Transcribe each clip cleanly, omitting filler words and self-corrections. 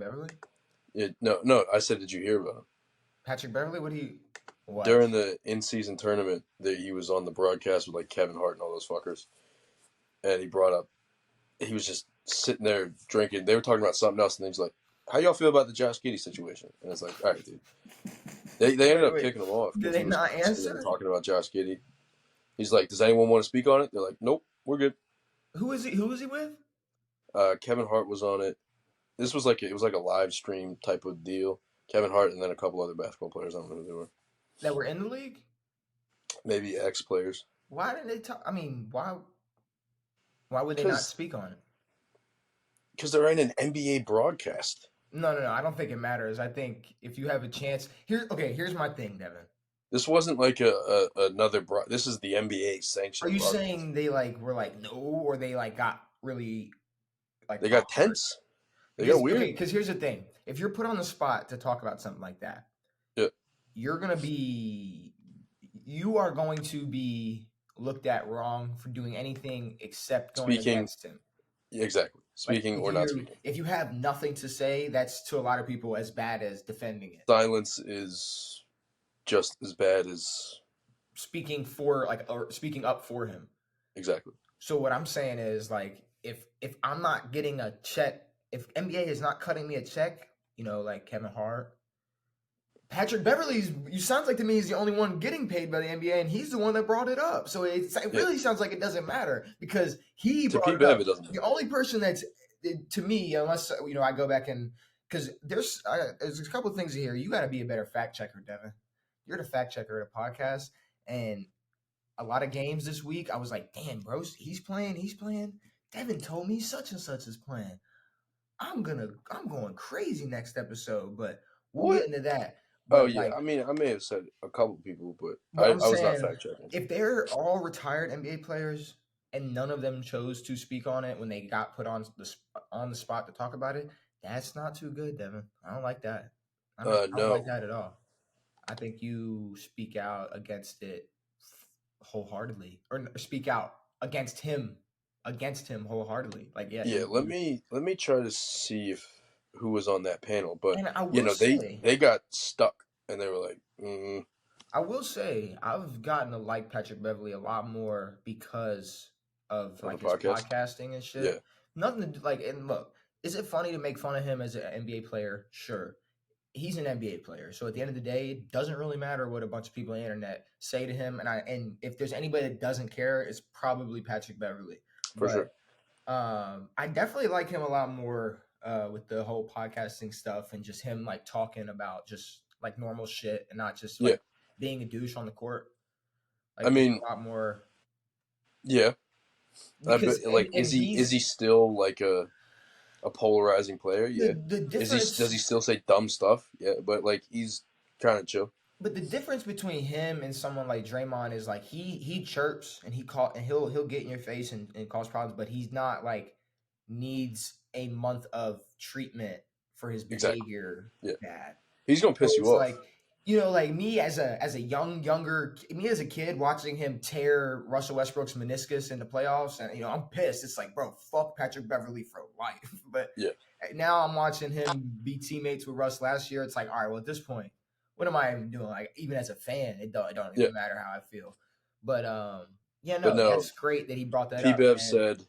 Beverly? No. I said, did you hear about him? Patrick Beverly? What? During the in-season tournament, that he was on the broadcast with like Kevin Hart and all those fuckers, and he brought up he was just sitting there drinking. They were talking about something else, and he's like, "How y'all feel about the Josh Giddey situation?" And it's like, "All right, dude." They ended up Wait. kicking him off Did because they he was not sitting there answer? talking about Josh Giddey. He's like, "Does anyone want to speak on it?" They're like, "Nope, we're good." Who is he? Who is he with? Kevin Hart was on it. This was it was like a live stream type of deal. Kevin Hart and then a couple other basketball players. I don't know who they were. That were in the league? Maybe ex players. Why didn't they talk? I mean, why would they not Because speak on it? they're in an NBA broadcast. No. I don't think it matters. I think if you have a chance, here's my thing, Devin. This wasn't like another this is the NBA Are sanctioned you broadcast. saying they were like no, or they got really They got awkward? tense. They got weird. Okay, because here's the thing: if you're put on the spot to talk about something like that, Yeah. you are going to be looked at wrong for doing anything except going against him. Exactly. Speaking or not speaking. If you have nothing to say, that's to a lot of people as bad as defending it. Silence is just as bad as speaking for or speaking up for him. Exactly. So what I'm saying is if I'm not getting a check, if NBA is not cutting me a check, like Kevin Hart, Patrick Beverly's, you sounds like to me he's the only one getting paid by the NBA, and he's the one that brought it up. So it really sounds like it doesn't matter because he brought it up. The only person that's, to me, unless I go back and because there's a couple of things here. You got to be a better fact checker, Devin. You're the fact checker at a podcast, and a lot of games this week, I was like, damn, bro, he's playing. Devin told me such and such is playing. I'm going crazy next episode, but we'll get into that. But I mean, I may have said a couple people, but I was not fact checking. If they're all retired NBA players and none of them chose to speak on it when they got put on the spot to talk about it, that's not too good, Devin. I don't like that. I don't like that at all. I think you speak out against it wholeheartedly, or speak out against him wholeheartedly. Let me try to see who was on that panel, but they got stuck and they were like, I will say I've gotten to like Patrick Beverly a lot more because of his podcasting and shit. Yeah. Nothing to do, and look, is it funny to make fun of him as an NBA player? Sure. He's an NBA player. So at the end of the day, it doesn't really matter what a bunch of people on the internet say to him. And if there's anybody that doesn't care, it's probably Patrick Beverly. Sure. I definitely like him a lot more with the whole podcasting stuff and just him talking about just normal shit and not just being a douche on the court. I mean, a lot more. Yeah. Is he still a polarizing player? Yeah. Does he still say dumb stuff? Yeah, but he's kind of chill. But the difference between him and someone like Draymond is he chirps and he'll get in your face and cause problems, but he's not needs a month of treatment for his behavior. Yeah. Bad. He's gonna piss you off. Me as a kid watching him tear Russell Westbrook's meniscus in the playoffs, and I'm pissed. It's bro, fuck Patrick Beverly for life. But now I'm watching him be teammates with Russ last year. It's all right, well at this point, what am I even doing? Even as a fan, it don't even matter how I feel. But that's great that he brought that up. P-Bev said,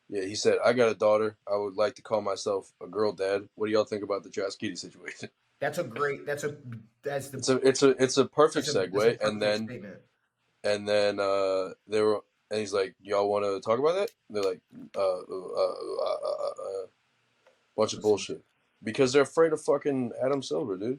he said, I got a daughter. I would like to call myself a girl dad. What do y'all think about the Josh Giddey situation? It's a perfect segue. And then they were, and he's like, y'all want to talk about that? They're like, bunch of bullshit because they're afraid of fucking Adam Silver, dude.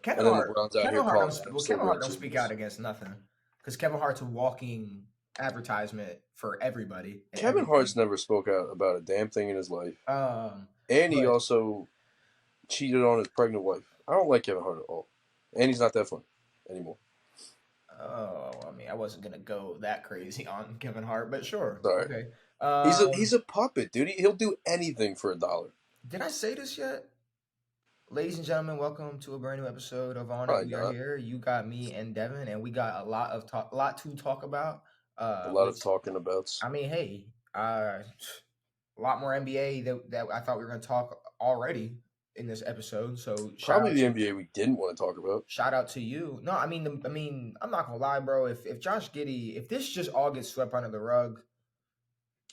Kevin Hart don't speak out against nothing because Kevin Hart's a walking advertisement for everybody. Kevin Hart's never spoke out about a damn thing in his life. And he also cheated on his pregnant wife. I don't like Kevin Hart at all. And he's not that fun anymore. Oh, I mean, I wasn't going to go that crazy on Kevin Hart, but sure. Sorry. Okay. He's a puppet, dude. He'll do anything for $1. Did I say this yet? Ladies and gentlemen, welcome to a brand new episode of On It. We are here. You got me and Devin, and we got a lot to talk about. A lot of talking about. I mean, hey, a lot more NBA that I thought we were going to talk already. in this episode. So Probably the NBA we didn't want to talk about. shout out to you. No, I mean, I'm not gonna lie, bro. If Josh Giddey, if this just all gets swept under the rug,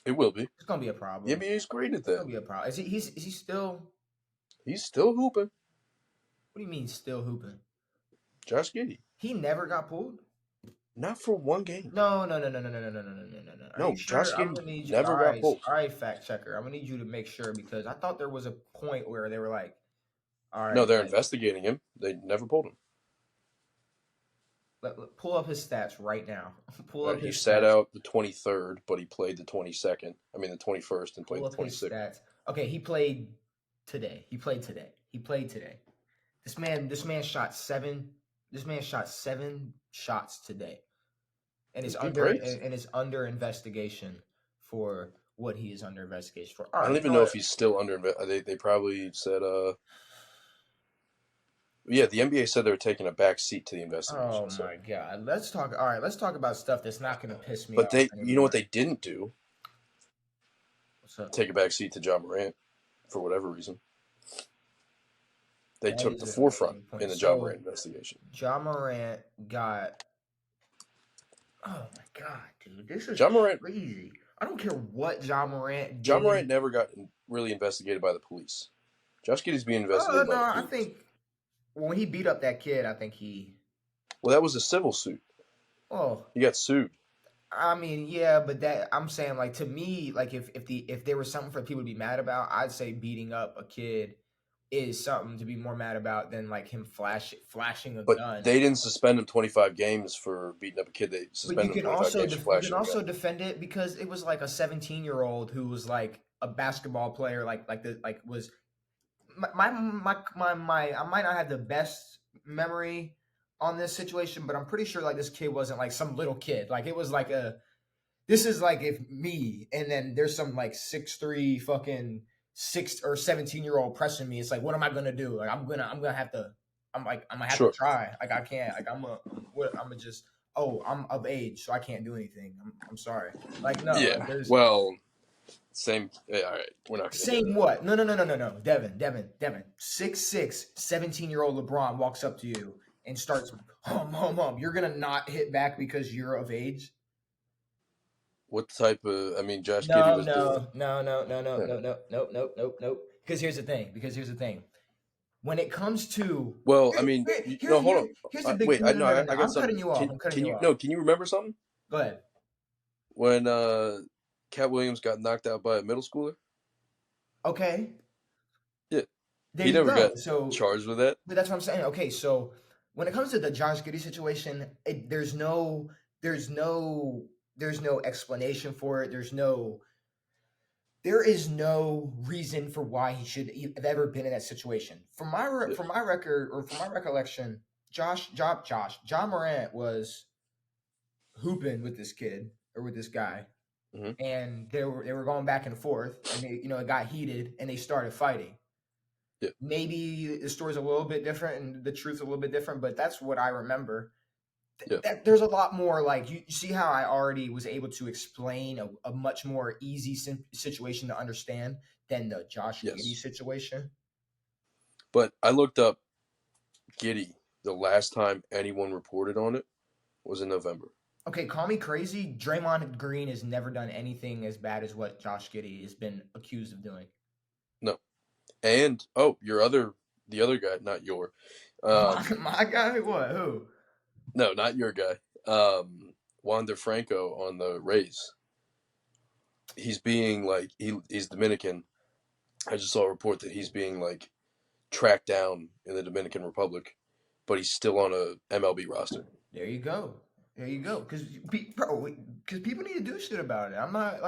It will be. it's gonna be a problem. The NBA is great at It's gonna that. be a problem. Is he still? He's still hooping. What do you mean still hooping? Josh Giddey. He never got pulled. Not for one game. No. Are No, you sure? Josh I'm Giddey gonna need you. never got pulled. All right, fact checker. I'm gonna need you to make sure because I thought there was a point where they were like, all right. No, they're investigating him. They never pulled him. Pull up his stats right now. Pull up his He stats. sat out the 23rd, but he played the 22nd. I mean, the 21st and played Pull the up his 26th. stats. Okay, he played today. This man shot 7. This man shot 7 shots today, and it's under investigation for what he is under investigation for. All right, I don't even know if he's still under. They probably said. Yeah, the NBA said they were taking a back seat to the investigation. Oh my god! Let's talk. All right, let's talk about stuff that's not going to piss me off. But you know what they didn't do? What's up? Take a back seat to Ja Morant for whatever reason. They took the forefront in the Ja Morant investigation. Ja Morant got. Oh my god, dude! This is Ja Morant crazy. I don't care what Ja Morant did. Ja Morant never got really investigated by the police. Josh Giddey's being investigated by the police. I think when he beat up that kid, I think he. Well, that was a civil suit. Oh. He got sued. I mean, yeah, but that I'm saying, like, to me, like, if there was something for people to be mad about, I'd say beating up a kid is something to be more mad about than like him flashing a gun. But they didn't suspend him 25 games for beating up a kid. They suspended him 25 games for flashing a gun. You can also defend it because it was like a 17-year-old who was like a basketball player, was my I might not have the best memory on this situation, but I'm pretty sure like this kid wasn't like some little kid. Like it was like this is like if me and then there's some like 6'3" fucking 6 or 17-year-old pressing me. It's like, what am I gonna do? Like I'm gonna have to to try. Like I can't. Like I'm of age, so I can't do anything. I'm sorry. Like no. Yeah. Like, well. Same. Yeah, all right. We're not gonna same what? No. Devin. 6'6", 17-year-old LeBron walks up to you and starts hum. You're gonna not hit back because you're of age? What type of? I mean, Josh Giddey was doing. No. Because here's the thing. When it comes to hold on. Here's the big. Wait, no, I got I'm something. cutting you off. Can you remember something? Go ahead. When Cat Williams got knocked out by a middle schooler. Okay. Yeah. He never got charged with that. But that's what I'm saying. Okay, so when it comes to the Josh Giddey situation, there's no explanation for it. There is no reason for why he should have ever been in that situation. From my recollection, Ja Morant was hooping with this kid or with this guy. Mm-hmm. And they were going back and forth, and it got heated, and they started fighting. Yeah. Maybe the story's a little bit different, and the truth's a little bit different, but that's what I remember. Yeah. There's a lot more. Like you see how I already was able to explain a much more easy situation to understand than the Josh Giddey situation. But I looked up Giddey. The last time anyone reported on it was in November. Okay, call me crazy. Draymond Green has never done anything as bad as what Josh Giddey has been accused of doing. No. And, the other guy, not your. My guy? What? Who? No, not your guy. Wander Franco on the Rays. He's being, he's Dominican. I just saw a report that he's being, tracked down in the Dominican Republic, but he's still on a MLB roster. There you go. Because people need to do shit about it. I'm not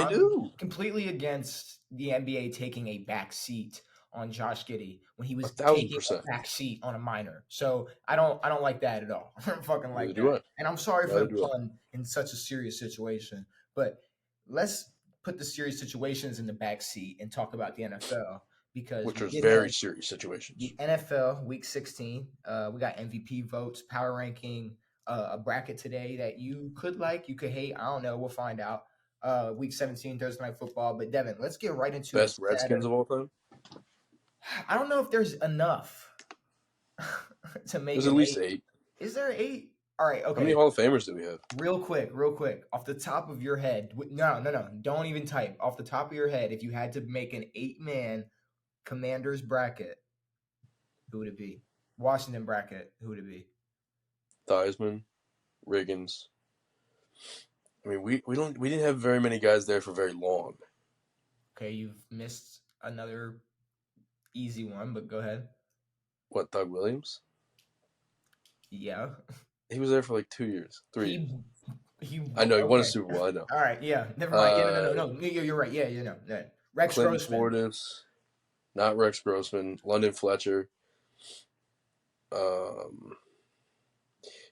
do. Completely against the NBA taking a back seat on Josh Giddey when he was 1,000%. taking a back seat on a minor. So I don't like that at all. I don't fucking like that. And I'm sorry for the pun in such a serious situation, but let's put the serious situations in the back seat and talk about the NFL. Which was very serious situations. The NFL Week 16, we got MVP votes, power ranking, a bracket today that you could like, you could hate. I don't know. We'll find out. Week 17, Thursday Night Football. But Devin, let's get right into best Redskins of all time. I don't know if there's enough to make There's at an least 8. 8. Is there 8? All right, How many okay. Hall of Famers do we have? Real quick, off the top of your head. No. Don't even type. Off the top of your head, if you had to make an 8-man Commanders bracket, who would it be? Washington bracket, who would it be? Theismann, Riggins. I mean, we didn't have very many guys there for very long. Okay, you've missed another easy one, but go ahead. What, Doug Williams? Yeah. He was there for like 2 years, 3 years. He I know he won a okay. Super Bowl. I know. All right, yeah. Never mind. Yeah, no. You're right. Yeah, you know. Yeah. Rex Clinton Grossman. Fortis, not Rex Grossman. London Fletcher. All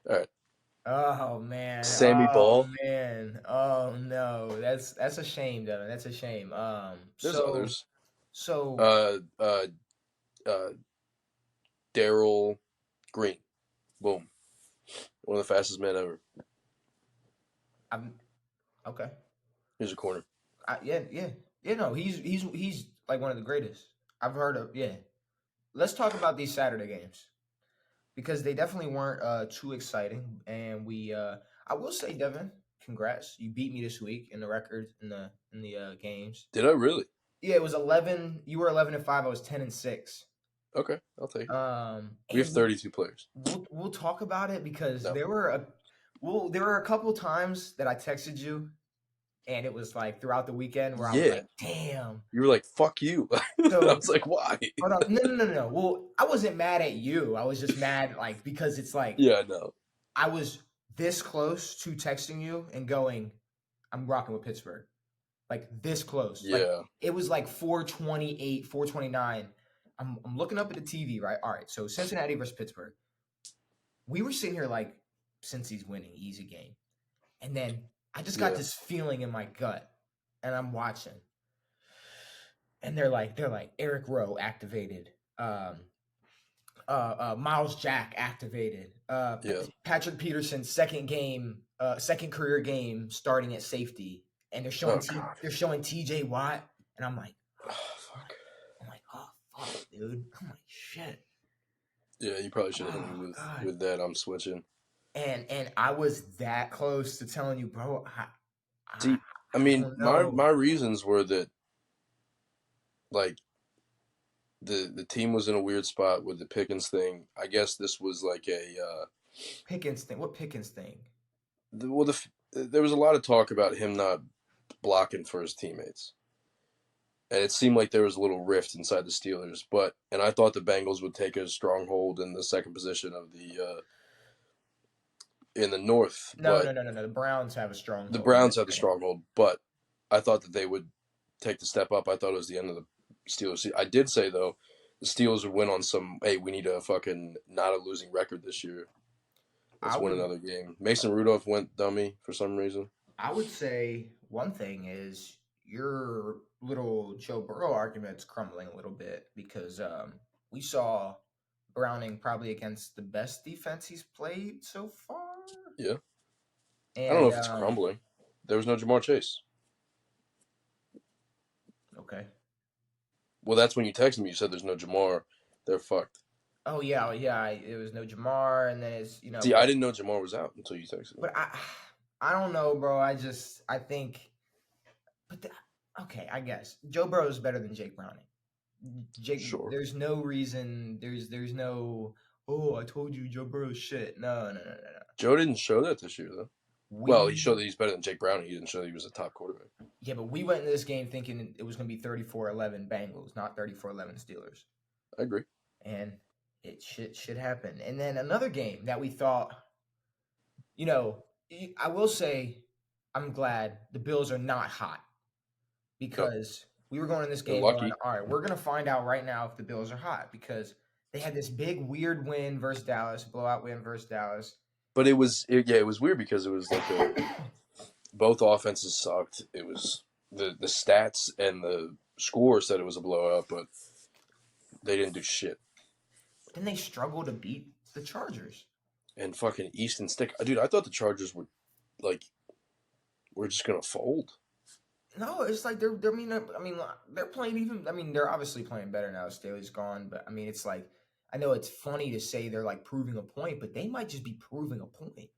right. Oh man. Sammy Oh Ball. man. Oh no. That's a shame, Devin. That's a shame. There's others. So Daryl Green. Boom. One of the fastest men ever. I'm okay. He's a corner. Yeah. No, he's like one of the greatest I've heard of. Yeah. Let's talk about these Saturday games because they definitely weren't too exciting, and I will say, Devin, congrats, you beat me this week in the record in the games. Did I really? Yeah, it was 11. You were 11-5. I was 10-6. Okay, I'll take it. We have And 32 players. we'll talk about it because No. there were a couple times that I texted you, and it was like throughout the weekend where I was Yeah. like, "Damn." You were like, "Fuck you." So I was like, "Why?" hold on, no. Well, I wasn't mad at you. I was just mad like because it's like Yeah, no. I was this close to texting you and going, "I'm rocking with Pittsburgh." Like this close. Yeah. Like it was like 428, 429. I'm looking up at the TV, right? All right. So Cincinnati versus Pittsburgh. We were sitting here like Cincy's winning, easy game. And then I just got this feeling in my gut. And I'm watching. And they're like Eric Rowe activated. Miles Jack activated. Patrick Peterson second career game starting at safety. And they're showing TJ Watt, and I'm like, oh fuck, dude. I'm like, shit. Yeah, you probably should have hit me with that. I'm switching. And I was that close to telling you, bro. I mean, my reasons were that, like, the team was in a weird spot with the Pickens thing. I guess this was like a Pickens thing. What Pickens thing? There was a lot of talk about him not blocking for his teammates, and it seemed like there was a little rift inside the Steelers. And I thought the Bengals would take a stronghold in the second position of the in the North. No. The Browns have a stronghold. The Browns have the stronghold, but I thought that they would take the step up. I thought it was the end of the Steelers. I did say though, the Steelers would win on some. Hey, we need a fucking not a losing record this year. Let's win another game. Mason Rudolph went dummy for some reason. I would say one thing is your little Joe Burrow argument's crumbling a little bit because we saw Browning probably against the best defense he's played so far. Yeah. And, I don't know if it's crumbling. There was no Jamar Chase. Okay. Well, that's when you texted me. You said there's no Jamar. They're fucked. Oh yeah. It was no Jamar, and then it's See, I didn't know Jamar was out until you texted me. But I don't know, bro. I think. But okay, I guess Joe Burrow is better than Jake Browning. Sure. There's no reason. There's no. Oh, I told you Joe Burrow's shit. No. Joe didn't show that this year, though. Well, he showed that he's better than Jake Browning. He didn't show that he was a top quarterback. Yeah, but we went into this game thinking it was going to be 34-11 Bengals, not 34-11 Steelers. I agree. And it should happen. And then another game that we thought, I will say I'm glad the Bills are not hot because we were going in this game going, all right, we're going to find out right now if the Bills are hot because they had this big weird win versus Dallas, blowout win versus Dallas. But it was weird because it was like both offenses sucked. It was the stats and the score said it was a blowout, but they didn't do shit. Then they struggled to beat the Chargers. And fucking Easton Stick. Dude, I thought the Chargers were just going to fold. No, it's like they're playing even. I mean, they're obviously playing better now. Staley's gone, but I mean, it's like I know it's funny to say they're like proving a point, but they might just be proving a point.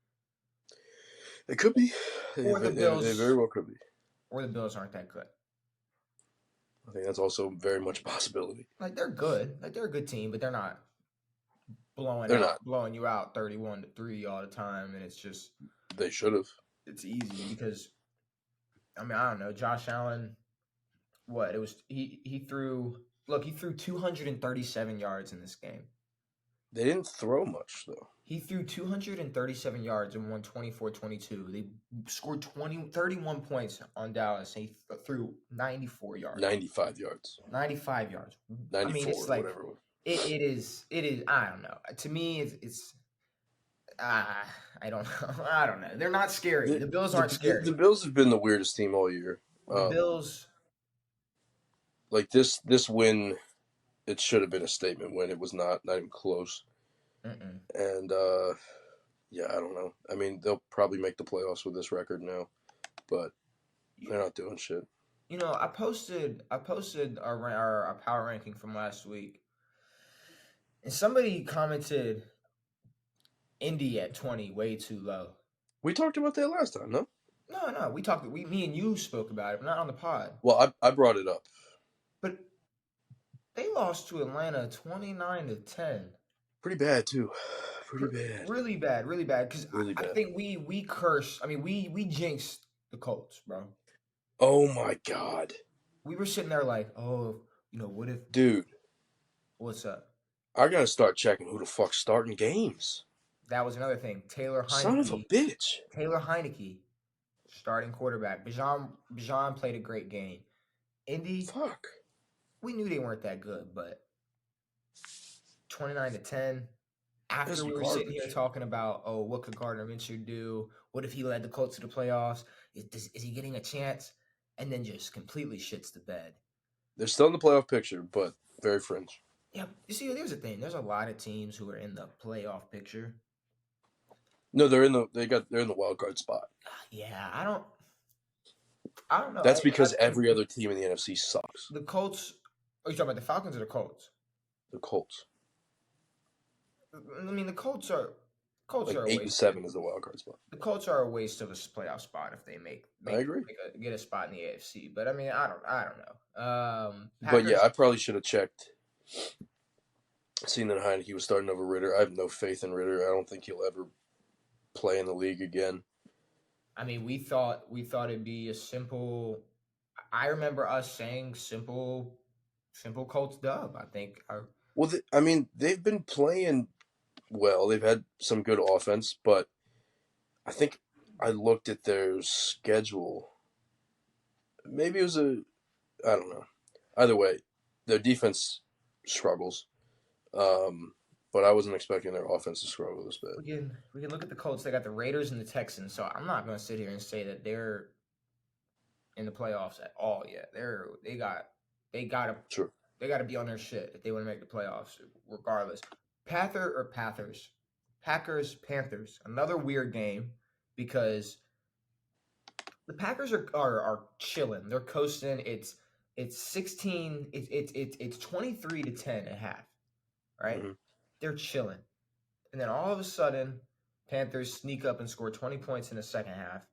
It could be. Or the It very Bills, well could be. or the Bills aren't that good. I think that's also very much a possibility. Like they're good, like they're a good team, but they're not They're not. blowing you out 31-3 all the time, and it's just They should have. it's easy because I mean I don't know Josh Allen. What it was he threw he threw 237 yards in this game. They didn't throw much though. He threw 237 yards and won 24-22. They scored 31 points on Dallas. And he threw 94 yards. 95 yards. 95 yards. 94, I mean, it's like whatever. it is. I don't know. To me, it's I don't know. I don't know. They're not scary. The Bills aren't scary. The Bills have been the weirdest team all year. The Bills, like this win, it should have been a statement win. It was not even close. And yeah, I don't know. I mean, they'll probably make the playoffs with this record now, but they're not doing shit. You know, I posted our power ranking from last week, and somebody commented Indy at 20 way too low. We talked about that last time, no? No, me and you spoke about it, but not on the pod. Well, I brought it up. But they lost to Atlanta 29-10. Pretty bad too. Pretty bad. Really bad, really bad. Because I think we cursed. I mean, we jinxed the Colts, bro. Oh my god. We were sitting there like, oh, you know, what if? Dude. What's up? I gotta start checking who the fuck's starting games. That was another thing. Taylor Heineke. Son of a bitch. Taylor Heineke, starting quarterback. Bijan played a great game. Indy. Fuck. We knew they weren't that good, but 29-10. After we were sitting here talking about, oh, what could Gardner Minshew do? What if he led the Colts to the playoffs? Is he getting a chance? And then just completely shits the bed. They're still in the playoff picture, but very fringe. Yeah, you see, there's a thing. There's a lot of teams who are in the playoff picture. No, they're in the wild card spot. Yeah, I don't know. That's because every other team in the NFC sucks. The Colts. Are you talking about the Falcons or the Colts? The Colts. I mean, the Colts are like 8-7 is the wild card spot. The Colts are a waste of a playoff spot if they I agree. Get a spot in the AFC. But I mean, I don't know. But yeah, I probably should have checked. Seeing that Heineke was starting over Ritter, I have no faith in Ritter. I don't think he'll ever play in the league again. I mean, we thought it'd be a simple. I remember us saying simple Colts dub. I think. Well, I mean, they've been playing well. They've had some good offense, but I think I looked at their schedule. Maybe it was I don't know. Either way, their defense struggles. But I wasn't expecting their offense to struggle this bad. We can look at the Colts. They got the Raiders and the Texans. So I'm not going to sit here and say that they're in the playoffs at all yet. They got to be on their shit if they want to make the playoffs, regardless. Packers, Panthers. Another weird game because the Packers are chilling. They're coasting. It's 16. It's 23-10 at half. Right? Mm-hmm. They're chilling. And then all of a sudden, Panthers sneak up and score 20 points in the second half.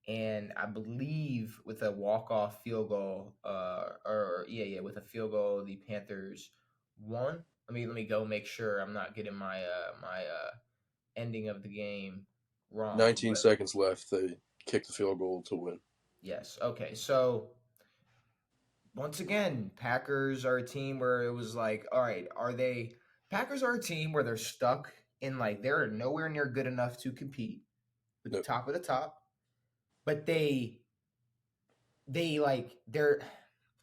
And I believe with a walk-off field goal, with a field goal, the Panthers won. Let me go make sure I'm not getting my ending of the game wrong. 19 seconds left. They kicked the field goal to win. Yes. Okay. So once again, Packers are a team where it was like, all right, Packers are a team where they're stuck in like they're nowhere near good enough to compete with the top of the top, but they're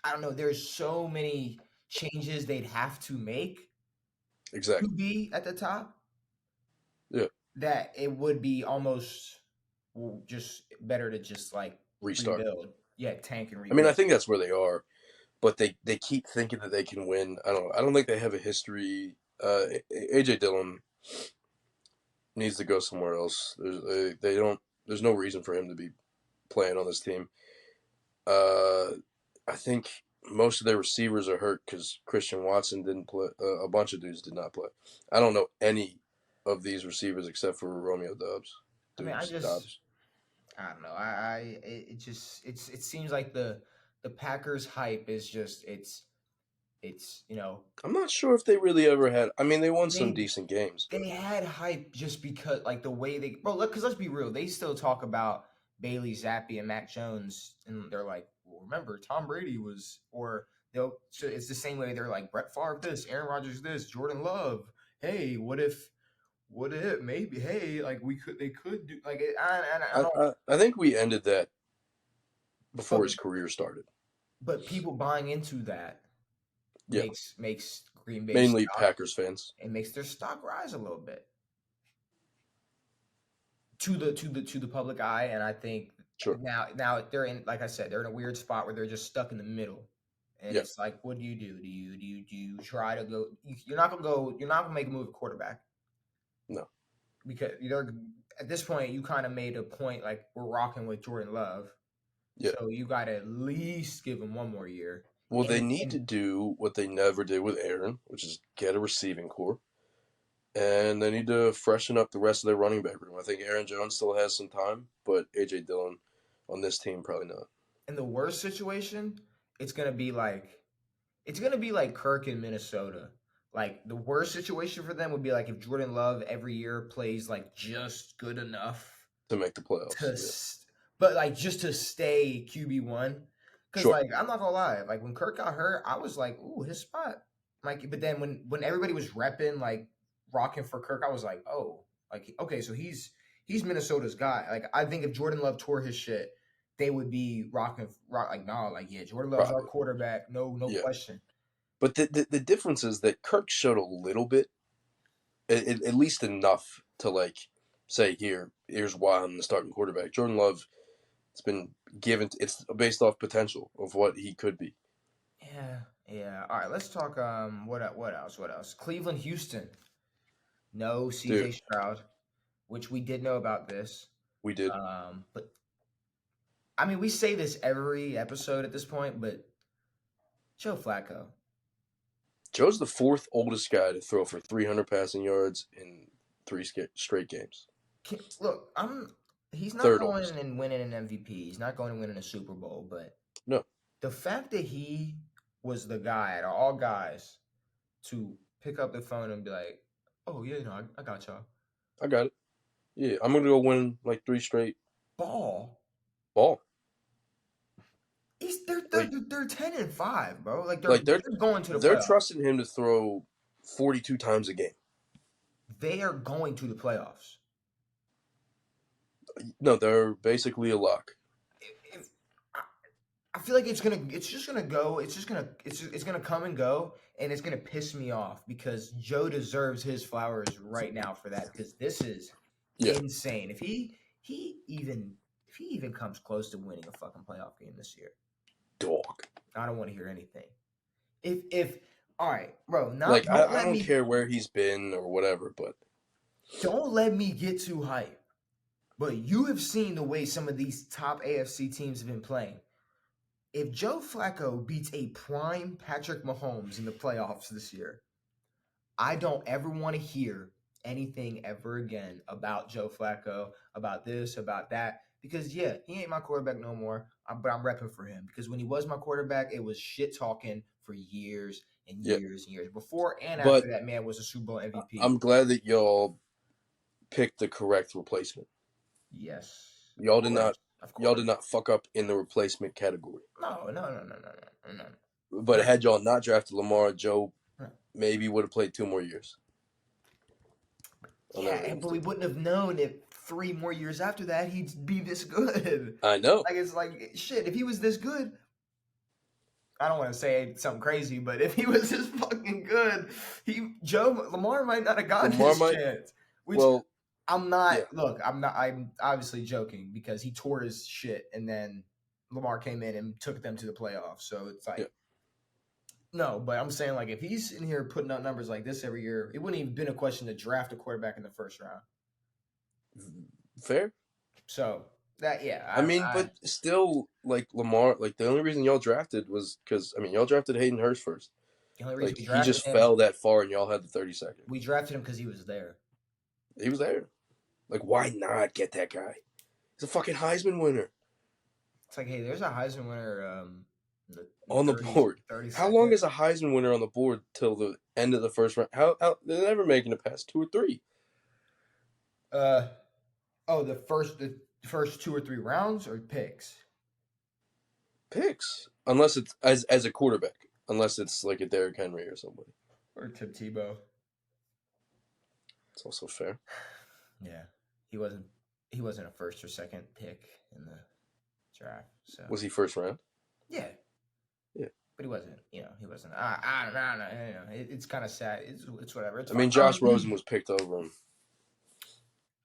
I don't know. There's so many changes they'd have to make exactly to be at the top. Yeah, that it would be almost just better to just like restart. Rebuild. Yeah, tank and rebuild. I mean, I think that's where they are. But they keep thinking that they can win. I don't think they have a history. AJ Dillon needs to go somewhere else. There's no reason for him to be playing on this team. I think most of their receivers are hurt because Christian Watson didn't play. A bunch of dudes did not play. I don't know any of these receivers except for Romeo Dobbs. I mean, Dobbs. I don't know. It seems like the Packers hype is just it's I'm not sure if they really ever had. I mean, they won some they decent games, but they had hype just because like the way they bro. Because let's be real, they still talk about Bailey Zappi and Mac Jones, and they're like, well, remember Tom Brady was, or they'll. So it's the same way they're like Brett Favre this, Aaron Rodgers this, Jordan Love. Hey, what if? What if maybe? Hey, like they could do like I don't. I think we ended that before But his career started. but people buying into that Yeah, makes Green Bay mainly stock, Packers fans. it makes their stock rise a little bit to the public eye, and I think Sure. now they're in, like I said, they're in a weird spot where they're just stuck in the middle, and Yeah. it's like, what do you do? Do you try to go? You're not gonna go. You're not gonna make a move at quarterback. No. Because you're at this point you kind of made a point like we're rocking with Jordan Love, Yeah. so you got to at least give him one more year. Well, they And, need to do what they never did with Aaron, which is get a receiving core, and they need to freshen up the rest of their running back room. I think Aaron Jones still has some time, but AJ Dillon on this team probably not. in the worst situation, it's gonna be like Kirk in Minnesota. Like the worst situation for them would be like if Jordan Love every year plays like just good enough To make the playoffs. to, Yeah. but like just to stay QB1. Because Sure. like I'm not gonna lie, like when Kirk got hurt, I was like, ooh, his spot, Mikey. But then when everybody was repping like rocking for Kirk, I was like, oh, like okay, so he's Minnesota's guy. Like I think if Jordan Love tore his shit, they would be rock like nah, like yeah, Jordan Love's our Probably. quarterback, no Yeah. question. But the difference is that Kirk showed a little bit, at least enough to like say here's why I'm the starting quarterback. Jordan Love, it's been given. It's based off potential of what he could be. Yeah. All right, let's talk. What else? What else? Cleveland, Houston. No Dude, C.J. Stroud, which we did know about this. we did. But I mean, we say this every episode at this point, but Joe Flacco. Joe's the fourth oldest guy to throw for 300 passing yards in three straight games. Look, he's not Third going oldest. and winning an MVP. He's not going to win in a Super Bowl, but No. the fact that he was the guy out of all guys to pick up the phone and be like, "Oh yeah, I got y'all." I got it. Yeah, I'm gonna go win like 3 straight Ball. ball. They're 10-5, bro. Like Like they're going to the they're playoffs. trusting him to throw 42 times a game. They are going to the playoffs. No, they're basically a lock. If, I feel like it's just gonna go. It's gonna come and go, and it's gonna piss me off because Joe deserves his flowers right now for that because this is insane. If he even comes close to winning a fucking playoff game this year, Dog. I don't want to hear anything. If all right, bro, Like I don't care where he's been or whatever, but don't let me get too hype. But you have seen the way some of these top AFC teams have been playing. If Joe Flacco beats a prime Patrick Mahomes in the playoffs this year, I don't ever want to hear anything ever again about Joe Flacco, about this, about that. Because, yeah, he ain't my quarterback no more, but I'm repping for him. Because when he was my quarterback, it was shit talking for years and years and years. Before and after that man was a Super Bowl MVP. I'm glad that y'all picked the correct replacement. Yes. Y'all did not fuck up in the replacement category. No. But had y'all not drafted Lamar, Joe maybe would have played 2 more years. Yeah, but we wouldn't have known if 3 more years after that he'd be this good. I know. Like it's like shit. If he was this good, I don't want to say something crazy, but if he was this fucking good, Lamar might not have gotten his chance. Which I'm not. Yeah. Look, I'm obviously joking because he tore his shit, and then Lamar came in and took them to the playoffs. So it's like. Yeah. No, but I'm saying like if he's in here putting up numbers like this every year, it wouldn't even been a question to draft a quarterback in the first round. Fair. So Yeah. I mean, but still, like Lamar, like the only reason y'all drafted was because y'all drafted Hayden Hurst first. The only reason Like we he drafted just him, fell that far, and y'all had the 32nd. we drafted him because he was there. He was there. Like, why not get that guy? He's a fucking Heisman winner It's like, hey, there's a Heisman winner. The on the 30, board. How 32nd. long is a Heisman winner on the board till the end of the first round? How they're never making it past 2 or 3 Uh the first 2 or 3 rounds or picks. picks, unless it's as a quarterback, unless it's like a Derrick Henry or somebody. Or Tim Tebow. It's also fair. Yeah, he wasn't. He wasn't a first or second pick in the draft. So Was he first round? yeah, Yeah. but he wasn't. He wasn't. I don't know. It's kind of sad. It's whatever. It's I fine. mean, Josh Rosen was picked over him.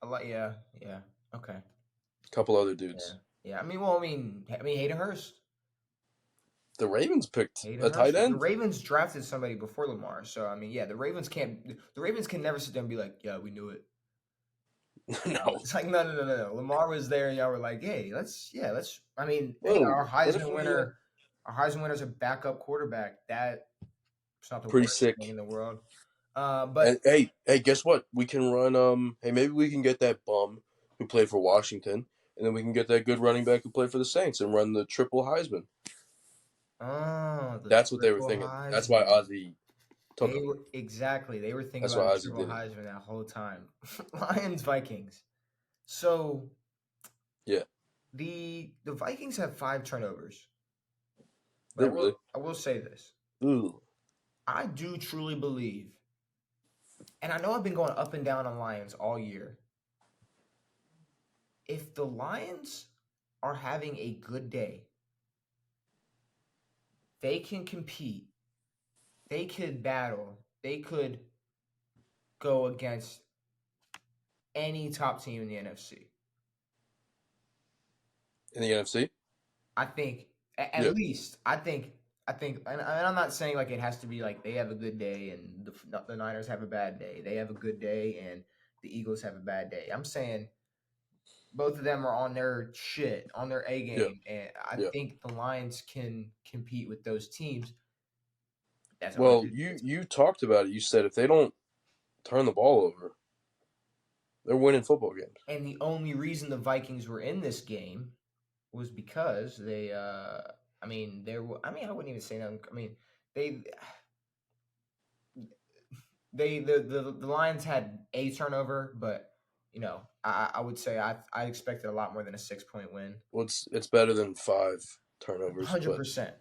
A lot. Yeah. Yeah. Okay. A couple other Yeah. dudes. Yeah. I mean, Hayden Hurst. The Ravens picked Hayden a tight Hurst. The end. Ravens drafted somebody before Lamar. So I mean, yeah, the Ravens can't. The Ravens can never sit there and be like, yeah, we knew it. No. It's like no. Lamar was there, and y'all were like, "Hey, let's." I mean, hey, Whoa, our what if Heisman we winner, our Heisman winner's a backup quarterback. That's not the pretty worst sick? thing in the world. And But hey, guess what? We can run. Hey, maybe we can get that bum who played for Washington, and then we can get that good running back who played for the Saints and run the triple Heisman. the That's what they were triple thinking. That's why Heisman. Ozzy took him. They were thinking That's about why a Ozzy triple did it. Heisman that whole time. Lions Vikings. So Yeah. the Vikings have 5 turnovers, but They really. I will say this: Ooh. I do truly believe, and I know I've been going up and down on Lions all year. If the Lions are having a good day, they can compete. They could battle. They could go against any top team in the NFC. In the NFC. I think at Yeah. least and I'm not saying like it has to be like they have a good day and the Niners have a bad day. They have a good day and the Eagles have a bad day. I'm saying both of them are on their shit, on their A Yeah. game, and I Yeah. think the Lions can compete with those teams. That's the only Well, reason. you talked about it. You said if they don't turn the ball over, they're winning football games. And the only reason the Vikings were in this game was because they I wouldn't even say that. I mean, they the Lions had a turnover, but I would say I expected a lot more than a 6-point win. Well, it's better than 5 turnovers, but 100%.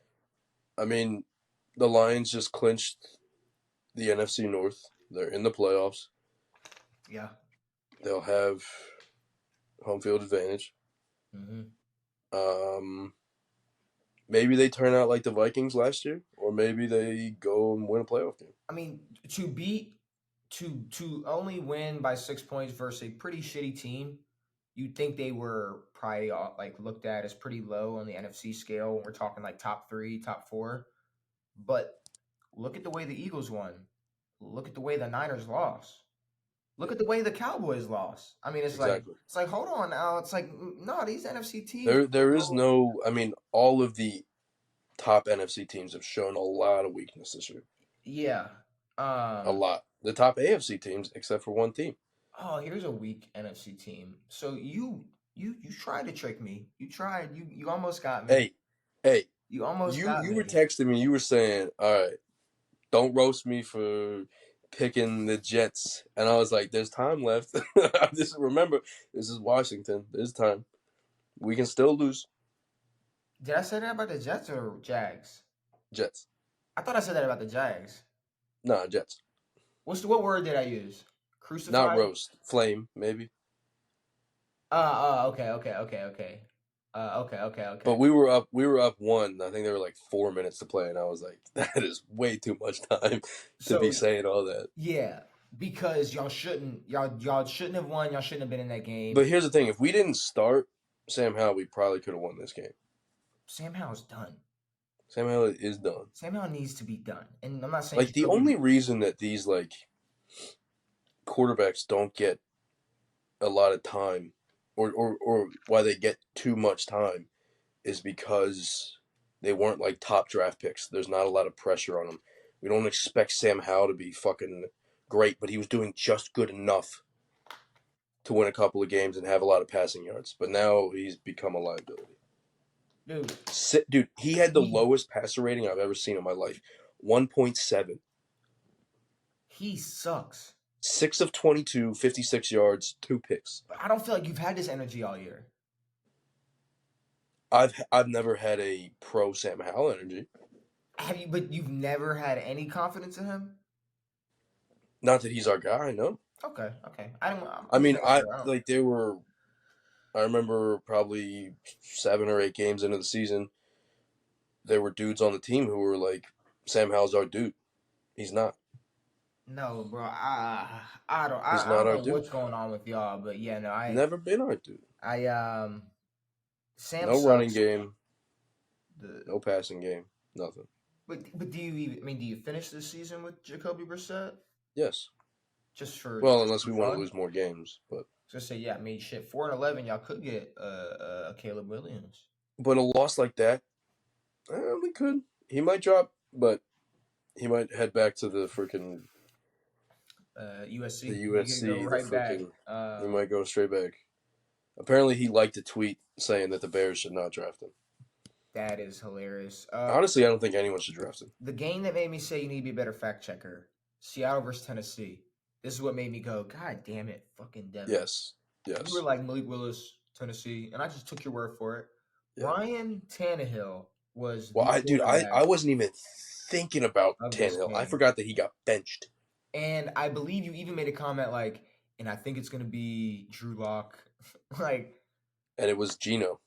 I mean, the Lions just clinched the NFC North. They're in the playoffs. Yeah. They'll have home field advantage. Mm-hmm. Maybe they turn out like the Vikings last year, or maybe they go and win a playoff game. I mean, to only win by 6 points versus a pretty shitty team, you'd think they were probably like looked at as pretty low on the NFC scale when we're talking like top 3, top 4. But look at the way the Eagles won. Look at the way the Niners lost. Look at the way the Cowboys lost. I mean, Exactly. it's like hold on now. It's like no, these NFC teams. There is no. I mean, all of the top NFC teams have shown a lot of weakness this year. Yeah. A lot. The top AFC teams, except for one team. Oh, here's a weak NFC team. So you tried to trick me. You tried. You almost got me. Hey. You almost got You me. were texting me. You were saying, "All right, don't roast me for picking the Jets." And I was like, "There's time left." I just remember, this is Washington. There's time. We can still lose. Did I say that about the Jets or Jags? Jets. I thought I said that about the Jags. Nah, Jets. What word did I use? Not Crucified? roast. Flame, maybe. Okay. Okay. But we were up. We were up one. I think there were like 4 minutes to play, and I was like, "That is way too much time to be So saying all that." yeah, because y'all shouldn't have won. Y'all shouldn't have been in that game. But here's the thing: if we didn't start Sam Howell, we probably could have won this game. Sam Howell's done. Sam Howell is done. Sam Howell needs to be done, and I'm not saying Like the only reason that these like quarterbacks don't get a lot of time or why they get too much time is because they weren't like top draft picks. There's not a lot of pressure on them. We don't expect Sam Howell to be fucking great, but he was doing just good enough to win a couple of games and have a lot of passing yards. But now he's become a liability. Dude, he had the lowest passer rating I've ever seen in my life. 1.7. He sucks. 6 of 22, 56 yards, 2 picks. But I don't feel like you've had this energy all year. I've never had a pro Sam Howell energy. Have you? But you've never had any confidence in him. Not that he's our guy, no. Okay. I don't. I mean, I like there were. I remember probably 7 or 8 games into the season, there were dudes on the team who were like, "Sam Howell's our dude." He's not. No, bro. I He's don't not our know dude. what's going on with y'all, but yeah, no, Never been our dude. Sam no sucks. running game, no passing game, nothing. But do you even? I mean, do you finish this season with Jacoby Brissett? Yes. Just for unless we fun? want to lose more games, but just say yeah. I mean, shit. 4-11, y'all could get Caleb Williams. But a loss like that, we could. He might drop, but he might head back to the freaking USC. The USC, go right the back. freaking. He might go straight back. Apparently, he liked a tweet saying that the Bears should not draft him. That is hilarious. Honestly, I don't think anyone should draft him. The game that made me say you need to be a better fact checker: Seattle versus Tennessee. This is what made me go, God damn it, fucking Devan. Yes. You were like Malik Willis, Tennessee, and I just took your word for it. Yeah. Ryan Tannehill was. Well, I wasn't even thinking about Tannehill. I forgot that he got benched. And I believe you even made a comment like, and I think it's gonna be Drew Lock, like. And it was Geno.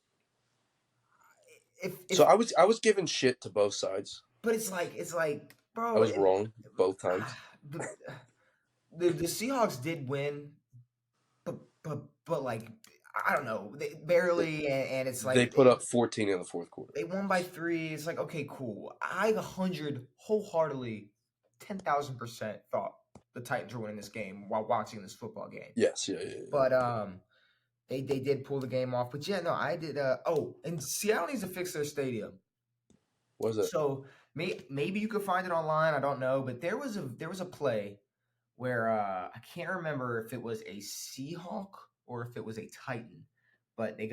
If so I was giving shit to both sides. But it's like, bro. I was wrong both times. The Seahawks did win, but like I don't know, they barely, and it's like they put up 14 in the fourth quarter. They won by 3. It's like, okay, cool. I 100 wholeheartedly, 10,000% thought the Titans were winning this game while watching this football game. Yes, yeah. But they did pull the game off. But yeah, no, I did. And Seattle needs to fix their stadium. What is it? So maybe you could find it online. I don't know, but there was a play where I can't remember if it was a Seahawk or if it was a Titan, but they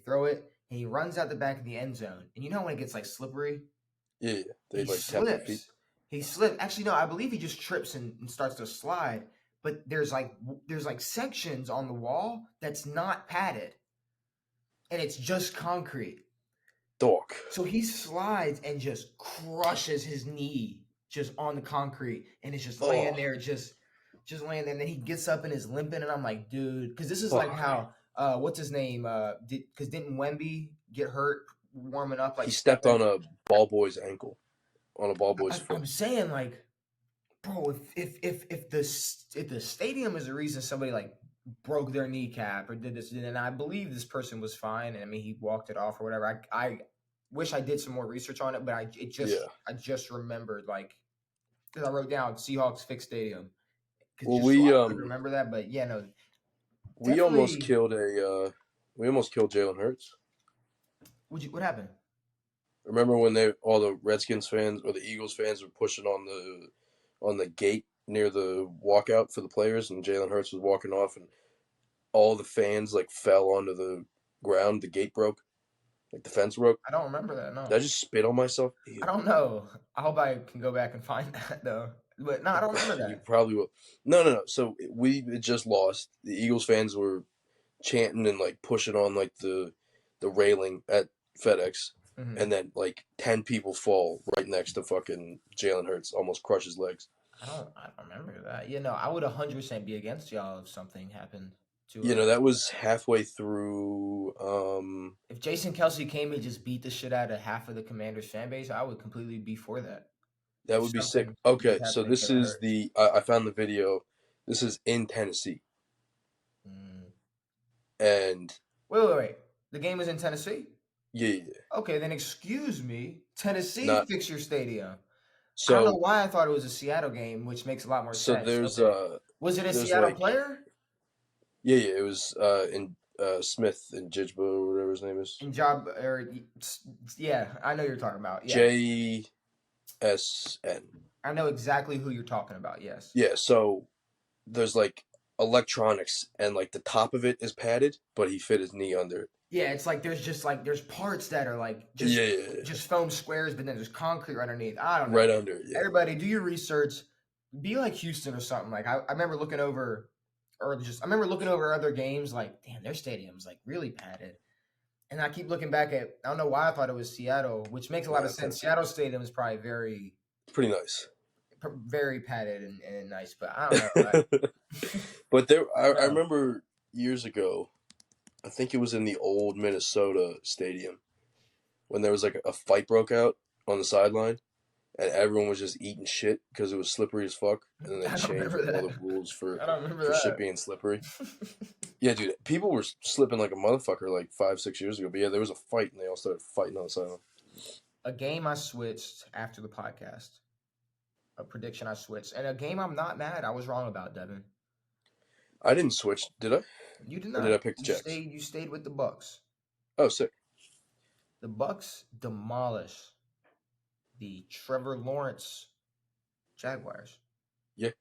throw it, and he runs out the back of the end zone. And you know when it gets like slippery? Yeah. They like tap their feet. He slipped. Actually, no, I believe he just trips and starts to slide. But there's like sections on the wall that's not padded, and it's just concrete. Dog. So he slides and just crushes his knee just on the concrete, and it's just laying there, just laying there. And then he gets up and is limping, and I'm like, dude, because this is like how what's his name? Because didn't Wemby get hurt warming up? Like he stepped on a ball boy's ankle, on a ball boy's foot. I'm saying, like, bro, if the stadium is the reason somebody like broke their kneecap or did this, and I believe this person was fine, and I mean he walked it off or whatever. I wish I did some more research on it, but I just remembered, like, because I wrote down Seahawks fixed stadium. Well, we remember that, but yeah, no. We almost killed Jalen Hurts. What happened? Remember when all the Redskins fans or the Eagles fans were pushing on the gate near the walkout for the players, and Jalen Hurts was walking off, and all the fans like fell onto the ground. The gate broke, like the fence broke. I don't remember that. No. Did I just spit on myself? Ew. I don't know. I hope I can go back and find that though. But no, I don't remember that. You probably will. No. So we just lost. The Eagles fans were chanting and like pushing on like the railing at FedEx, and then like 10 people fall right next to fucking Jalen Hurts, almost crush his legs. I don't remember that. You know, I would 100% be against y'all if something happened to. That was halfway through. If Jason Kelce came and just beat the shit out of half of the Commanders fan base, I would completely be for that. That would be sick. Okay, so this is I found the video. This is in Tennessee. And wait. The game was in Tennessee? Yeah. Okay, then excuse me. Tennessee fix your stadium. So, I don't know why I thought it was a Seattle game, which makes a lot more sense. So there's was it a Seattle player? Yeah, it was Smith and Jijba or whatever his name is. In job or yeah, I know you're talking about. Yeah, JSN. I know exactly who you're talking about. Yes. Yeah, so there's like electronics and like the top of it is padded, but he fit his knee under it. Yeah, it's like there's parts that are like Yeah. just foam squares, but then there's concrete right underneath. I don't know. Right under it, yeah. Everybody, do your research. Be like Houston or something. Like I remember looking over, I remember looking over other games. Like, damn, their stadium's like really padded. And I keep looking back at. I don't know why I thought it was Seattle, which makes a lot of sense. Seattle Stadium is probably pretty nice, very padded and nice, but I don't know. But I remember years ago, I think it was in the old Minnesota stadium, when there was like a fight broke out on the sideline, and everyone was just eating shit because it was slippery as fuck, and then they changed all the rules for shit being slippery. Yeah, dude, people were slipping like a motherfucker like 5-6 years ago. But yeah, there was a fight, and they all started fighting on the sideline. A game I switched after the podcast. A prediction I switched, and a game I'm not mad. I was wrong about, Devin. I didn't switch, did I? You did not. Or did I pick the Jets? You stayed with the Bucks. Oh, sick. The Bucks demolish the Trevor Lawrence Jaguars. Yeah.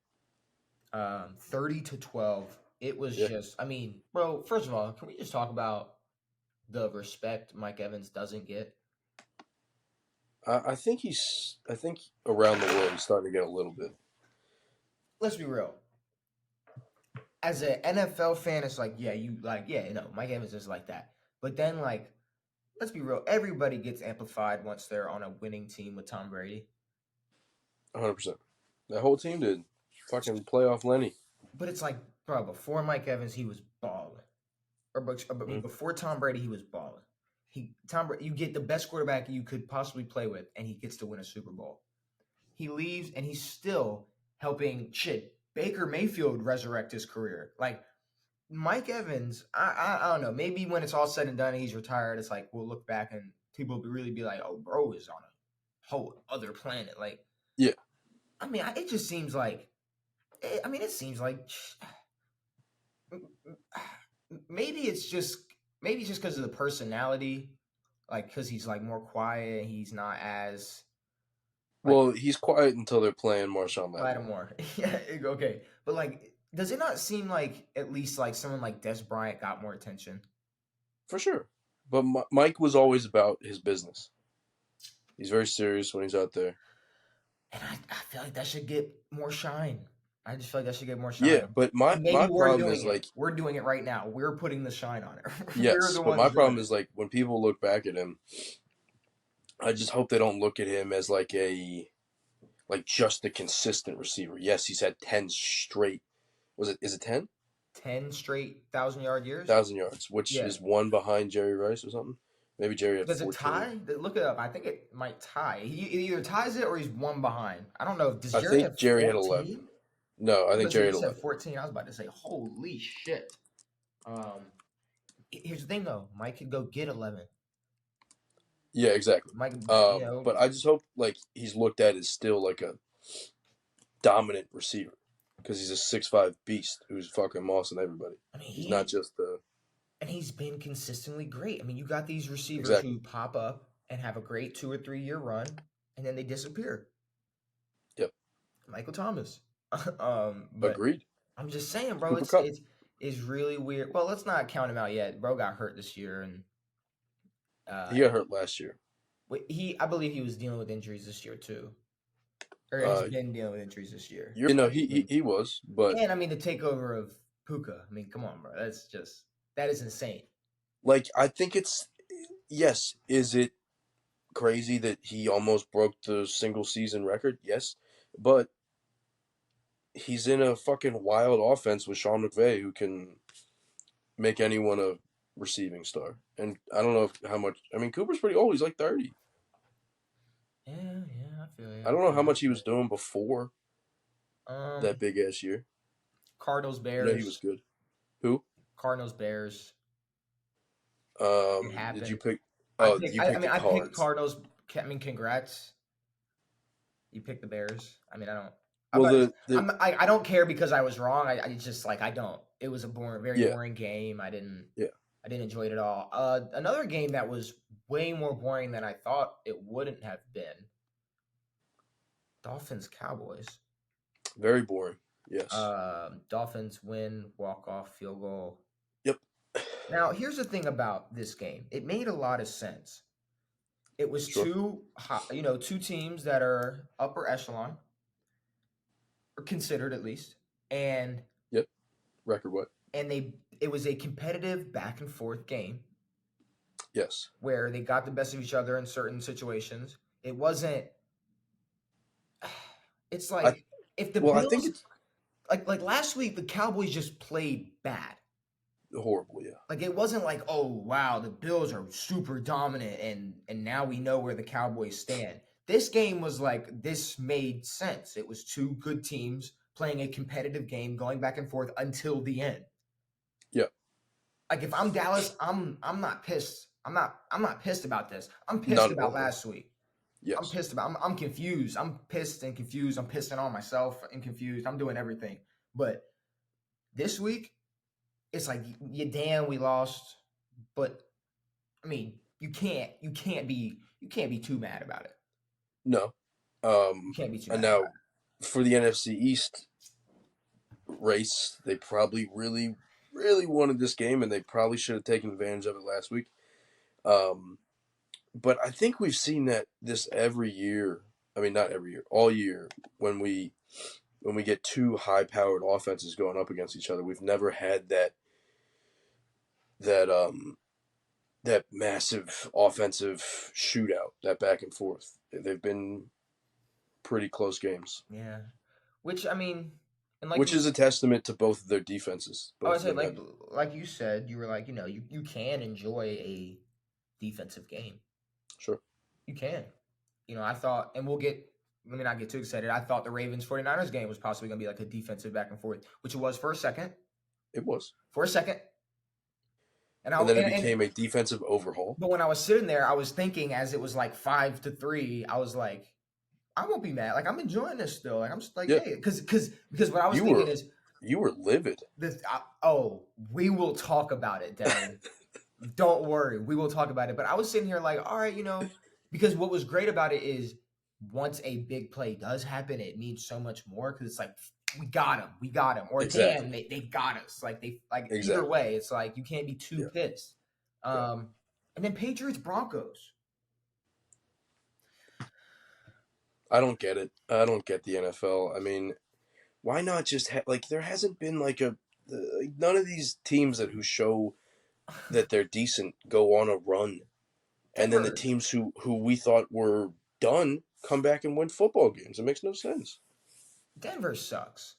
30-12. It was just, I mean, bro, first of all, can we just talk about the respect Mike Evans doesn't get? I think around the world he's starting to get a little bit. Let's be real. As an NFL fan, it's like, Mike Evans is like that. But then, like, let's be real. Everybody gets amplified once they're on a winning team with Tom Brady. 100%. That whole team did. Fucking playoff Lenny. But it's like, bro, before Mike Evans, he was balling. Before Tom Brady, he was balling. You get the best quarterback you could possibly play with, and he gets to win a Super Bowl. He leaves, and he's still helping Baker Mayfield resurrect his career. Like Mike Evans, I don't know. Maybe when it's all said and done, and he's retired. It's like we'll look back and people will really be like, "Oh, bro is on a whole other planet." Like, yeah. I mean, it just seems like. It seems like maybe it's just because of the personality, like because he's like more quiet. He's not as. Well, he's quiet until they're playing Marshawn Lattimore. Yeah, okay. But, like, does it not seem like at least, like, someone like Des Bryant got more attention? For sure. But Mike was always about his business. He's very serious when he's out there. And I feel like that should get more shine. I just feel like that should get more shine. Yeah, but my problem is, like... We're doing it right now. We're putting the shine on it. Yes, but my problem is, like, when people look back at him, I just hope they don't look at him as, like, just a consistent receiver. Yes, he's had 10 straight. Is it 10? 10 straight 1,000-yard years? 1,000 yards, which is one behind Jerry Rice or something. Maybe Jerry had 14. Does it tie? Look it up. I think it might tie. He either ties it or he's one behind. I don't know. I think Jerry had 11. No, I think Jerry had 11. 14. I was about to say, holy shit. Here's the thing, though. Mike could go get 11. Yeah, exactly. But I just hope like he's looked at as still like a dominant receiver because he's a 6'5" beast who's fucking mossing everybody. I mean, he's not just the. And he's been consistently great. I mean, you got these receivers who pop up and have a great 2 or 3 year run, and then they disappear. Yep. Michael Thomas. Agreed. I'm just saying, bro. It's really weird. Well, let's not count him out yet. Bro got hurt this year, and he got hurt last year. I believe he was dealing with injuries this year too, or has been dealing with injuries this year. He was, but and I mean the takeover of Puka. I mean, come on, bro. That is insane. Like, I think it's yes. Is it crazy that he almost broke the single season record? Yes, but he's in a fucking wild offense with Sean McVay who can make anyone a receiving star. And I don't know how much. I mean, Cooper's pretty old. He's like 30. Yeah, I feel it. I don't know how much he was doing before that big ass year. Cardinals, Bears. Yeah, he was good. Who? Cardinals, Bears. Did you pick? Oh, I picked Cardinals. I mean, congrats. You picked the Bears. I mean, I don't. Well, I don't care because I was wrong. I just like I don't. It was a very boring game. I didn't. Yeah. I didn't enjoy it at all. Another game that was way more boring than I thought it wouldn't have been. Dolphins Cowboys. Very boring. Yes. Dolphins win, walk off, field goal. Yep. Now, here's the thing about this game. It made a lot of sense. It was Sure. two teams that are upper echelon, or considered at least, and Yep. Record what? it was a competitive back and forth game Yes. where they got the best of each other in certain situations. It wasn't. It's I like if the well, I think Bills it's like last week, the Cowboys just played bad. horrible. Yeah. Like it wasn't like, oh wow, the Bills are super dominant and now we know where the Cowboys stand. This game was like this made sense. It was two good teams playing a competitive game, going back and forth until the end. Yeah. Like if I'm Dallas, I'm not pissed. I'm not pissed about this. I'm Not pissed at about all. last week. I'm Yes. pissed about. I'm confused. I'm pissed and confused. I'm pissing on myself and confused. I'm doing everything. But this week, it's like you damn we lost, but I mean you can't be too mad about it. No. You can't be too And mad about now for the NFC East race, they probably really, really wanted this game, and they probably should have taken advantage of it last week. But I think we've seen that this every year. I mean, not every year, all year when we get two high-powered offenses going up against each other. We've never had that that massive offensive shootout, that back and forth. They've been pretty close games, it. Yeah, which I mean, and like which you, is a testament to both of their defenses. I would Both of say them have. like you said, you were like you can enjoy a defensive game. Sure. You can. I thought, and we'll get. Let me not get too excited. I thought the Ravens 49ers game was possibly going to be like a defensive back and forth, which it was for a second. It was. For a second, and I And then it and became a defensive overhaul. but when I was sitting there, I was thinking as it was like 5-3, I was like, I won't be mad. Like I'm enjoying this still. Like I'm just like, Yeah. hey, because what I was You thinking were is you were livid. this. We will talk about it, Devin. Don't worry, we will talk about it. But I was sitting here like, all right, because what was great about it is once a big play does happen, it means so much more because it's like we got him, or Exactly. damn, they got us. Like either Exactly. way, it's like you can't be too Yeah. pissed. And then Patriots Broncos. I don't get it. I don't get the NFL. I mean, why not just like there hasn't been like none of these teams who show that they're decent go on a run, and then the Denver, teams who we thought were done come back and win football games. It makes no sense. Denver sucks.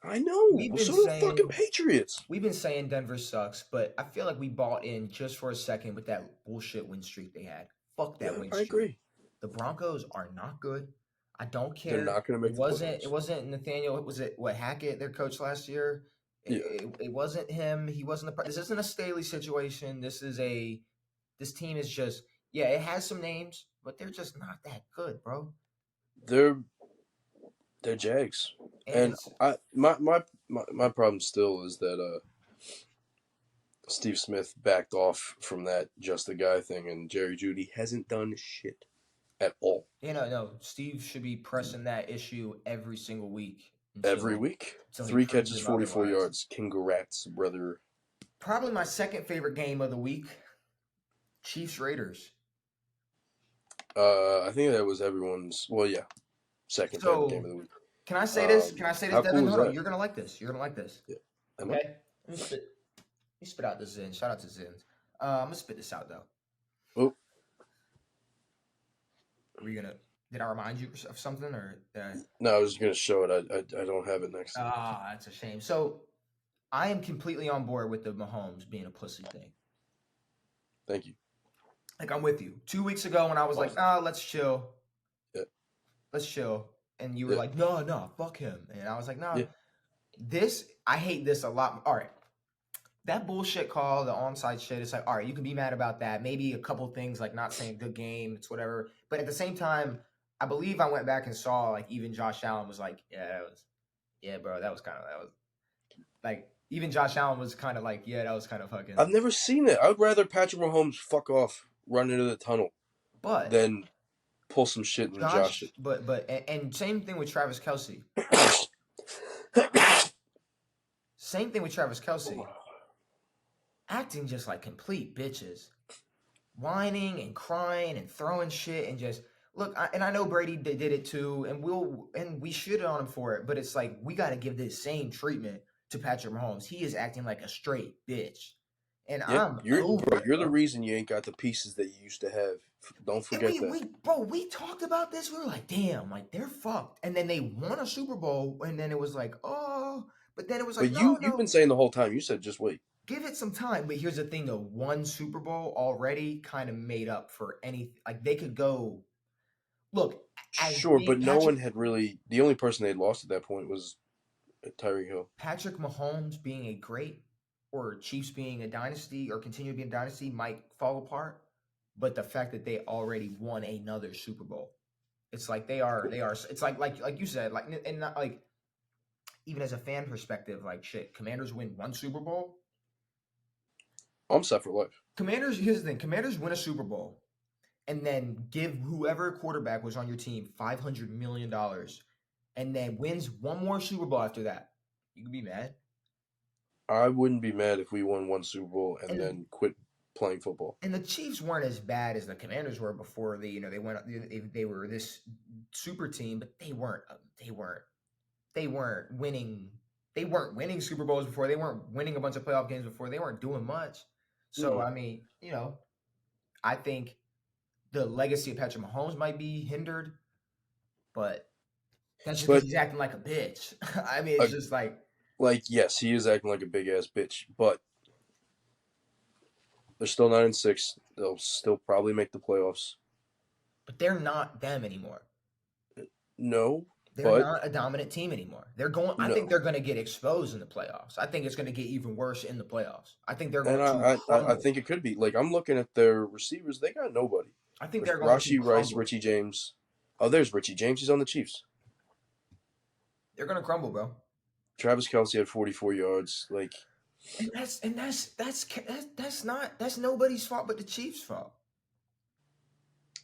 I know. We've Well, been so do the fucking saying Patriots. we've been saying Denver sucks, but I feel like we bought in just for a second with that bullshit win streak they had. Fuck that Yeah, win I streak. agree. The Broncos are not good. I don't They're care. not going to It make the wasn't. playoffs. It wasn't Nathaniel. Was it what Hackett, their coach last year? Yeah. It wasn't him. He wasn't the. This isn't a Staley situation. This is a. This team is just. Yeah, it has some names, but they're just not that good, bro. They're Jags, And and it's my problem still is that Steve Smith backed off from that just a guy thing, and Jerry Jeudy hasn't done shit at all. no. Steve should be pressing that issue every single week Every until week, he 3 proves catches, him 44 otherwise. yards. Congrats, brother. Probably my second favorite game of the week. Chiefs Raiders. I think that was everyone's. Well, yeah, second favorite game So of the week. can I say this? Can I say this, How Devin? cool is Hold on. that? You're gonna like this. You're gonna like this. Yeah. Okay. Let me spit out the Zen. Shout out to Zen. I'm gonna spit this out though. Oh, Were you gonna? Did I remind you of something or? no, I was gonna show it. I don't have it next to me. That's a shame. So I am completely on board with the Mahomes being a pussy thing. Thank you. Like I'm with you. 2 weeks ago when I was like, nah, let's chill. Yeah. Let's chill. And you were like, no, fuck him. And I was like, nah. Yeah. I hate this a lot. All right. That bullshit call, the onside shit, it's like, all right, you can be mad about that. Maybe a couple things like not saying good game, it's whatever. But at the same time, I believe I went back and saw like even Josh Allen was like, yeah, bro, that was like Even Josh Allen was kind of like, yeah, that was kind of fucking. I've never seen it. I would rather Patrick Mahomes fuck off, run into the tunnel, But than pull some shit and Josh shit. and same thing with Travis Kelsey. Same thing with Travis Kelsey. Acting just like complete bitches, whining and crying and throwing shit and just look. I know Brady did it too, and we shit on him for it. But it's like we got to give this same treatment to Patrick Mahomes. He is acting like a straight bitch, and Yeah, I'm over it, you're the bro. reason you ain't got the pieces that you used to have. Don't And forget that. we talked about this. We were like, damn, like they're fucked. And then they won a Super Bowl, and then it was like, oh, but then it was like, But no, you've no, been saying the whole time. You said just wait. give it some time. But here's the thing: though, one Super Bowl already kind of made up for any. Like they could go. Look, as Sure, being but no one had really. The only person they'd lost at that point was Tyreek Hill. Patrick Mahomes being a great, or Chiefs being a dynasty, or continue to be a dynasty might fall apart. But the fact that they already won another Super Bowl, it's like they are. It's like you said, like and not like even as a fan perspective, like shit. Commanders win one Super Bowl. I'm set for life. Commanders. Here's the thing: Commanders win a Super Bowl, and then give whoever quarterback was on your team $500 million, and then wins one more Super Bowl after that. You could be mad. I wouldn't be mad if we won one Super Bowl and And then quit playing football. and the Chiefs weren't as bad as the Commanders were before they went they were this super team, but they weren't winning Super Bowls before. They weren't winning a bunch of playoff games before. They weren't doing much. So Mm. I mean, I think the legacy of Patrick Mahomes might be hindered, but that's just because But he's acting like a bitch. I mean, it's just like, yes, he is acting like a big ass bitch, but they're still 9-6. They'll still probably make the playoffs. but they're not them anymore. No, They're but not a dominant team anymore. They're going. I think no. they're going to get exposed in the playoffs. I think it's going to get even worse in the playoffs. I think they're And going to I crumble. think it could be. Like, I'm looking at their receivers. They got nobody. I think they're going to Rashi Rice, crumble. Richie James. Oh, there's Richie James. He's on the Chiefs. They're going to crumble, bro. Travis Kelsey had 44 yards. Like, And that's nobody's fault but the Chiefs' fault.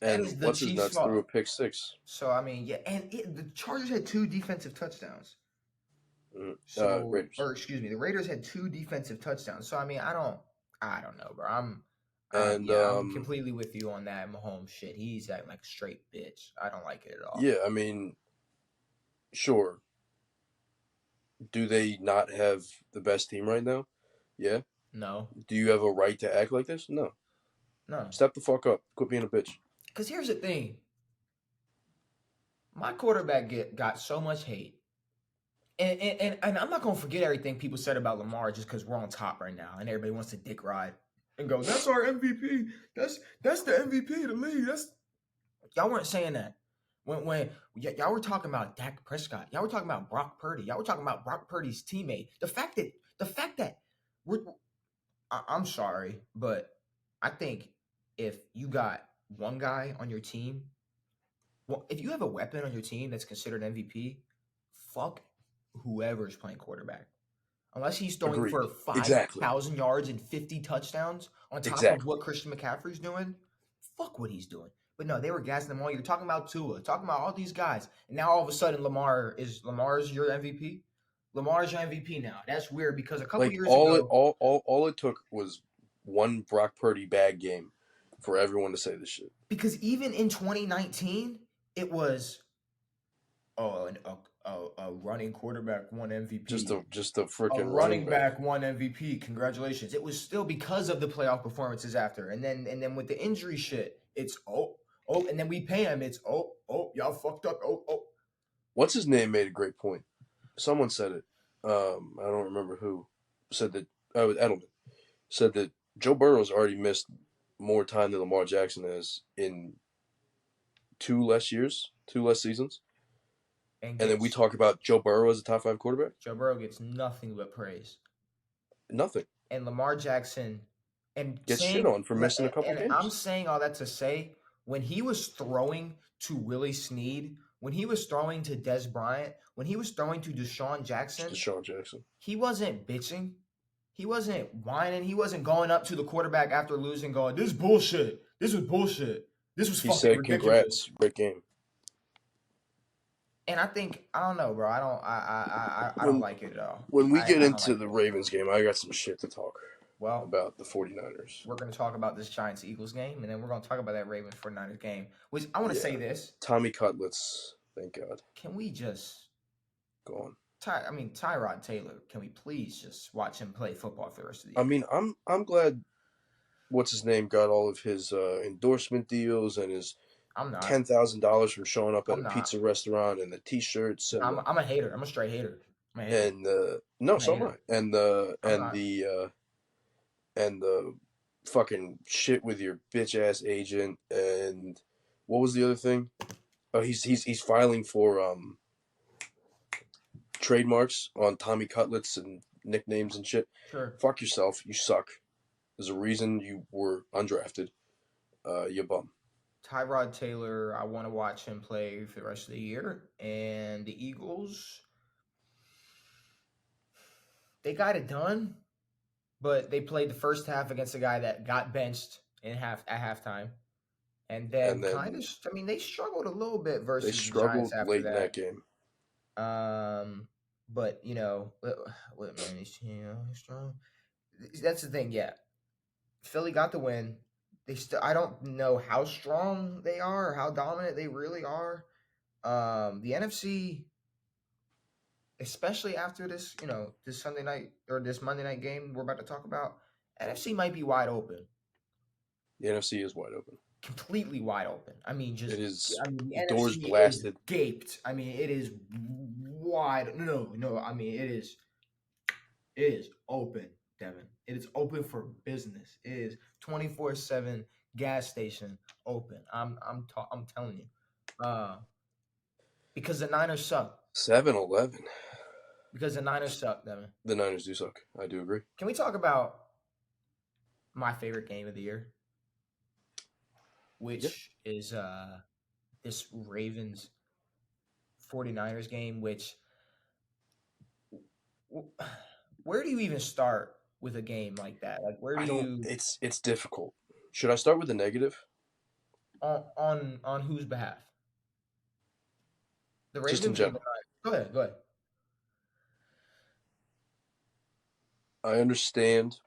That and is the what's his Chiefs' nuts threw a fault. pick six. So I mean, yeah, and the Chargers had two defensive touchdowns. Raiders. Or excuse me, the Raiders had two defensive touchdowns. So I mean, I don't know, bro. And Yeah, I'm completely with you on that Mahomes shit. He's acting like a straight bitch. I don't like it at all. yeah, I mean, sure. Do they not have the best team right now? Yeah. No, Do you have a right to act like this? No. no. Step the fuck up. Quit being a bitch. Because here's the thing. My quarterback got so much hate. And I'm not gonna forget everything people said about Lamar just because we're on top right now and everybody wants to dick ride and go, that's our MVP. That's the MVP of the league. Y'all weren't saying that. When y'all were talking about Dak Prescott, y'all were talking about Brock Purdy, y'all were talking about Brock Purdy's teammate. The fact that I'm sorry, but I think if you got one guy on your team, well, if you have a weapon on your team that's considered MVP, fuck whoever's playing quarterback. Unless he's throwing Agreed. for Exactly. 5,000 yards and 50 touchdowns on top of Exactly. what Christian McCaffrey's doing, fuck what he's doing. But no, they were gassing them all. You're talking about Tua, talking about all these guys, and now all of a sudden Lamar's your MVP. Lamar's your MVP now. That's weird because a couple Like years all it ago, all it took was one Brock Purdy bad game for everyone to say this shit. because even in 2019, it was a running quarterback won MVP. Just a A freaking running back won MVP. Congratulations. It was still because of the playoff performances after. And then with the injury shit, it's and then we pay him. It's y'all fucked up. What's his name made a great point. Someone said it. I don't remember who said that. Oh, it was Edelman said that Joe Burrow's already missed more time than Lamar Jackson has in 2 less seasons. And then we talk about Joe Burrow as a top 5 quarterback. Joe Burrow gets nothing but praise. Nothing. And Lamar Jackson and Gets saying shit on for missing a couple and games. I'm saying all that to say when he was throwing to Willie Snead when he was throwing to Des Bryant, when he was throwing to Deshaun Jackson, Deshaun Jackson. he wasn't bitching. He wasn't whining. He wasn't going up to the quarterback after losing going, this is bullshit. This was bullshit. This was He fucking said, ridiculous. "Congrats, great game." And I don't know, bro. I don't like it at all. When we get I don't into like the it. Ravens game, I got some shit to talk Well, about the 49ers. we're going to talk about this Giants-Eagles game, and then we're going to talk about that Ravens-49ers game, which I want to say this. Tommy Cutlets, thank God. Can we just go on? Tyrod Taylor, can we please just watch him play football for the rest of the year? I mean, I'm glad what's his name got all of his endorsement deals and his $10,000 from showing up at a pizza restaurant and the T-shirts. And I'm a hater. I'm a straight hater. And no, so am I. And the fucking shit with your bitch ass agent. And what was the other thing? Oh, he's filing for trademarks on Tommy Cutlets and nicknames and shit. Sure. Fuck yourself. You suck. There's a reason you were undrafted. You bum. Tyrod Taylor, I want to watch him play for the rest of the year. And the Eagles, they got it done, but they played the first half against a guy that got benched at halftime. And then kind of, I mean, they struggled a little bit versus they struggled the Giants after late in that game. But you know, what man is strong? That's the thing. Yeah, Philly got the win. They still, I don't know how strong they are or how dominant they really are. The NFC, especially after this, you know, this Sunday night or this Monday night game we're about to talk about, NFC might be wide open. The NFC is wide open. Completely wide open. I mean, just it is. I mean, the doors blasted, is gaped. I mean, it is wide. No. I mean, it is open, Devin. It is open for business. It is 24/7 gas station open. I'm telling you, because the Niners suck. 7-Eleven. Because the Niners suck, Devin. The Niners do suck. I do agree. Can we talk about my favorite game of the year? Which is this Ravens 49ers game, which where do you even start with a game like that? Like where do you It's difficult. Should I start with the negative? On whose behalf? The Ravens. Just in general. Go ahead. I understand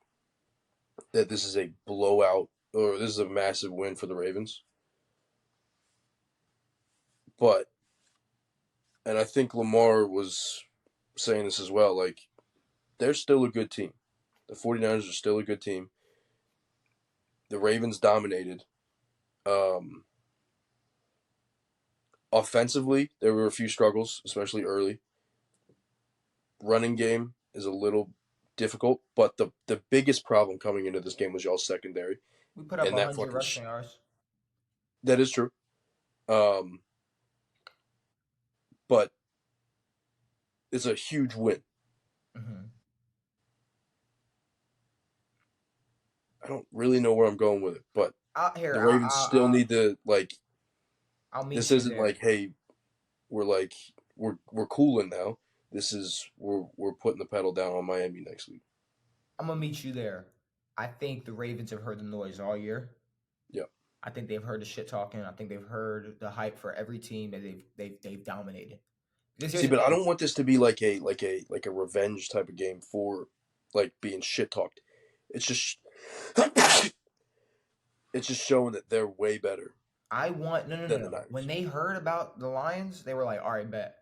that this is a blowout, or this is a massive win for the Ravens. But, and I think Lamar was saying this as well, like, they're still a good team. The 49ers are still a good team. The Ravens dominated. Offensively, there were a few struggles, especially early. Running game is a little difficult, but the biggest problem coming into this game was y'all's secondary. We put up 100 rushing yards. That is true. But it's a huge win. Mm-hmm. I don't really know where I'm going with it, but the Ravens still need to, like, this isn't like, hey, we're cooling now. This is we're putting the pedal down on Miami next week. I'm gonna meet you there. I think the Ravens have heard the noise all year. Yeah. I think they've heard the shit talking. I think they've heard the hype for every team that they've dominated. See, but I don't want this to be like a revenge type of game for like being shit talked. It's just showing that they're way better. I want no. When they heard about the Lions, they were like, "All right, bet."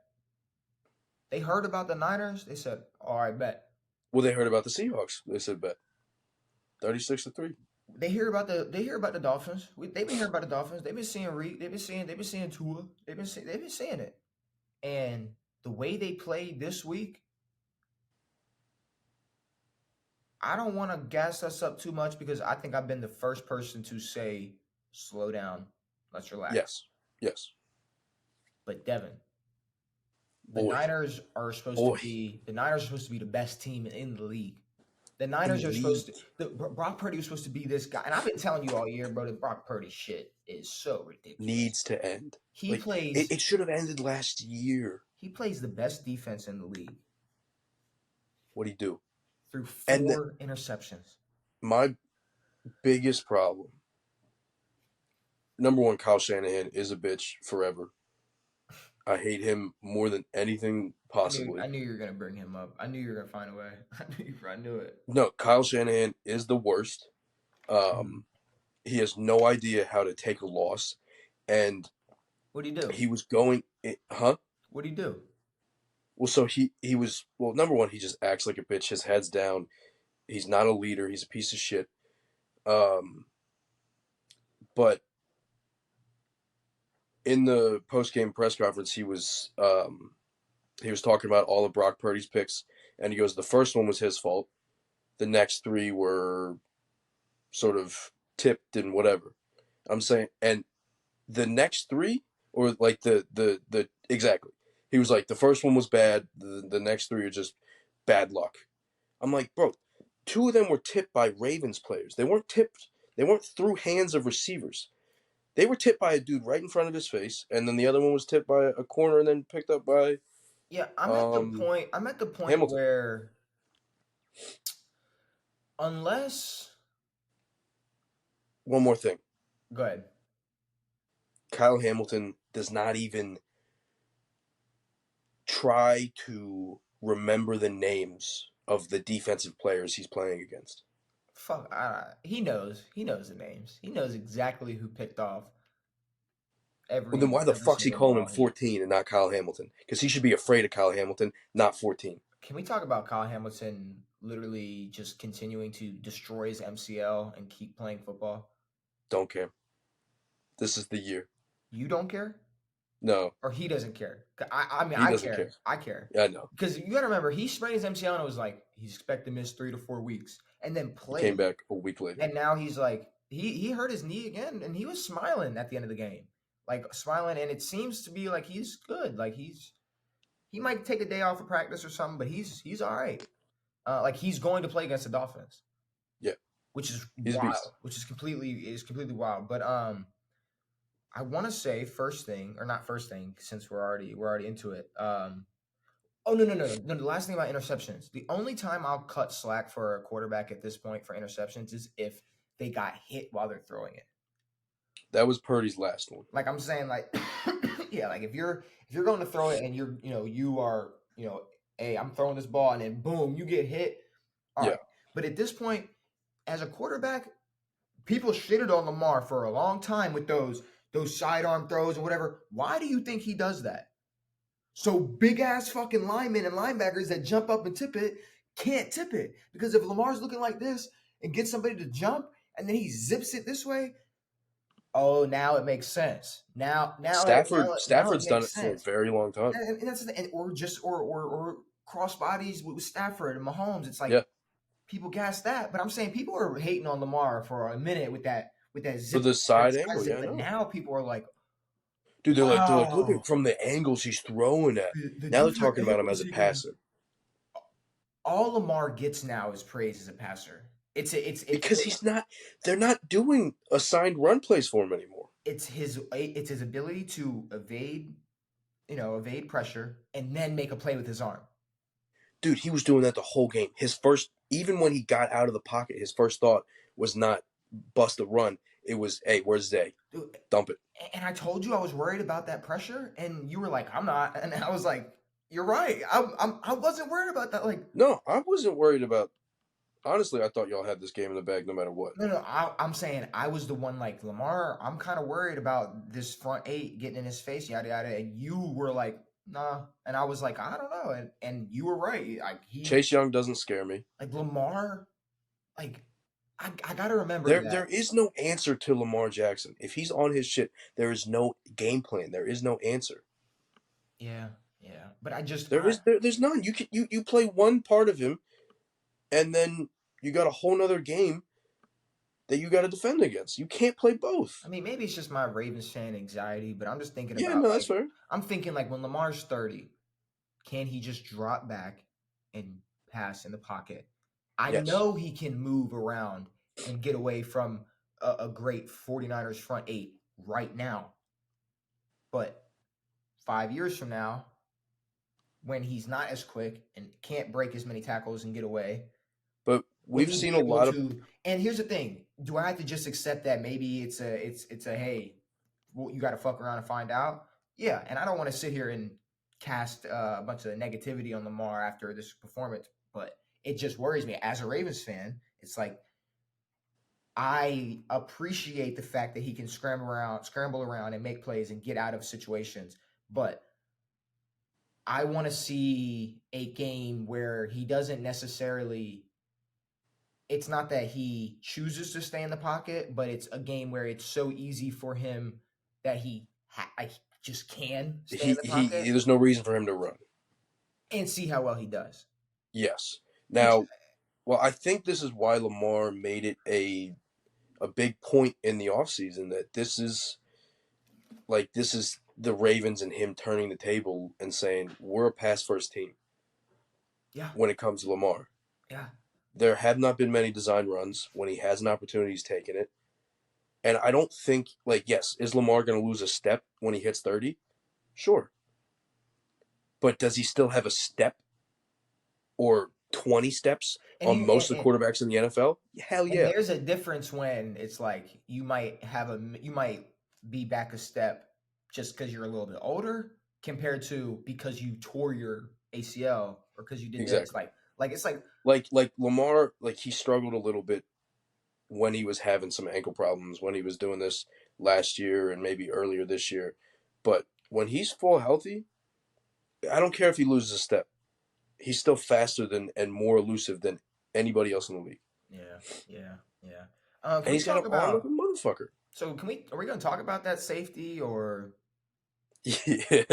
They heard about the Niners, they said, "All right, bet." Well, they heard about the Seahawks. They said, "Bet." 36-3. They hear about the Dolphins. They've been hearing about the Dolphins. They've been seeing Reed. They've been seeing Tua. They've been seeing it. And the way they played this week, I don't want to gas us up too much because I think I've been the first person to say, "Slow down, let's relax." Yes. But Devin, the Niners are supposed to be the best team in the league. The Niners are supposed Elite. to. Brock Purdy was supposed to be this guy, and I've been telling you all year, bro. The Brock Purdy shit is so ridiculous. Needs to end. He Like plays. it should have ended last year. He plays the best defense in the league What'd he do? through And 4 interceptions. my biggest problem, number one, Kyle Shanahan is a bitch forever. I hate him more than anything possibly. I knew you were gonna bring him up. I knew you were gonna find a way. I knew it. No, Kyle Shanahan is the worst. He has no idea how to take a loss, and What'd he do? he was going, huh? What'd he do? Well, so he was number one, he just acts like a bitch. His head's down. He's not a leader. He's a piece of shit. But in the post game press conference, he was talking about all of Brock Purdy's picks, and he goes, the first one was his fault. The next three were sort of tipped and whatever. I'm saying, and the next three, or like the exactly. He was like, the first one was bad. The next three are just bad luck. I'm like, bro, two of them were tipped by Ravens players. They weren't tipped. They weren't through hands of receivers. They were tipped by a dude right in front of his face, and then the other one was tipped by a corner and then picked up by. Yeah, I'm at the point. I'm at the point Hamilton. where, unless, one more thing. go ahead. Kyle Hamilton does not even try to remember the names of the defensive players he's playing against. Fuck, he knows. He knows the names. He knows exactly who picked off every. Well, then why the every fuck's he single calling him ball. 14 and not Kyle Hamilton? Because he should be afraid of Kyle Hamilton, not 14. Can we talk about Kyle Hamilton literally just continuing to destroy his MCL and keep playing football? Don't care. This is the year. You don't care? No. Or he doesn't care? I mean, He I doesn't care. care. I care. Yeah, I know. Because you got to remember, he sprained his MCL and it was like, he's expected to miss 3 to 4 weeks. And then He played. came back a week later. And now he's like, he hurt his knee again, and he was smiling at the end of the game. Like, smiling, and it seems to be like he's good. Like, he might take a day off of practice or something, but he's all right. Like, he's going to play against the Dolphins. Yeah. Which is He's wild. beast. Which is completely wild. But I want to say first thing, or not first thing, since we're already into it. Oh, no. The last thing about interceptions. The only time I'll cut slack for a quarterback at this point for interceptions is if they got hit while they're throwing it. That was Purdy's last one. Like I'm saying, like, yeah, like if you're going to throw it and you are, hey, I'm throwing this ball and then boom, you get hit. All right. But at this point, as a quarterback, people shitted on Lamar for a long time with those sidearm throws and whatever. Why do you think he does that? So big ass fucking linemen and linebackers that jump up and tip it can't tip it, because if Lamar's looking like this and gets somebody to jump and then he zips it this way, oh, now it makes sense. Now Stafford's done it for a very long time. And that's or cross bodies with Stafford and Mahomes. It's like people gas that, but I'm saying people are hating on Lamar for a minute with that zip. For the side angle, but now people are like, dude, they're like, look at from the angles he's throwing at. Now they're talking about him as a passer. All Lamar gets now is praise as a passer. It's because he's not. They're not doing assigned run plays for him anymore. It's his ability to evade pressure and then make a play with his arm. Dude, he was doing that the whole game. Even when he got out of the pocket, his first thought was not bust a run. It was, hey, where's Zay? Dump it. And I told you I was worried about that pressure, and you were like, I'm not. And I was like, you're right. I wasn't worried about that. Like, no, I wasn't worried about. Honestly, I thought y'all had this game in the bag no matter what. No, I'm saying I was the one like, Lamar, I'm kind of worried about this front eight getting in his face, yada yada. And you were like, nah. And I was like, I don't know. And you were right. Like Chase Young doesn't scare me. Like Lamar, like I gotta remember there is no answer to Lamar Jackson. If he's on his shit, there is no game plan. There is no answer. Yeah. But there's none. You play one part of him, and then you got a whole nother game that you got to defend against. You can't play both. I mean, maybe it's just my Ravens fan anxiety, but I'm just thinking about. Yeah, no, that's fair. I'm thinking like when Lamar's 30, can he just drop back and pass in the pocket I Yes. know he can move around and get away from a great 49ers front eight right now. But 5 years from now, when he's not as quick and can't break as many tackles and get away, But will we've he seen be a able lot of to? And here's the thing: do I have to just accept that maybe it's a hey, well, you got to fuck around and find out? Yeah, and I don't want to sit here and cast a bunch of negativity on Lamar after this performance, but it just worries me as a Ravens fan. It's like I appreciate the fact that he can scramble around and make plays and get out of situations, but I want to see a game where he doesn't necessarily. It's not that he chooses to stay in the pocket, but it's a game where it's so easy for him that I just can stay in the he pocket there's no reason for him to run. and see how well he does. Yes. Which Now, well, I think this is why Lamar made it a big point in the offseason that this is the Ravens and him turning the table and saying we're a pass first team yeah, when it comes to Lamar. yeah, There have not been many design runs. When he has an opportunity, he's taken it. And I don't think, yes, is Lamar going to lose a step when he hits 30? Sure. But does he still have a step or 20 steps and on he most of the quarterbacks in the NFL? Hell and yeah. there's a difference when it's like you might be back a step just because you're a little bit older compared to because you tore your ACL or because you did this. Exactly. Like it's like Like Lamar, he struggled a little bit when he was having some ankle problems, when he was doing this last year and maybe earlier this year. But when he's full healthy, I don't care if he loses a step. He's still faster than and more elusive than anybody else in the league. yeah, yeah, yeah. Can And we he's got an talk arm like about? a motherfucker. So are we going to talk about that safety or Yeah.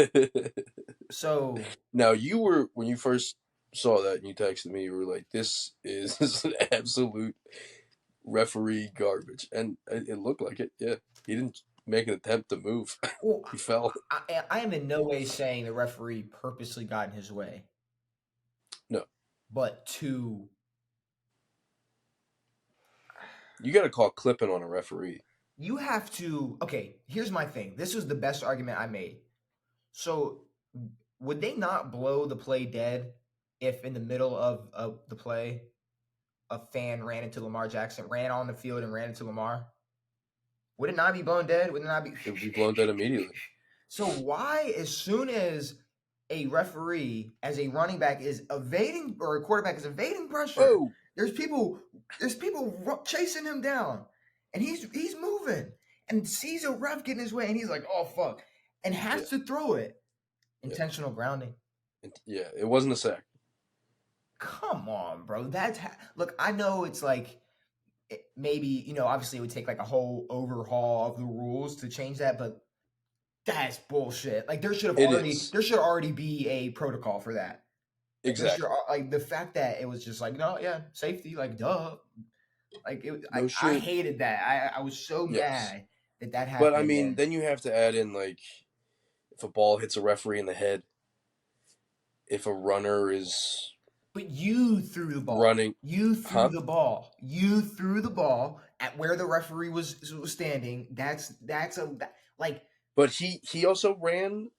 so? Now when you first saw that and you texted me, you were like, "This is absolute referee garbage," and it looked like it. Yeah, he didn't make an attempt to move. Well, He fell. I am in no way saying the referee purposely got in his way, No, but to you got to call clipping on a referee. you have to. Okay, here's my thing. This was the best argument I made. So would they not blow the play dead if in the middle of the play a fan ran into Lamar Jackson, ran on the field and ran into Lamar? Would it not be blown dead? Would it not be? It would be blown dead immediately. So why, as soon as a referee, as a running back, is evading or a quarterback is evading pressure, Oh, there's people, chasing him down, and he's moving and sees a ref get in his way, and he's like, oh fuck, and yeah, has to throw it. yeah, Intentional grounding. yeah. It wasn't a sack. Come on, bro. Look. I know it's like maybe obviously it would take like a whole overhaul of the rules to change that, but that's bullshit. Like It is there should already be a protocol for that. Like there should exactly like the fact that it was just like no, yeah, safety, like duh. Like no I shit. hated that. I was so Yes, mad that but I happened. mean, And then you have to add in if a ball hits a referee in the head, if a runner is but you threw the ball. running, You threw huh? the ball. You threw the ball at where the referee was standing. Like But he also ran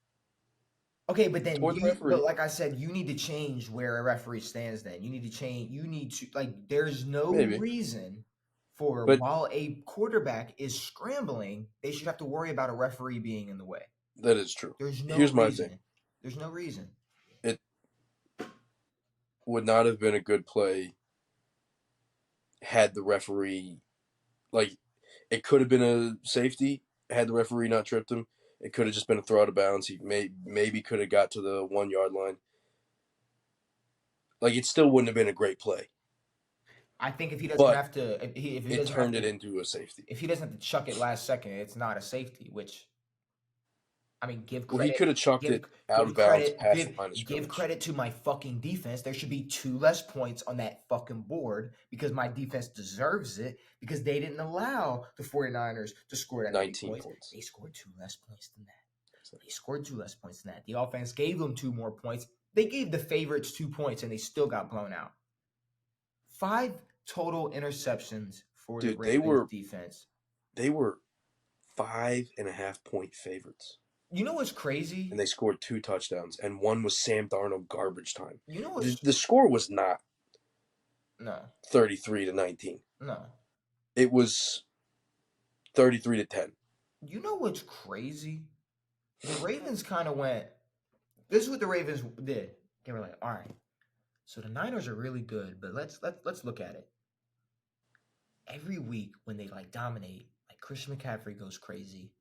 okay, but then toward the but referee. like I said, you need to change where a referee stands then. You need to change, you need to, like, there's no Maybe, reason for but while a quarterback is scrambling, they should have to worry about a referee being in the way. that is true. There's no Here's my thing: reason. There's no reason. it would not have been a good play had the referee like it could have been a safety had the referee not tripped him. It could have just been a throw out of bounds. He maybe could have got to the 1 yard line. It still wouldn't have been a great play, I think if he doesn't but have to, if he it doesn't have turned it to, into a safety. if he doesn't have to chuck it last second, it's not a safety. Which I mean, Well, he could have chucked it out of bounds past the line of give scrimmage. credit to my fucking defense. There should be two less points on that fucking board because my defense deserves it because they didn't allow the 49ers to score that many 19 points. points. They scored two less points than that. They scored two less points than that. The offense gave them two more points. They gave the favorites 2 points and they still got blown out. 5 total interceptions for the Dude, Ravens defense. they were 5.5-point favorites. You know what's crazy? And they scored 2 touchdowns, and one was Sam Darnold garbage time. You know what's The score was not no 33-19. no. It was 33-10. You know what's crazy? The Ravens kind of went. This is what the Ravens did. They were like, all right, so the Niners are really good, but let's look at it. Every week when they like dominate, like Christian McCaffrey goes crazy,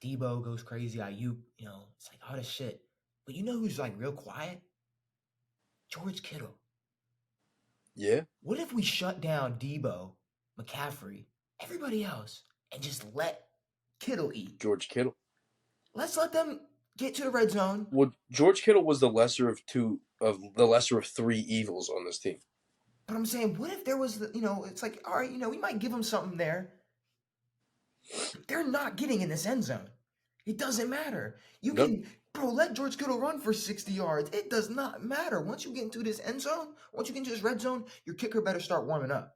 Debo goes crazy, Ayuk, it's like all this shit. But you know who's like real quiet? George Kittle. Yeah. What if we shut down Debo, McCaffrey, everybody else, and just let Kittle eat? George Kittle. Let's let them get to the red zone. Well, George Kittle was the lesser of 3 evils on this team. But I'm saying, what if there was, it's like, all right, we might give them something there. They're not getting in this end zone. It doesn't matter. You can, let George Kittle run for 60 yards. It does not matter. Once you get into this end zone, once you get into this red zone, your kicker better start warming up.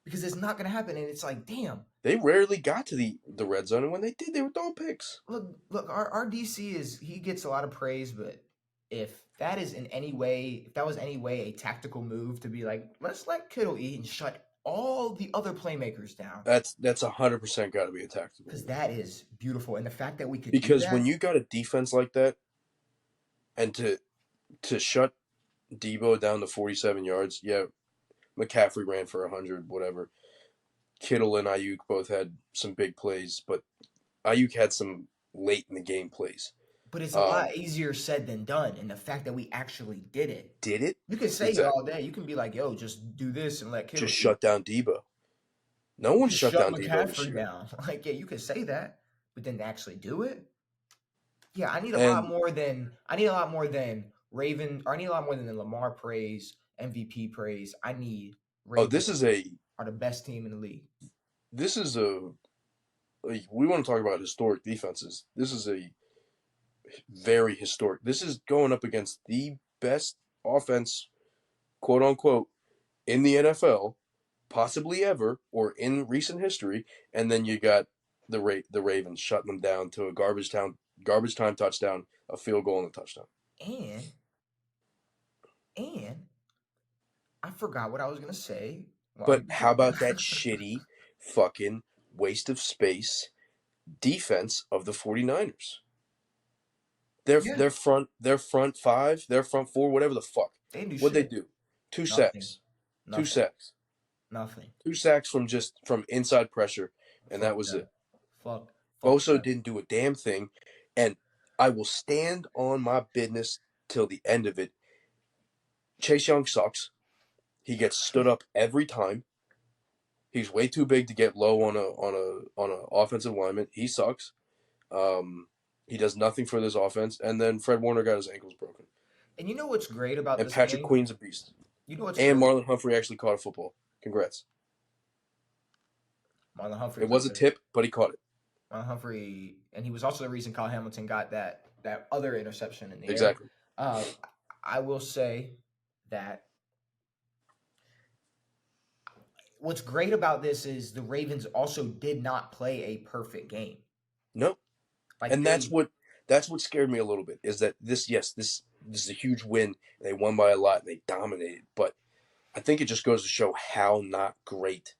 Because it's not going to happen. And it's like, damn. They rarely got to the red zone. And when they did, they were throwing picks. Look, our DC he gets a lot of praise, but if that was in any way a tactical move to be like, let's let Kittle eat and shut all the other playmakers down. That's 100% got to be a tactical. Because that is beautiful, and the fact that we could because do that, when you got a defense like that, and to shut Debo down to 47 yards, yeah, McCaffrey ran for 100, whatever. Kittle and Ayuk both had some big plays, but Ayuk had some late in the game plays. But it's a lot easier said than done, and the fact that we actually did it. Did it? You can say it all day. You can be like, yo, just do this and let Kittle just shut down Debo. No one shut down Debo this year. Down. Like, yeah, you can say that, but then to actually do it, yeah, I need a lot more than Raven. Or I need a lot more than the Lamar praise, MVP praise. I need. Ravens are the best team in the league. This is we want to talk about historic defenses. This is a very historic. This is going up against the best offense, quote unquote, in the NFL, possibly ever or in recent history. And then you got the Ravens shutting them down to a garbage time touchdown, a field goal, and a touchdown. And I forgot what I was gonna say. But how about that shitty fucking waste of space defense of the 49ers? Their front five, their front four, whatever the fuck. What'd they do? 2 sacks. Nothing. 2 sacks. Nothing. 2 sacks from inside pressure, and that was it. Fuck. Boso didn't do a damn thing, and I will stand on my business till the end of it. Chase Young sucks. He gets stood up every time. He's way too big to get low on a offensive lineman. He sucks. He does nothing for this offense. And then Fred Warner got his ankles broken. And you know what's great about this Patrick game? Queen's a beast. You know what's and great? Marlon Humphrey actually caught a football. Congrats. Marlon Humphrey. It was a tip, but he caught it. Marlon Humphrey, and he was also the reason Kyle Hamilton got that other interception in the air. Exactly. I will say that what's great about this is the Ravens also did not play a perfect game. No. And that's what scared me a little bit, is that this is a huge win. They won by a lot and they dominated. But I think it just goes to show how not great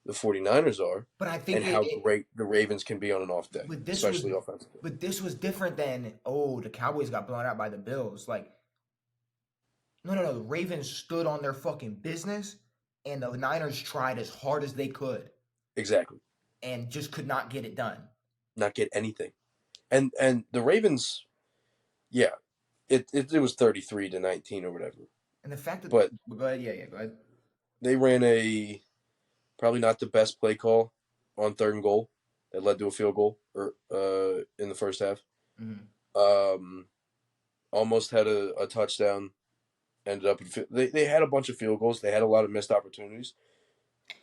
the 49ers are, but I think how great the Ravens can be on an off day, especially offensively. But this was different than, the Cowboys got blown out by the Bills. Like, no. The Ravens stood on their fucking business, and the Niners tried as hard as they could. Exactly. And just could not get it done. Not get anything. And the Ravens, yeah, it was 33-19 or whatever. And the fact that, but go ahead, go ahead. They ran a probably not the best play call on 3rd and goal that led to a field goal in the first half. Mm-hmm. Almost had a touchdown. Ended up they had a bunch of field goals. They had a lot of missed opportunities.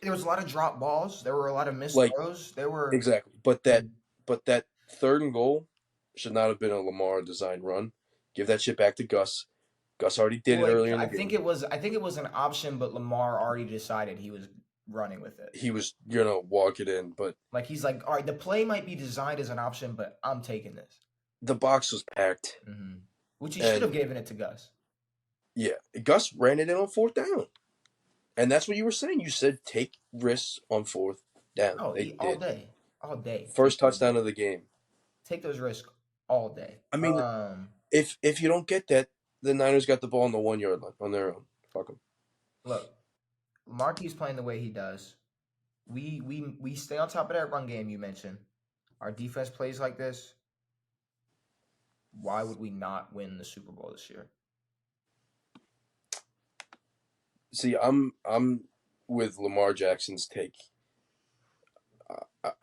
There was a lot of drop balls. There were a lot of missed throws. There were exactly, but that 3rd and goal should not have been a Lamar designed run. Give that shit back to Gus. Gus already did it Well, earlier in the I think game. I think it was an option, but Lamar already decided he was running with it. He was gonna walk it in, but Like he's like, all right, the play might be designed as an option, but I'm taking this. the box was packed, Which he should have and given it to Gus. yeah, Gus ran it in on 4th down, and that's what you were saying. You said take risks on 4th down. Oh, They all did. day, all day. First touchdown of the game. Take those risks all day. I mean, if you don't get that, the Niners got the ball on the 1 yard line on their own. Fuck them. Look, Marquis playing the way he does. We stay on top of that run game you mentioned. Our defense plays like this. Why would we not win the Super Bowl this year? See, I'm with Lamar Jackson's take.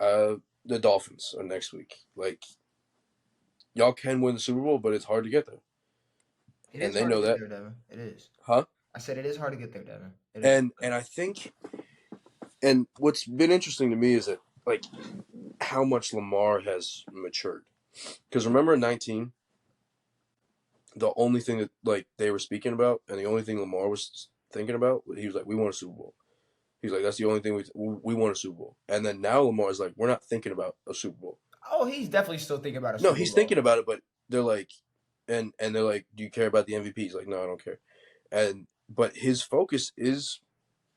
The Dolphins are next week. Like, y'all can win the Super Bowl, but it's hard to get there. It And is they hard know to get that. there, Devin. It is. Huh? I said it is hard to get there, Devin. It is. And I think, and what's been interesting to me is that, like, how much Lamar has matured. Because remember in 19, the only thing that, like, they were speaking about, and the only thing Lamar was thinking about, he was like, we want a Super Bowl. He's like, that's the only thing we want a Super Bowl. And then now Lamar's like, we're not thinking about a Super Bowl. Oh, he's definitely still thinking about a Super No, Bowl. he's thinking about it, but they're like, and they're like, do you care about the MVP? He's like, no, I don't care. But his focus is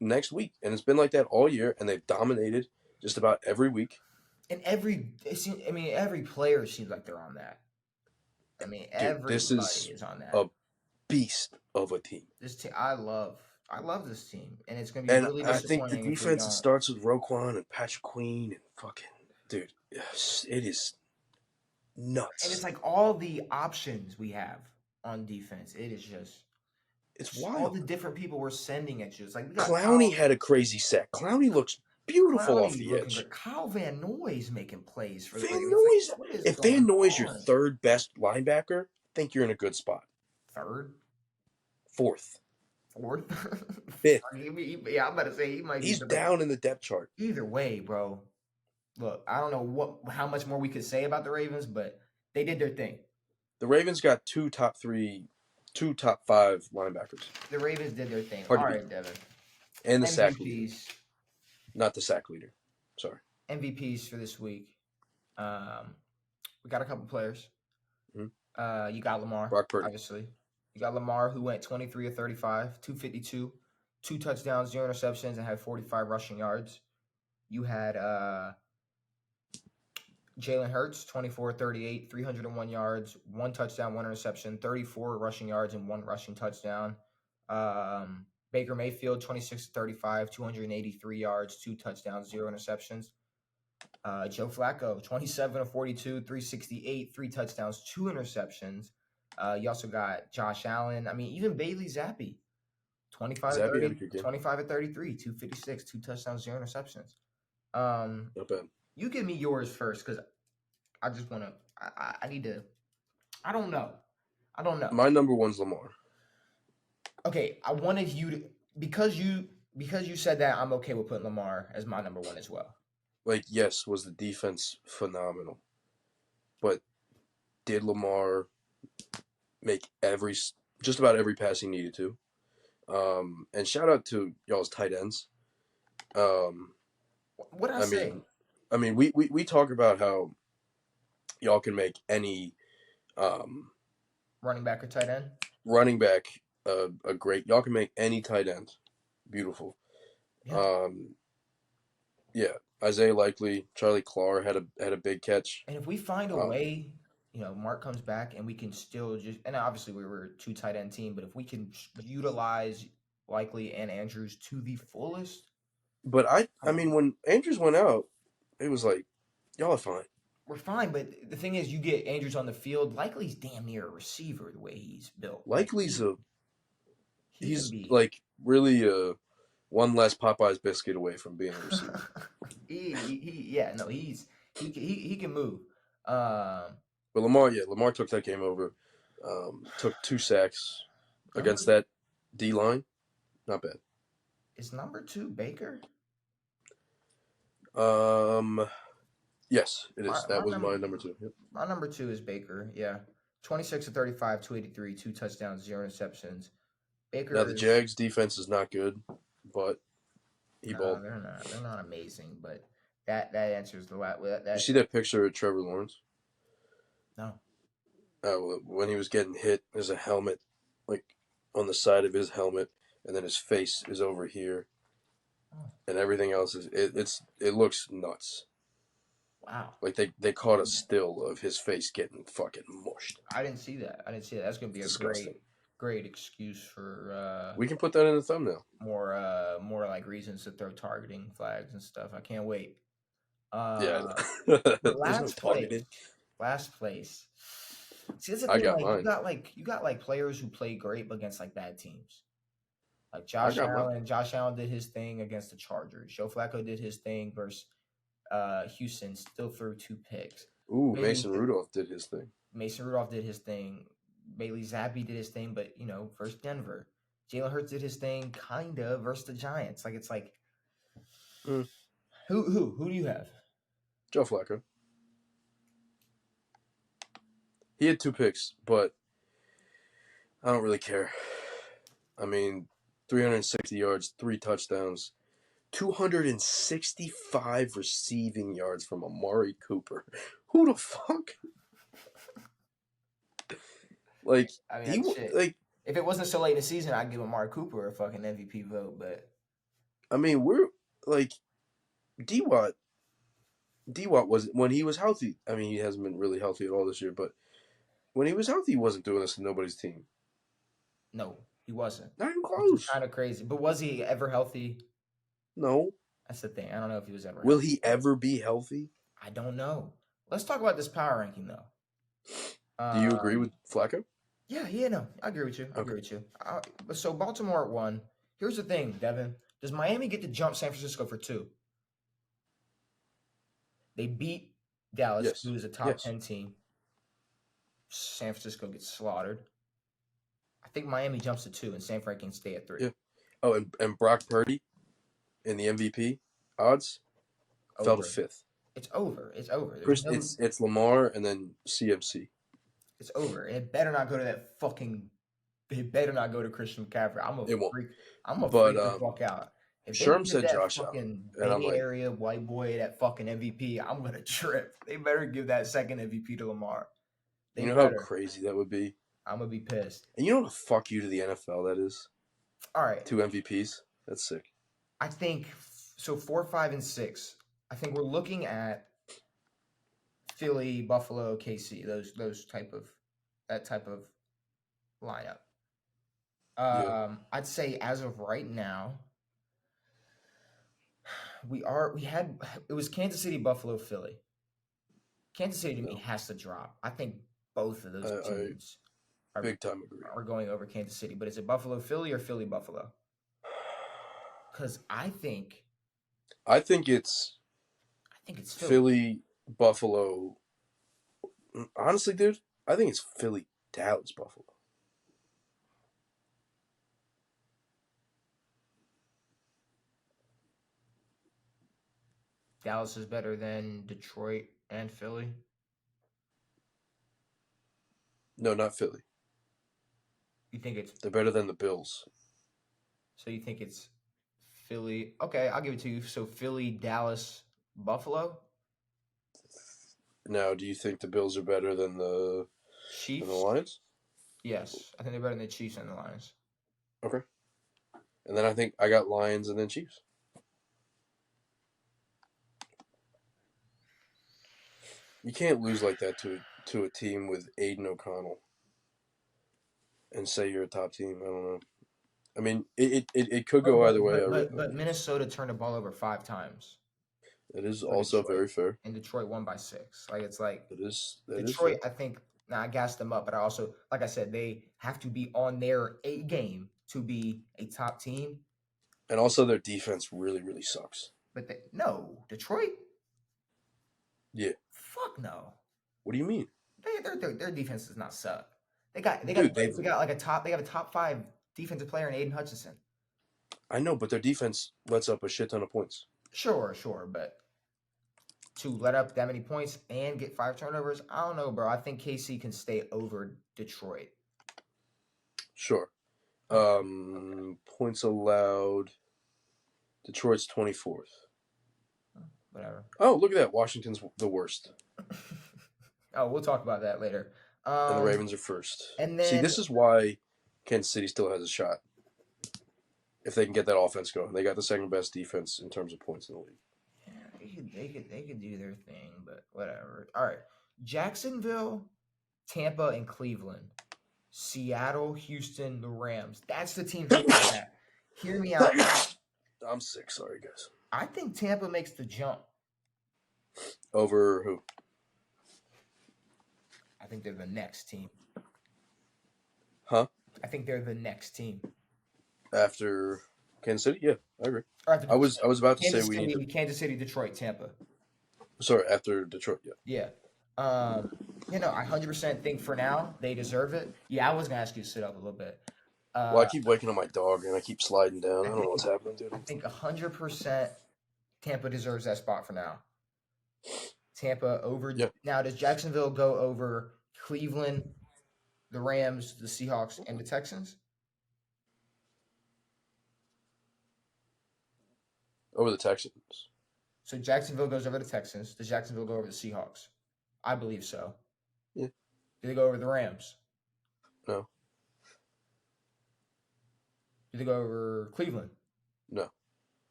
next week, and it's been like that all year, and they've dominated just about every week. And every player seems like they're on that. I mean, Dude, everybody this is on that. a beast of a team. This team, I love this team, and it's gonna be And really I think the disappointing if we defense don't. starts with Roquan and Patrick Queen and fucking dude. Yes, it is nuts. And it's like all the options we have on defense. It is just it's all wild. the different people we're sending at you. It's like we got Clowney had a crazy sack. Clowney looks beautiful Clowney off the looking edge. great. Kyle Van Noy's making plays for Van the Noy's. Like, if Van Noy's your third best linebacker, I think you're in a good spot. Third, fourth, fifth. Yeah, I'm about to say he might. He's down in the depth chart. Either way, bro. Look, I don't know how much more we could say about the Ravens, but they did their thing. The Ravens got two top 5 linebackers. The Ravens did their thing. Hard All to right, Devin. And the MVPs. sack leader. Not the sack leader. Sorry. MVPs for this week. We got a couple players. Mm-hmm. You got Lamar, Brock Purdy. obviously. You got Lamar, who went 23 of 35, 252, 2 touchdowns, 0 interceptions, and had 45 rushing yards. You had Jalen Hurts, 24 38, 301 yards, 1 touchdown, 1 interception, 34 rushing yards, and 1 rushing touchdown. Baker Mayfield, 26 35, 283 yards, 2 touchdowns, 0 interceptions. Joe Flacco, 27 of 42, 368, 3 touchdowns, 2 interceptions. You also got Josh Allen. I mean, even Bailey Zappi, 25 of 33, 256, 2 touchdowns, 0 interceptions. Not bad. You give me yours first, because I just want to. I need to. I don't know. My number one's Lamar. Okay, I wanted you to because you said that. I'm okay with putting Lamar as my number one as well. Like, yes, was the defense phenomenal, but did Lamar make just about every pass he needed to? And shout out to y'all's tight ends. What I say? I mean, we talk about how y'all can make any running back or tight end. Running back, a great. Y'all can make any tight end beautiful. Yeah. Isaiah Likely, Charlie Clark had a big catch. And if we find a way, Mark comes back and we can still and obviously we were a 2 tight end team, but if we can utilize Likely and Andrews to the fullest. But I mean, when Andrews went out, it was like, y'all are fine. We're fine, but the thing is, you get Andrews on the field. Likely's damn near a receiver the way he's built. Likely's he's like really one less Popeye's biscuit away from being a receiver. he can move. But Lamar took that game over. Took 2 sacks against that D line. Not bad. Is number 2 Baker? Yes, it is. That was my number 2. Yep. My number 2 is Baker. Yeah. 26 to 35, 283, 2 touchdowns, 0 interceptions. Now the Baker is Jags defense is not good, but he no, balled. they're not. They're not amazing, but that answers the lot. You That see that picture of Trevor Lawrence? no. When he was getting hit, there's a helmet, like on the side of his helmet, and then his face is over here, Oh, and everything else is it looks nuts. wow. Like they caught a still of his face getting fucking mushed. I didn't see that. I didn't see that. That's gonna be It's a disgusting. great excuse for We can put that in the thumbnail. more like reasons to throw targeting flags and stuff. I can't wait. Yeah, Uh, but there's no targeting. last place. See, that's the I thing. got Like mine. you got like players who play great but against like bad teams. Like I got mine. Josh Allen did his thing against the Chargers. Joe Flacco did his thing versus Houston. Still threw 2 picks. Ooh, Bailey Mason Rudolph did his thing. Mason Rudolph did his thing. Bailey Zappi did his thing, but versus Denver. Jalen Hurts did his thing, kinda versus the Giants. Like it's like, Mm. who do you have? Joe Flacco. He had 2 picks, but I don't really care. I mean, 360 yards, 3 touchdowns, 265 receiving yards from Amari Cooper. Who the fuck? Like I mean, he shit. like If it wasn't so late in the season, I'd give Amari Cooper a fucking MVP vote. But I mean, we're like D Watt was when he was healthy. I mean, he hasn't been really healthy at all this year, but when he was healthy, he wasn't doing this to nobody's team. no, he wasn't. Not even Which is close. kind of crazy. But was he ever healthy? No. That's the thing. I don't know if he was ever Will healthy. he ever be healthy? I don't know. Let's talk about this power ranking though. Do you agree Um, with Flacco? yeah, no, I agree with you. I agree with you. So Baltimore at 1. Here's the thing, Devin. Does Miami get to jump San Francisco for 2? They beat Dallas, Yes. who is a top Yes. 10 team. San Francisco gets slaughtered. I think Miami jumps to 2, and San Fran can stay at 3. Yeah. Oh, and Brock Purdy in the MVP odds fell to Over. 5th. It's over. It's over. Chris, it's Lamar and then CMC. It's over. And it better not go to that fucking. It better not go to Christian McCaffrey. It won't. I'm a But freak the fuck out. If they Sherm give said that Josh fucking Allen, and I'm Bay like, Area white boy that fucking MVP, I'm gonna trip. They better give that second MVP to Lamar. They you know better. how crazy that would be? I'm gonna be pissed. And you know what a fuck you to the NFL that is? All right. 2 MVPs? That's sick. I think so. 4, 5, and 6. I think we're looking at Philly, Buffalo, KC. Those type of lineup. Yeah. I'd say as of right now, we had it was Kansas City, Buffalo, Philly. Kansas City to me has to drop. I think both of those teams big time agree. are going over Kansas City. But is it Buffalo, Philly, or Philly, Buffalo? Because I think it's Philly, Buffalo. Honestly, dude, I think it's Philly, Dallas, Buffalo. Dallas is better than Detroit and Philly. No, not Philly. You think it's They're better than the Bills. So you think it's Philly? Okay, I'll give it to you. So Philly, Dallas, Buffalo. Now, do you think the Bills are better than the Chiefs? Than the Lions? Yes, I think they're better than the Chiefs and the Lions. Okay. And then I think I got Lions and then Chiefs. You can't lose like that to a team with Aiden O'Connell and say you're a top team. I don't know. I mean, it could go either way. But Minnesota turned the ball over 5 times. It is also Detroit. very fair. And Detroit won by 6. Like it's like That Detroit. is I think now I gassed them up, but I also, like I said, they have to be on their A game to be a top team. And also their defense really, really sucks. But no, Detroit. Yeah. Fuck no. What do you mean? Their defense does not suck. They have a top 5 defensive player in Aiden Hutchinson. I know, but their defense lets up a shit ton of points. Sure, but to let up that many points and get 5 turnovers, I don't know, bro. I think KC can stay over Detroit. Sure. Okay. Points allowed. Detroit's 24th. Whatever. Oh, look at that. Washington's the worst. Oh, we'll talk about that later. And the Ravens are first. And See, then this is why Kansas City still has a shot. If they can get that offense going. They got the second best defense in terms of points in the league. yeah, they could do their thing, but whatever. All right. Jacksonville, Tampa, and Cleveland. Seattle, Houston, the Rams. That's the teams I'm looking at. Hear me out. I'm sick. Sorry, guys. I think Tampa makes the jump. Over who? I think they're the next team. Huh? I think they're the next team. After Kansas City? Yeah, I agree. After I was about to Kansas say we City, need to. Kansas City, Detroit, Tampa. Sorry, after Detroit. Yeah. Yeah. I 100% think for now they deserve it. Yeah, I was gonna ask you to sit up a little bit. Well, I keep waking up my dog and I keep sliding down. I don't know what's happening, dude. I think 100% Tampa deserves that spot for now. Tampa over. Yeah. Now, does Jacksonville go over Cleveland, the Rams, the Seahawks, and the Texans? Over the Texans. So Jacksonville goes over the Texans. Does Jacksonville go over the Seahawks? I believe so. Yeah. Do they go over the Rams? No. Do they go over Cleveland? No.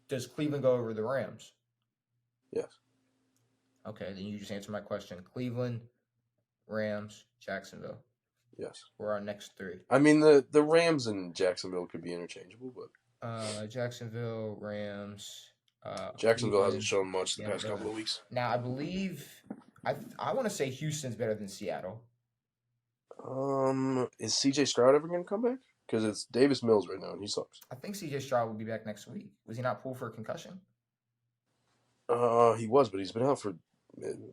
Does Cleveland go over the Rams? Yes. Okay, then you just answered my question. Cleveland, Rams, Jacksonville. Yes. We're our next 3. I mean, the Rams and Jacksonville could be interchangeable, but Jacksonville, Rams. Jacksonville Cleveland, hasn't shown much the past Denver. couple of weeks. Now, I believe I want to say Houston's better than Seattle. Is CJ Stroud ever going to come back? Because it's Davis Mills right now, and he sucks. I think CJ Stroud will be back next week. Was he not pulled for a concussion? He was, but he's been out for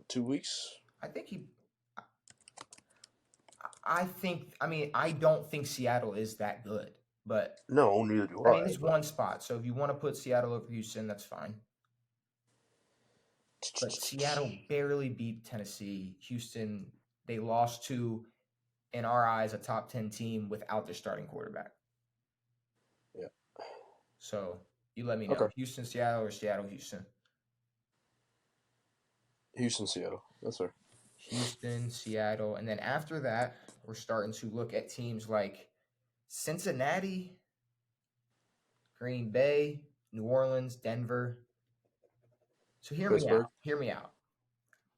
2 weeks. I think he. I don't think Seattle is that good, but No, neither do I I. mean, it's one spot. So if you want to put Seattle over Houston, that's fine. But Seattle barely beat Tennessee. Houston, they lost to, in our eyes, a top 10 team without their starting quarterback. Yeah. So you let me know. Okay. Houston, Seattle, or Seattle, Houston? Houston, Seattle. That's fair. Houston, Seattle. And then after that, we're starting to look at teams like Cincinnati, Green Bay, New Orleans, Denver. So hear me out. Hear me out.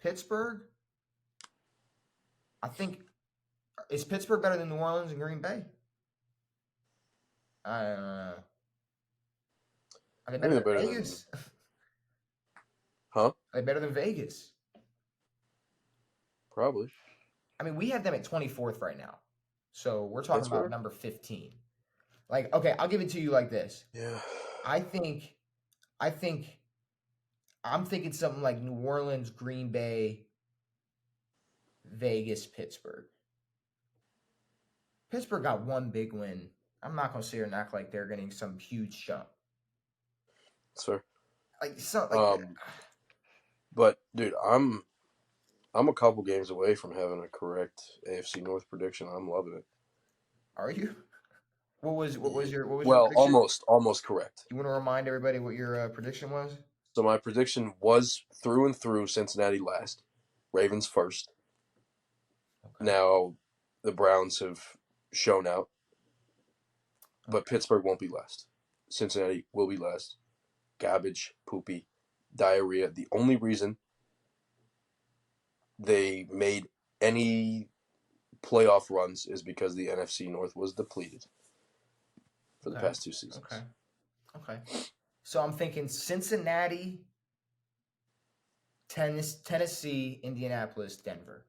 Pittsburgh, I think, is Pittsburgh better than New Orleans and Green Bay? I don't know. Are they better than Vegas? Huh? Are they better than Vegas? Probably. I mean, we have them at 24th right now. So we're talking That's about fair. number 15. Like, okay, I'll give it to you like this. Yeah. I'm thinking something like New Orleans, Green Bay, Vegas, Pittsburgh. Pittsburgh got one big win. I'm not gonna sit here and act like they're getting some huge jump. That's fair. Like but dude, I'm a couple games away from having a correct AFC North prediction. I'm loving it. Are you? What was your well, prediction? almost correct. You want to remind everybody what your prediction was? So my prediction was through and through Cincinnati last, Ravens first. Okay. Now the Browns have shown out, but Pittsburgh won't be last. Cincinnati will be last. Garbage, poopy, diarrhea. The only reason they made any playoff runs is because the NFC North was depleted for the past 2 seasons. Okay. So I'm thinking Cincinnati, Tennessee, Indianapolis, Denver.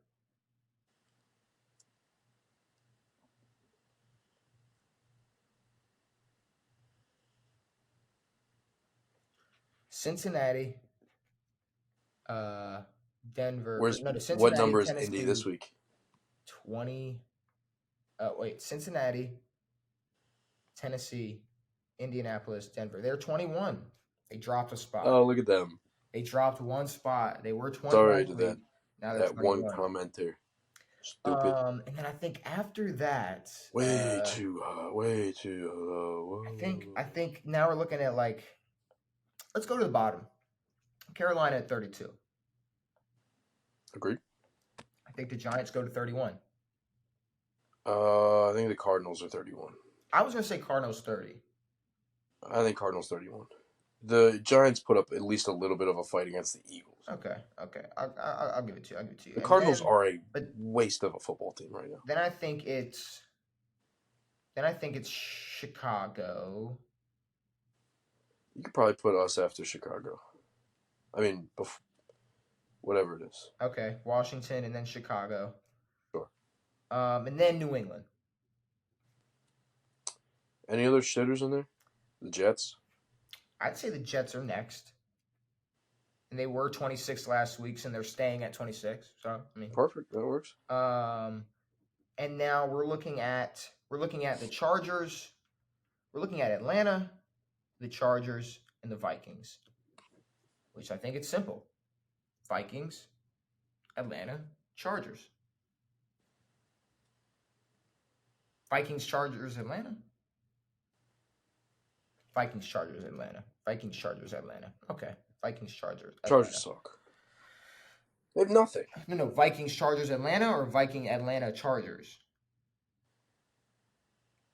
Cincinnati, Denver. What number is Indy this week? 20. Cincinnati, Tennessee, Indianapolis, Denver. They're 21. They dropped a spot. Oh, look at them. They dropped one spot. They were 20 Sorry last to week. Now they're that one 21. commenter. Stupid. And then I think after that, Way too high. Way too low. I think now we're looking at like, let's go to the bottom. Carolina at 32. Agreed. I think the Giants go to 31. I think the Cardinals are 31. I was gonna say Cardinals 30. I think Cardinals 31. The Giants put up at least a little bit of a fight against the Eagles. Okay. I'll give it to you. I'll give it to you. The And Cardinals then, are a waste of a football team right now. Then I think it's Chicago. You could probably put us after Chicago. I mean, whatever it is. Okay, Washington and then Chicago. Sure. And then New England. Any other shitters in there? The Jets? I'd say the Jets are next. And they were 26 last week, and they're staying at 26. So I mean, perfect. That works. And now we're looking at the Chargers. We're looking at Atlanta, the Chargers, and the Vikings. Which I think it's simple. Vikings, Atlanta, Chargers. Vikings, Chargers, Atlanta. Vikings, Chargers, Atlanta. Vikings, Chargers, Atlanta. Okay. Vikings, Chargers, Atlanta. Chargers suck. They have nothing. No. Vikings, Chargers, Atlanta, or Viking, Atlanta, Chargers?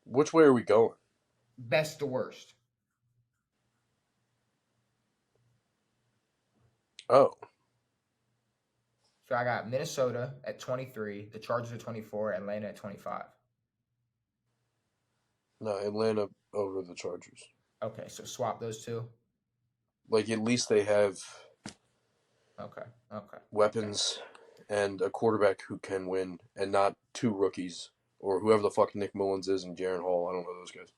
Which way are we going? Best to worst. Oh. So I got Minnesota at 23, the Chargers at 24, Atlanta at 25. No, Atlanta over the Chargers. Okay, so swap those two. Like, at least they have Okay. weapons and a quarterback who can win, and not two rookies or whoever the fuck Nick Mullins is and Jaron Hall. I don't know those guys.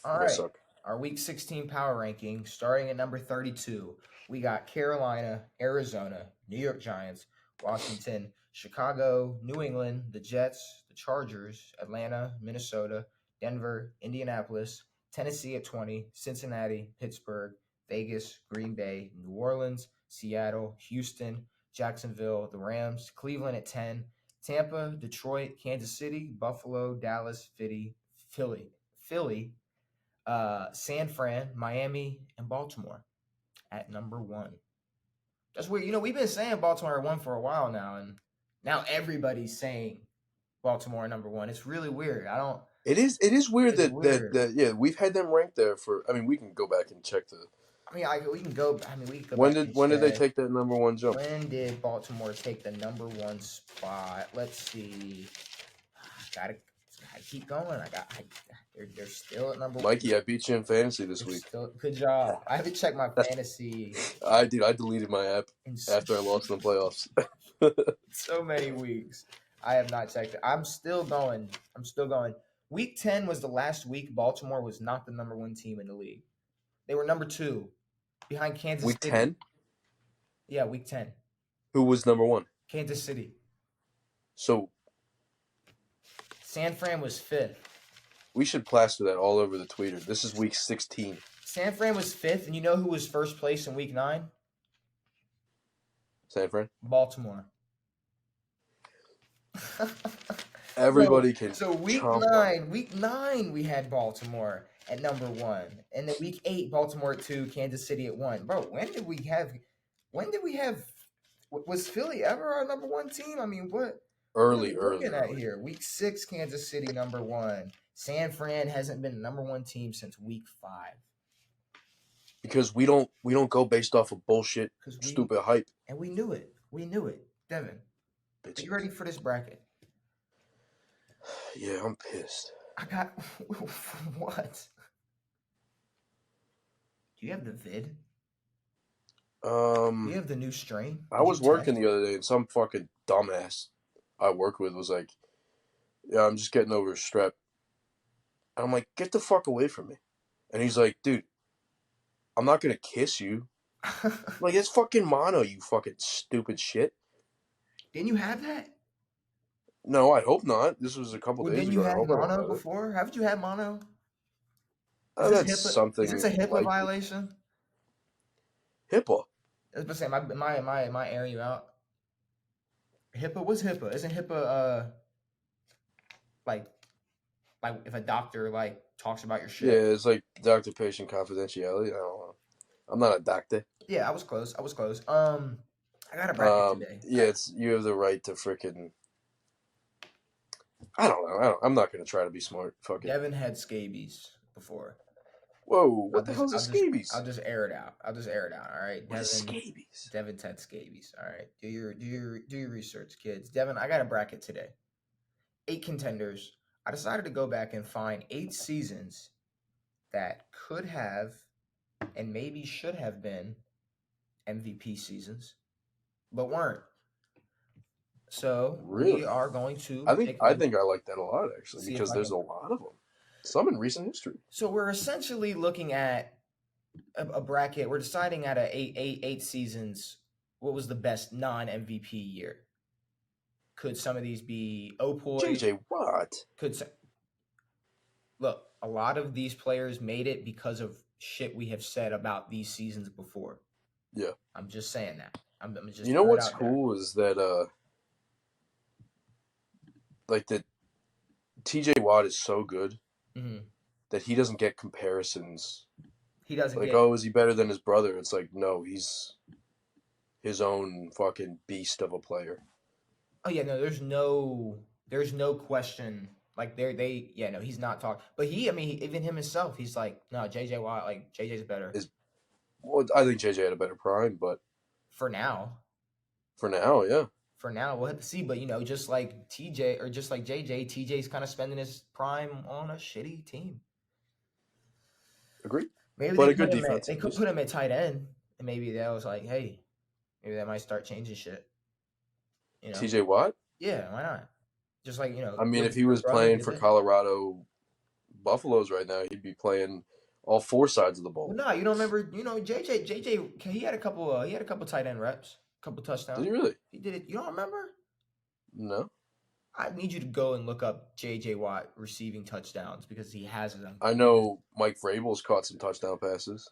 All They right. suck. Our Week 16 power ranking, starting at number 32, we got Carolina, Arizona, New York Giants, Washington, Chicago, New England, the Jets, the Chargers, Atlanta, Minnesota, Denver, Indianapolis, Tennessee at 20, Cincinnati, Pittsburgh, Vegas, Green Bay, New Orleans, Seattle, Houston, Jacksonville, the Rams, Cleveland at 10, Tampa, Detroit, Kansas City, Buffalo, Dallas, Philly, San Fran, Miami, and Baltimore at number 1. That's weird. You know, we've been saying Baltimore at 1 for a while now, and now everybody's saying Baltimore at number 1. It's really weird. It is weird It's that, weird. that yeah, we've had them ranked there for. I mean, we can go back and check the. We can go. We can go. When back did they check. take that number 1 jump? When did Baltimore take the number 1 spot? Let's see. Gotta keep going. They're still at number 1. Mikey, I beat you in fantasy this week. Good job. I haven't checked my fantasy. I deleted my app after I lost in the playoffs. So many weeks. I have not checked it. I'm still going. Week 10 was the last week Baltimore was not the number 1 team in the league. They were number 2 behind Kansas Week City. 10? Yeah, week 10. Who was number 1? Kansas City. So San Fran was 5th. we should plaster that all over the tweeter. This is week 16. San Fran was 5th, and you know who was first place in week 9? San Fran? Baltimore. Everybody can. So week chomp 9, we had Baltimore at number 1, and then week 8, Baltimore at 2, Kansas City at 1. Bro, when did we have? Was Philly ever our number 1 team? I mean, what? Early. Looking at here, week 6, Kansas City number 1. San Fran hasn't been the number 1 team since week 5. Because we don't go based off of bullshit, stupid hype. And we knew it. Devin, are you ready for this bracket? Yeah, I'm pissed. I got what? Do you have the vid? Do you have the new strain? I was working the other day, and some fucking dumbass I work with was like, "Yeah, I'm just getting over a strep." And I'm like, "Get the fuck away from me!" And he's like, "Dude, I'm not gonna kiss you." Like, it's fucking mono, you fucking stupid shit. Didn't you have that? No, I hope not. This was a couple days ago. Didn't you have mono before? Haven't you had mono? That's something. Is this a HIPAA violation? HIPAA? I was about to say, my airing you out. HIPAA, what's HIPAA? Isn't HIPAA like if a doctor like talks about your Yeah, shit? it's like doctor-patient confidentiality. I don't know. I'm not a doctor. Yeah, I was close. I was close. I got a bracket today. Yeah, it's you have the right to freaking. I don't know. I'm not gonna try to be smart. Fuck it. Devin had scabies before. Whoa, I'll what the just hell is a I'll just scabies? I'll just air it out. I'll just air it out. All right, What is scabies? Devin's had scabies. All right, do your research, kids. Devin, I got a bracket today. 8 contenders. I decided to go back and find 8 seasons that could have and maybe should have been MVP seasons, but weren't. So we Really? are going to I think take a I look, think I like that a lot actually see if because I there's can. a lot of them. Some in recent history. So we're essentially looking at a bracket. We're deciding out of eight seasons what was the best non MVP year. Could some of these be Opoi? JJ Watt. Could some, look, a lot of these players made it because of shit we have said about these seasons before. Yeah. I'm just saying that. I'm just You know throwing it what's out there. cool is that like that TJ Watt is so good Hmm. that he doesn't get comparisons. He doesn't Like, get. oh, is he better than his brother? It's like, no, he's his own fucking beast of a player. Oh yeah, no. There's no question. Like yeah, no, he's not talking. But I mean, even him himself, he's like, no, JJ Watt, like JJ's better Is well, I think JJ had a better prime, but for now. for now, yeah, For now, we'll have to see. But just like TJ or just like JJ, TJ's kind of spending his prime on a shitty team. agreed. Maybe But a good defense they at could least. put him at tight end, and maybe that was like, hey, maybe that might start changing shit. You know? TJ Watt. Yeah, why not? Just like I mean, if he your was brother playing did for it. Colorado Buffaloes right now, he'd be playing all 4 sides of the Well, ball. no, you don't remember. JJ, he had a couple. He had a couple tight end reps, a couple Did touchdowns. he really? He did it. You don't remember? No. I need you to go and look up JJ Watt receiving touchdowns because he has them. I know Mike Vrabel's caught some touchdown passes.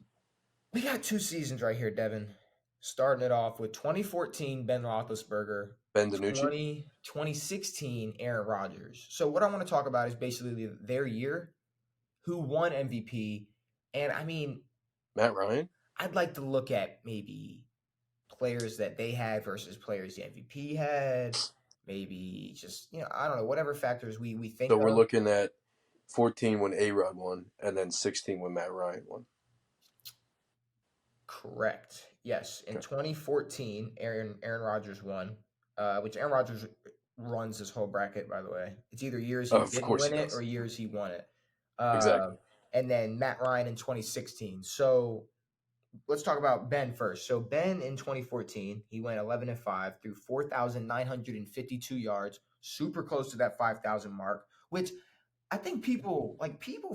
We got 2 seasons right here, Devin. Starting it off with 2014 Ben Roethlisberger, Ben DiNucci. 2016 Aaron Rodgers. So what I want to talk about is basically their year, who won MVP, and I mean, Matt Ryan. I'd like to look at maybe players that they had versus players the MVP had. Maybe just I don't know, whatever factors we think So we're of. looking at 14 when A-Rod won, and then 16 when Matt Ryan won. Correct. Yes. In Okay. 2014, Aaron Rodgers won, which Aaron Rodgers runs this whole bracket, by the way. It's either years he Of didn't course win he it does. or years he won it. Exactly. And then Matt Ryan in 2016. So let's talk about Ben first. So Ben in 2014, he went 11-5 through 4,952 yards, super close to that 5,000 mark, which I think people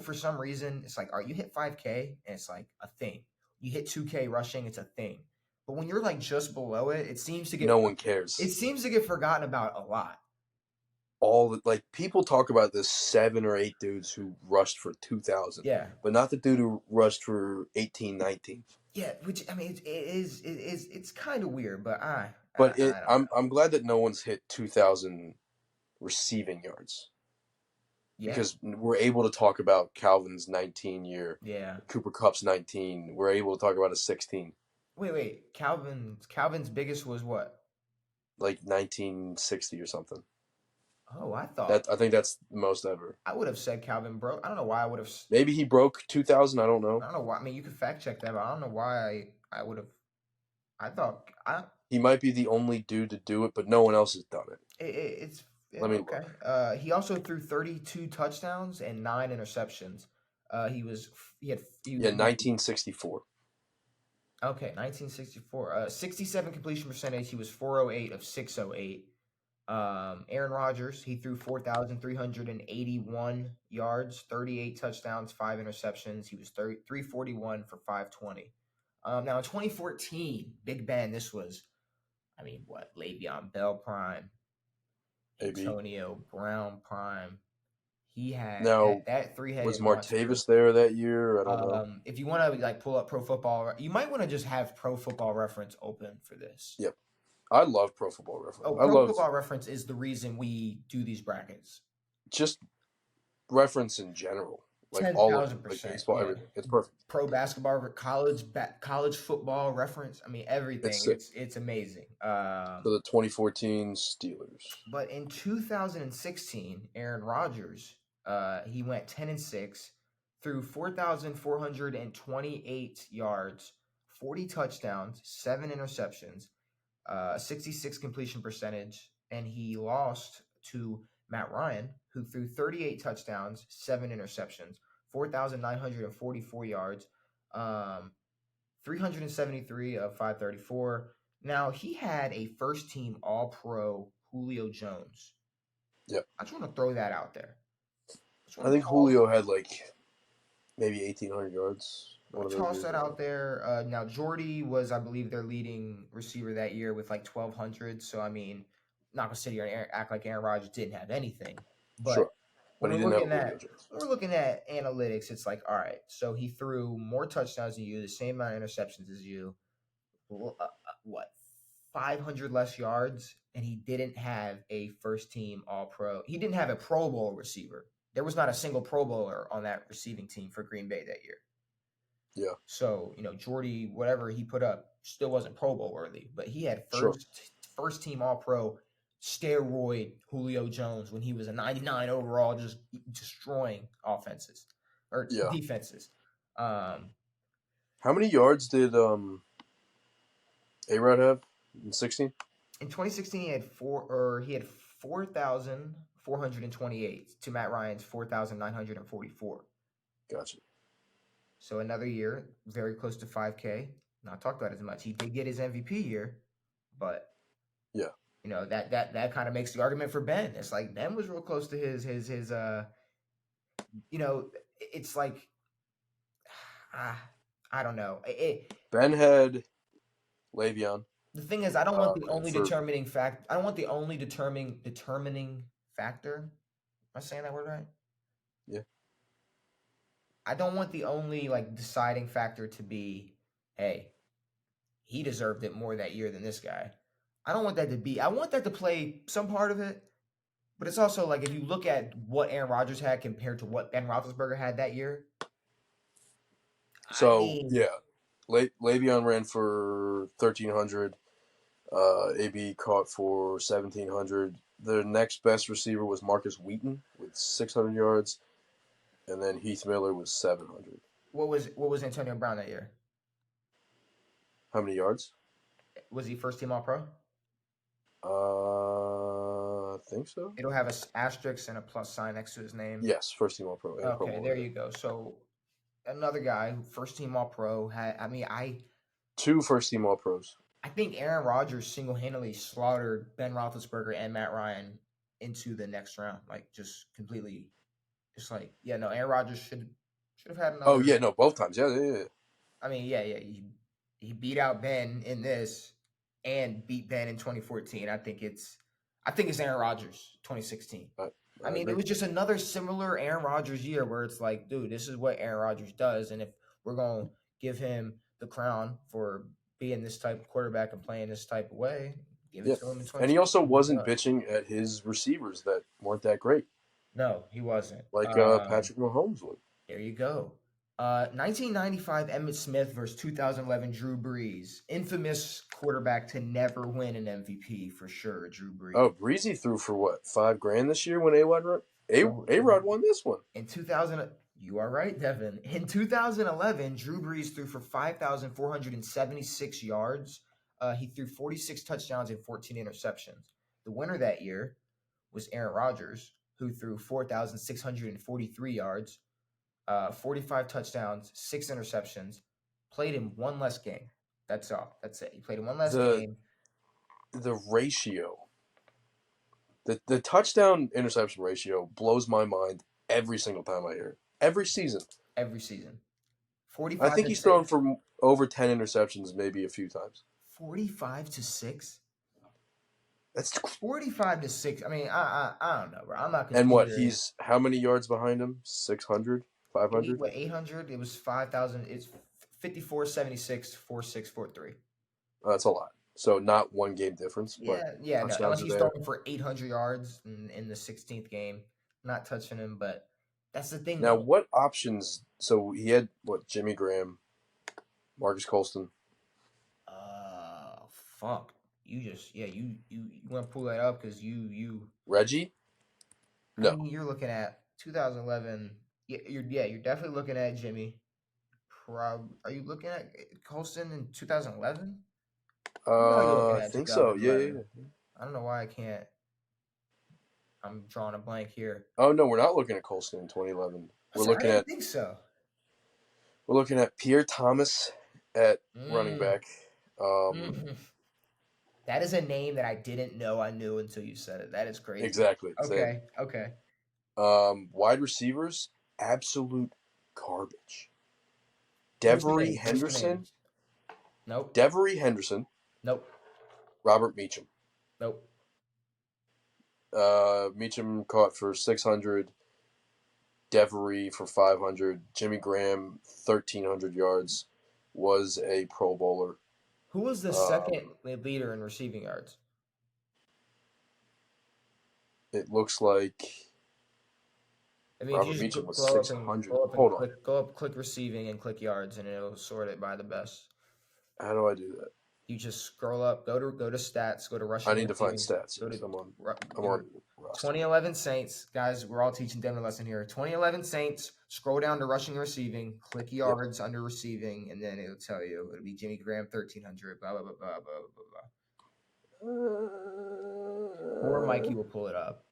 for some reason it's like, all right, you hit 5K and it's like a thing. You hit 2K rushing, it's a thing. But when you're like just below it, No one cares. it seems to get forgotten about a lot. Like people talk about this 7 or 8 dudes who rushed for 2,000, Yeah. but not the dude who rushed for 18, 19. Yeah, which I mean it's kind of weird, but I But don't know. I'm glad that no one's hit 2,000 receiving yards Yeah. because we're able to talk about Calvin's 19 year, Yeah. Cooper Kupp's 19. We're able to talk about a 16, Wait. Calvin's biggest was what? like 1960 or something. Oh, I think that's the most ever. I would have said Calvin broke. I don't know why I would have. Maybe he broke 2,000. I don't know. I don't know why. I mean, you could fact check that, but I don't know why I would have. I thought He might be the only dude to do it, but no one else has done it. it's Let me okay. look. He also threw 32 touchdowns and 9 interceptions. He had 1964. Okay, 1964. 67 completion percentage. He was 408 of 608. Aaron Rodgers, he threw 4,381 yards, 38 touchdowns, 5 interceptions. He was 341 for 520. Now in 2014, Big Ben, this was, I mean, what, Le'Veon Bell prime, AB. Antonio Brown prime. He had Now, that was three-headed monster. Martavis there that year? I don't know. If you want to like pull up Pro Football, you might want to just have Pro Football Reference open for this. Yep. I love Pro Football Reference. Oh, I Pro love Football Reference is the reason we do these brackets. just reference in general. Like all of it. Like 10,000%. baseball, Yeah. everything. It's perfect. Pro basketball, college football reference. I mean, It's everything. sick. It's amazing. So the 2014 Steelers. But in 2016, Aaron Rodgers, he went 10-6, threw 4,428 yards, 40 touchdowns, 7 interceptions, 66 completion percentage, and he lost to Matt Ryan, who threw 38 touchdowns, 7 interceptions, 4,944 yards, 373 of 534. Now, he had a first team All Pro Julio Jones. Yep. I just want to throw that out there. I think Julio had like maybe 1,800 yards. One of those Toss years. that out there. Now, Jordy was, I believe, their leading receiver that year with like 1,200. So, I mean, not going to sit here and act like Aaron Rodgers didn't have anything. But Sure. when But he we're didn't have looking Julio at Jones. when we're looking at analytics, it's like, all right, so he threw more touchdowns than you, the same amount of interceptions as you, what, 500 less yards, and he didn't have a first team All Pro. He didn't have a Pro Bowl receiver. There was not a single Pro Bowler on that receiving team for Green Bay that year. Yeah. So, Jordy, whatever he put up, still wasn't Pro Bowl worthy, but he had Sure. first team All Pro steroid Julio Jones when he was a 99 overall, just destroying offenses or defenses. How many yards did A-Rod have in 16? In 2016, he had 4,428 to Matt Ryan's 4,944. Gotcha. So another year, very close to 5K. Not talked about as much. He did get his MVP year, but yeah, that kind of makes the argument for Ben. It's like Ben was real close to his it's like I don't know. Ben had Le'Veon. The thing is, I don't want the only determining fact. I don't want the only determining factor. Am I saying that word right? Yeah. I don't want the only deciding factor to be, hey, he deserved it more that year than this guy. I don't want that to be. I want that to play some part of it, but it's also like if you look at what Aaron Rodgers had compared to what Ben Roethlisberger had that year. So Le'Veon ran for 1,300. AB caught for 1,700. The next best receiver was Marcus Wheaton with 600 yards, and then Heath Miller was 700. What was Antonio Brown that year? How many yards? Was he first team All Pro? I think so. It'll have an asterisk and a plus sign next to his name. Yes, first team All Pro. Okay, there you go. So another guy who first team All Pro had. I mean, two first team All Pros. I think Aaron Rodgers single-handedly slaughtered Ben Roethlisberger and Matt Ryan into the next round, just completely. Just Aaron Rodgers should have had another. Oh yeah, no, both times, yeah. I mean, yeah, he beat out Ben in this, and beat Ben in 2014. I think it's Aaron Rodgers 2016. I mean, it was just another similar Aaron Rodgers year where it's like, dude, this is what Aaron Rodgers does, and if we're gonna give him the crown for being this type of quarterback and playing this type of way, give it to him in 2016. And he also wasn't bitching at his receivers that weren't that great. No, he wasn't. Like Patrick Mahomes would. There you go. 1995 Emmitt Smith versus 2011 Drew Brees. Infamous quarterback to never win an MVP for sure, Drew Brees. Oh, Breezy threw for what, $5,000 this year when A-Rod won this one. In 2000, you are right, Devin. In 2011, Drew Brees threw for 5,476 yards. He threw 46 touchdowns and 14 interceptions. The winner that year was Aaron Rodgers, who threw 4,643 yards, 45 touchdowns, 6 interceptions, played in one less game. That's all. That's it. He played in one less game. The ratio, the touchdown interception ratio blows my mind every single time I hear it. Every season. 45. I think he's thrown for over 10 interceptions maybe a few times. 45-6? That's 45 to 6. I mean, I don't know, bro. I'm not and what? considering. He's how many yards behind him? 600, 500? 800? It was 5,000. It's 54, 76, 46, 43. That's a lot. So not one game difference, but Yeah, no. touchdowns Unless are he's there. throwing for 800 yards in the 16th game, not touching him. But that's the thing, Now, though. what options? So he had what? Jimmy Graham, Marcus Colston. Fuck. You want to pull that up because you. Reggie? I No. mean, you're looking at 2011. You're definitely looking at Jimmy. Are you looking at Colston in 2011? You know you're looking I at think so. Yeah, yeah, 2011. yeah. I don't know why I can't. I'm drawing a blank here. Oh no, we're not looking at Colston in 2011. I said I didn't think so. We're looking at Pierre Thomas at running Mm. back. Mhm. That is a name that I didn't know I knew until you said it. That is crazy. Exactly. Same. Okay. Wide receivers, absolute garbage. What's the Devery name? What's the Henderson. names? Nope. Devery Henderson. Nope. Robert Meacham. Nope. Meacham caught for 600. Devery for 500. Jimmy Graham 1,300 yards. Was a Pro Bowler. Who was the second leader in receiving yards? It looks like I mean, if you Robert just Meacham was go up 600. go up and Hold on. click receiving and click yards, and it'll sort it by the best. How do I do that? You just scroll up, go to stats, go to rushing. I need to find receiving, stats. Go Yes, to I'm on roster. 2011 Saints, guys. We're all teaching Devin a lesson here. 2011 Saints. Scroll down to rushing and receiving. Click yards under receiving, and then it'll tell you it'll be Jimmy Graham 1,300. Blah blah blah blah blah blah blah. Or Mikey will pull it up.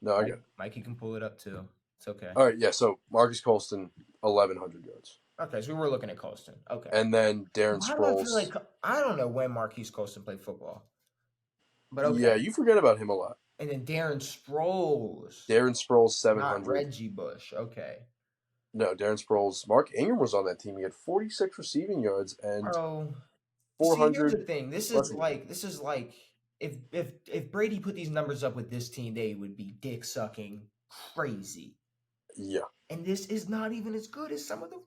No, I got it. Mikey can pull it up too. It's okay. All right, yeah. So Marcus Colston, 1,100 yards. Okay, so we were looking at Colston. Okay. And then Darren Why do I feel Sproles. like I don't know when Marquise Colston played football, but okay. Yeah, you forget about him a lot. And then Darren Sproles. Darren Sproles, Not 700. Reggie Bush. Okay. No, Darren Sproles. Mark Ingram was on that team. He had 46 receiving yards and Bro, 400. See, here's the thing. This is like if Brady put these numbers up with this team, they would be dick sucking crazy. Yeah. And this is not even as good as some of the.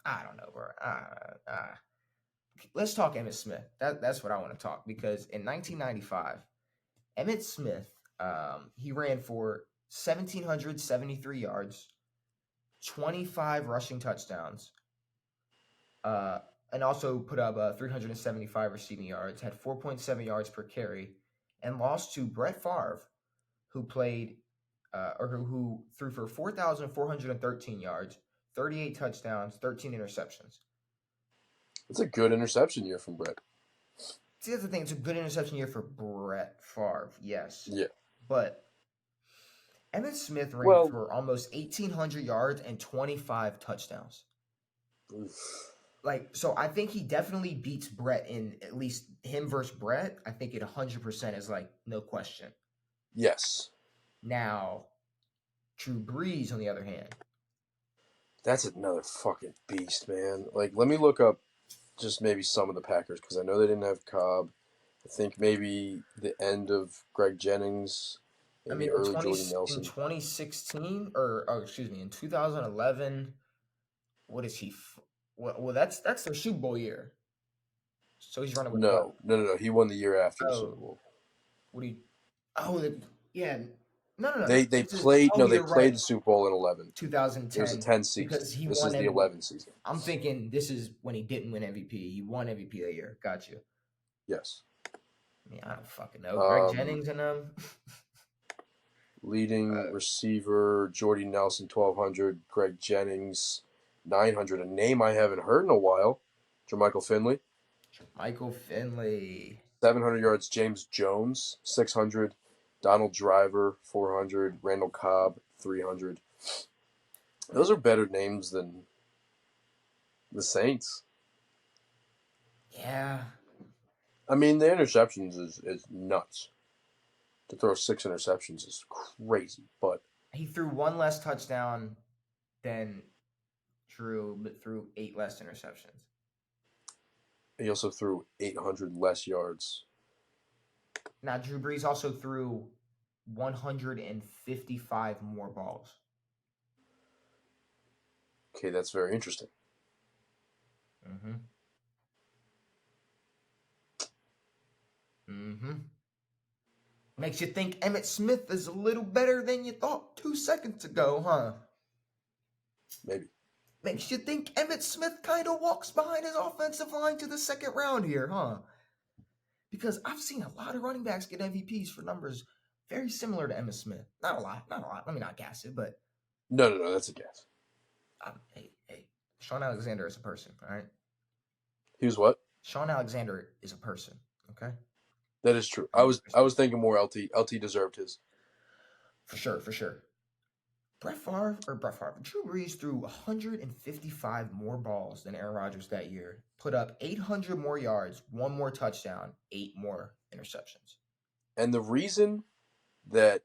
I don't know, bro. Let's talk Emmitt Smith. That's what I want to talk because in 1995, Emmitt Smith, he ran for 1,773 yards, 25 rushing touchdowns, and also put up 375 receiving yards, had 4.7 yards per carry, and lost to Brett Favre, who played who threw for 4,413 yards, 38 touchdowns, 13 interceptions. It's a good interception year from Brett. See, that's the thing. It's a good interception year for Brett Favre, yes. Yeah. But Emmitt Smith ran for almost 1,800 yards and 25 touchdowns. Oof. So I think he definitely beats Brett in at least him versus Brett. I think it 100% is no question. Yes. Now, Drew Brees, on the other hand. That's another fucking beast, man. Let me look up just maybe some of the Packers because I know they didn't have Cobb. I think maybe the end of Greg Jennings, maybe early Jordy Nelson. In 2016, in 2011, what is he? Well, that's their Super Bowl year. So he's running with No. He won the year after the Super Bowl. What do you? Oh, yeah. No. They played the Super Bowl in 11. 2010. It was a 10 season. Because this is the 11 season. I'm thinking this is when he didn't win MVP. He won MVP that year. Got you. Yes. I mean, I don't fucking know. Greg Jennings and leading receiver Jordy Nelson 1,200. Greg Jennings 900. A name I haven't heard in a while. Jermichael Finley. 700 yards. James Jones 600. Donald Driver 400. Randall Cobb 300. Those are better names than the Saints. Yeah. I mean, the interceptions is nuts. To throw 6 interceptions is crazy, but he threw one less touchdown than Drew, but threw 8 less interceptions. He also threw 800 less yards. Now, Drew Brees also threw 155 more balls. Okay, that's very interesting. Mm-hmm. Mm-hmm. Makes you think Emmitt Smith is a little better than you thought 2 seconds ago, huh? Maybe. Makes you think Emmitt Smith kind of walks behind his offensive line to the second round here, huh? Because I've seen a lot of running backs get MVPs for numbers very similar to Emmitt Smith. Not a lot. Let me not gas it, but No, that's a guess. hey, Sean Alexander is a person, all right? He was what? Sean Alexander is a person, okay? That is true. I was thinking more LT. LT deserved his. For sure. Brett Favre, Drew Brees threw 155 more balls than Aaron Rodgers that year, put up 800 more yards, 1 more touchdown, 8 more interceptions. And the reason that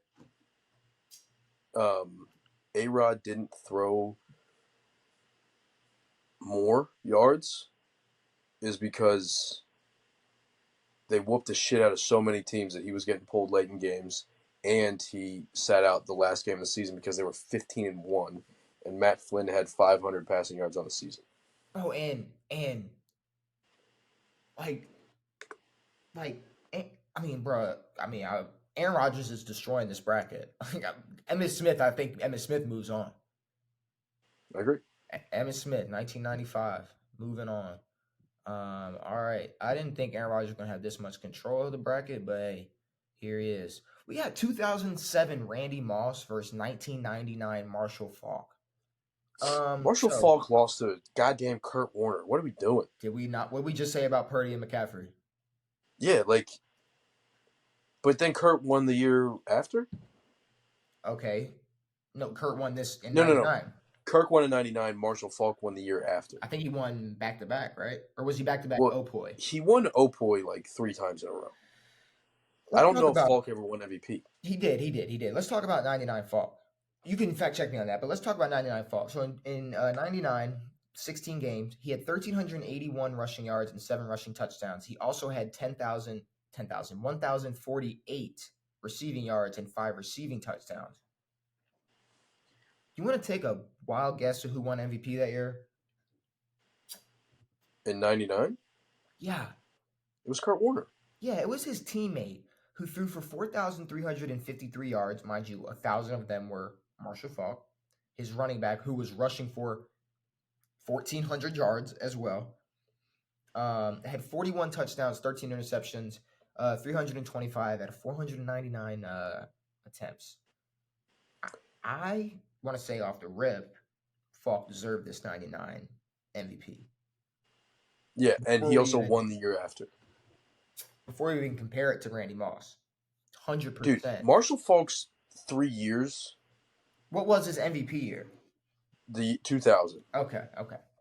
A-Rod didn't throw more yards is because they whooped the shit out of so many teams that he was getting pulled late in games, and he sat out the last game of the season because they were 15-1, and Matt Flynn had 500 passing yards on the season. Oh, and like, I mean, bro, Aaron Rodgers is destroying this bracket. Emmitt Smith, I think Emmitt Smith moves on. I agree. Emmitt Smith, 1995, moving on. All right. I didn't think Aaron Rodgers was going to have this much control of the bracket, but hey, here he is. We got 2007 Randy Moss versus 1999 Marshall Faulk. Marshall Faulk lost to goddamn Kurt Warner. What are we doing? Did we not? What did we just say about Purdy and McCaffrey? Yeah, but then Kurt won the year after? Okay. No, Kurt won this in No. 99. Kirk won in 99. Marshall Faulk won the year after. I think he won back-to-back, right? Or was he back-to-back Opoy? He won Opoy like 3 times in a row. I don't know if Faulk ever won MVP. He did. Let's talk about 99 Faulk. You can fact check me on that, but let's talk about 99 Faulk. So in 99, 16 games, he had 1,381 rushing yards and 7 rushing touchdowns. He also had 1,048 receiving yards and 5 receiving touchdowns. You want to take a wild guess of who won MVP that year? In 99? Yeah. It was Kurt Warner. Yeah, it was his teammate who threw for 4,353 yards. Mind you, 1,000 of them were Marshall Faulk. His running back, who was rushing for 1,400 yards as well. Had 41 touchdowns, 13 interceptions, 325 out of 499 attempts. I want to say off the rip, Faulk deserved this 99 MVP. Yeah, and he also won the year after. Before you even compare it to Randy Moss. 100%. Dude, Marshall Faulk's 3 years. What was his MVP year? The 2000. Okay.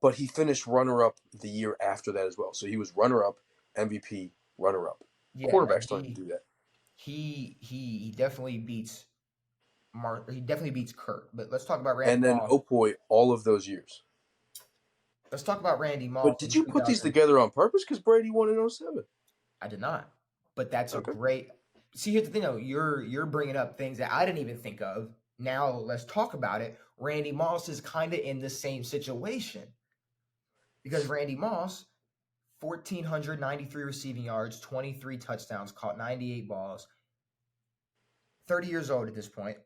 But he finished runner-up the year after that as well. So he was runner-up, MVP, runner-up. Yeah, quarterback's starting to do that. He definitely beats he definitely beats Kurt. But let's talk about Randy Moss. And then Moss. Opoy all of those years. Let's talk about Randy Moss. But did you put these together on purpose? Because Brady won in 07. I did not. But that's a great... See, here's the thing, though. You're bringing up things that I didn't even think of. Now, let's talk about it. Randy Moss is kind of in the same situation. Because Randy Moss, 1,493 receiving yards, 23 touchdowns, caught 98 balls. 30 years old at this point.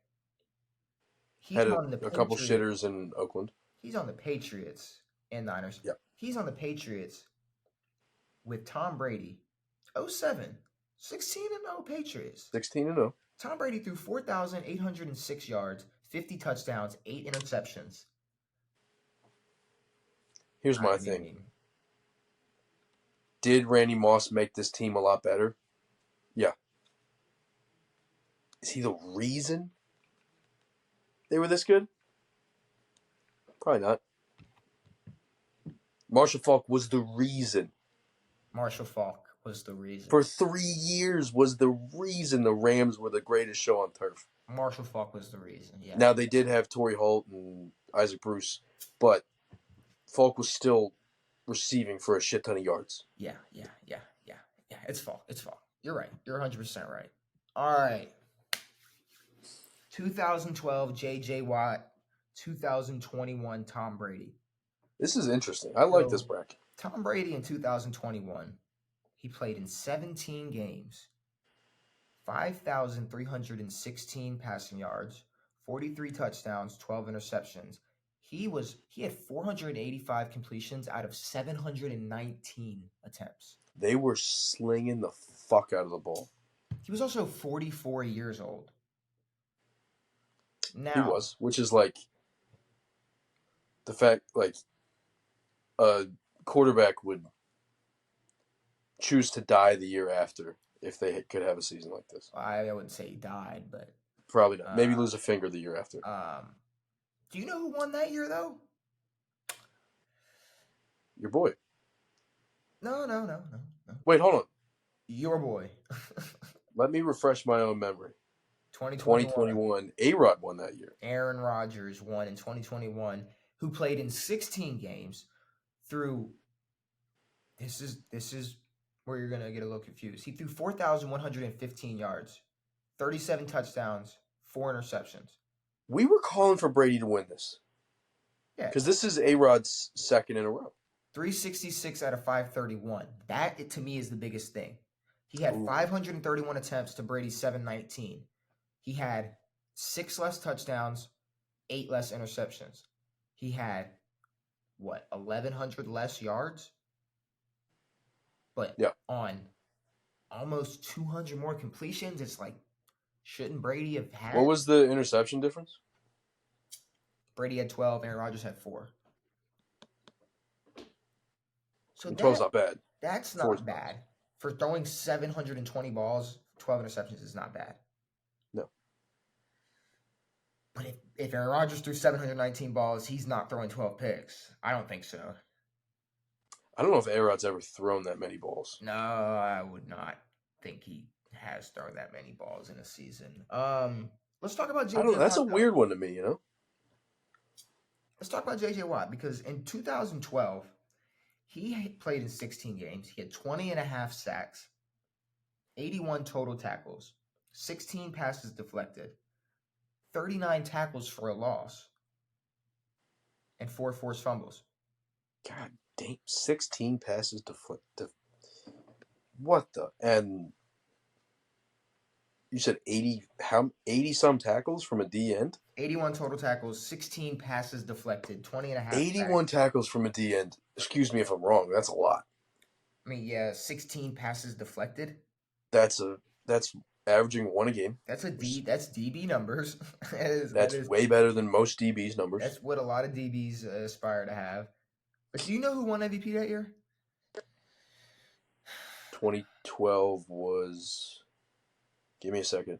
He's had a couple shitters in Oakland. He's on the Patriots and Niners. Yep. He's on the Patriots with Tom Brady. 07. 16-0 Patriots. 16-0. Tom Brady threw 4,806 yards, 50 touchdowns, 8 interceptions. Here's my thing. Did Randy Moss make this team a lot better? Yeah. Is he the reason they were this good? Probably not. Marshall Faulk was the reason. Marshall Faulk was the reason. For 3 years was the reason the Rams were the greatest show on turf. Marshall Faulk was the reason, yeah. Now, they did have Torrey Holt and Isaac Bruce, but Faulk was still receiving for a shit ton of yards. Yeah. It's Faulk. You're right. You're 100% right. All right. 2012 J.J. Watt. 2021 Tom Brady. This is interesting. I like this So bracket. Tom Brady in 2021, he played in 17 games, 5,316 passing yards, 43 touchdowns, 12 interceptions. He had 485 completions out of 719 attempts. They were slinging the fuck out of the ball. He was also 44 years old. Now, He was, which is like the fact like a quarterback would choose to die the year after if they could have a season like this. I wouldn't say he died, but Probably not. Maybe lose a finger the year after. Do you know who won that year though? Your boy. No. Wait, hold on. Your boy. Let me refresh my own memory. 2021. 2021, A-Rod won that year. Aaron Rodgers won in 2021, who played in 16 games through. This is where you're gonna get a little confused. He threw 4,115 yards, 37 touchdowns, 4 interceptions. We were calling for Brady to win this. Yeah, because this is A-Rod's second in a row. 366 out of 531. That to me is the biggest thing. He had 531 attempts to Brady's 719. He had 6 less touchdowns, 8 less interceptions. He had, 1,100 less yards? But on almost 200 more completions, it's like, shouldn't Brady have had? What was the interception difference? Brady had 12, Aaron Rodgers had 4. So 12's not bad. That's not bad. For throwing 720 balls, 12 interceptions is not bad. No. But if Aaron Rodgers threw 719 balls, he's not throwing 12 picks. I don't think so. I don't know if A-Rod's ever thrown that many balls. No, I would not think he has thrown that many balls in a season. Let's talk about J.J. I don't know. That's Watt, a weird one to me, you know? Let's talk about J.J. Watt, because in 2012, he played in 16 games. He had 20 and a half sacks, 81 total tackles, 16 passes deflected, 39 tackles for a loss, and 4 forced fumbles. God damn, 16 passes deflected. What the? And you said 80 some tackles from a D end? 81 total tackles, 16 passes deflected, 20 and a half 81 tackles from a D end. Excuse me if I'm wrong. That's a lot. I mean, yeah, 16 passes deflected. That's averaging 1 a game. That's DB numbers. That's way better than most DB's numbers. That's what a lot of DBs aspire to have. But do you know who won MVP that year? 2012 was... Give me a second.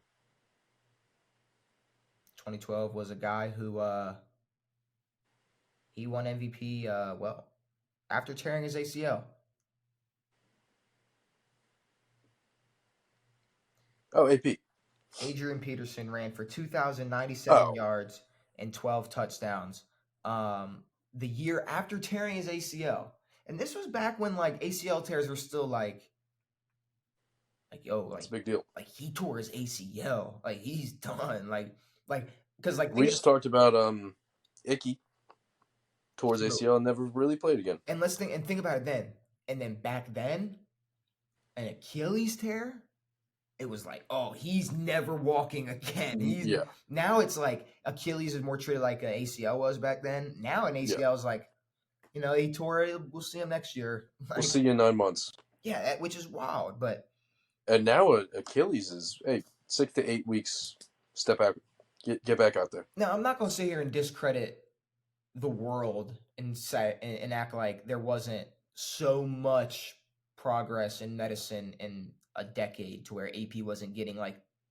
2012 was a guy who he won MVP after tearing his ACL. Oh, AP. Adrian Peterson ran for 2,097 yards and 12 touchdowns. The year after tearing his ACL. And this was back when ACL tears were still it's a big deal. He tore his ACL. He's done. We just talked about Icky tore his ACL and never really played again. And think about it then. And then back then, an Achilles tear, it was he's never walking again. Now it's Achilles is more treated like an ACL was back then. Now an ACL is he tore it. We'll see him next year. We'll see you in 9 months. Yeah, which is wild. And now Achilles is 6 to 8 weeks. Step out, get back out there. Now I'm not gonna sit here and discredit the world and say and act like there wasn't so much progress in medicine in a decade to where AP wasn't getting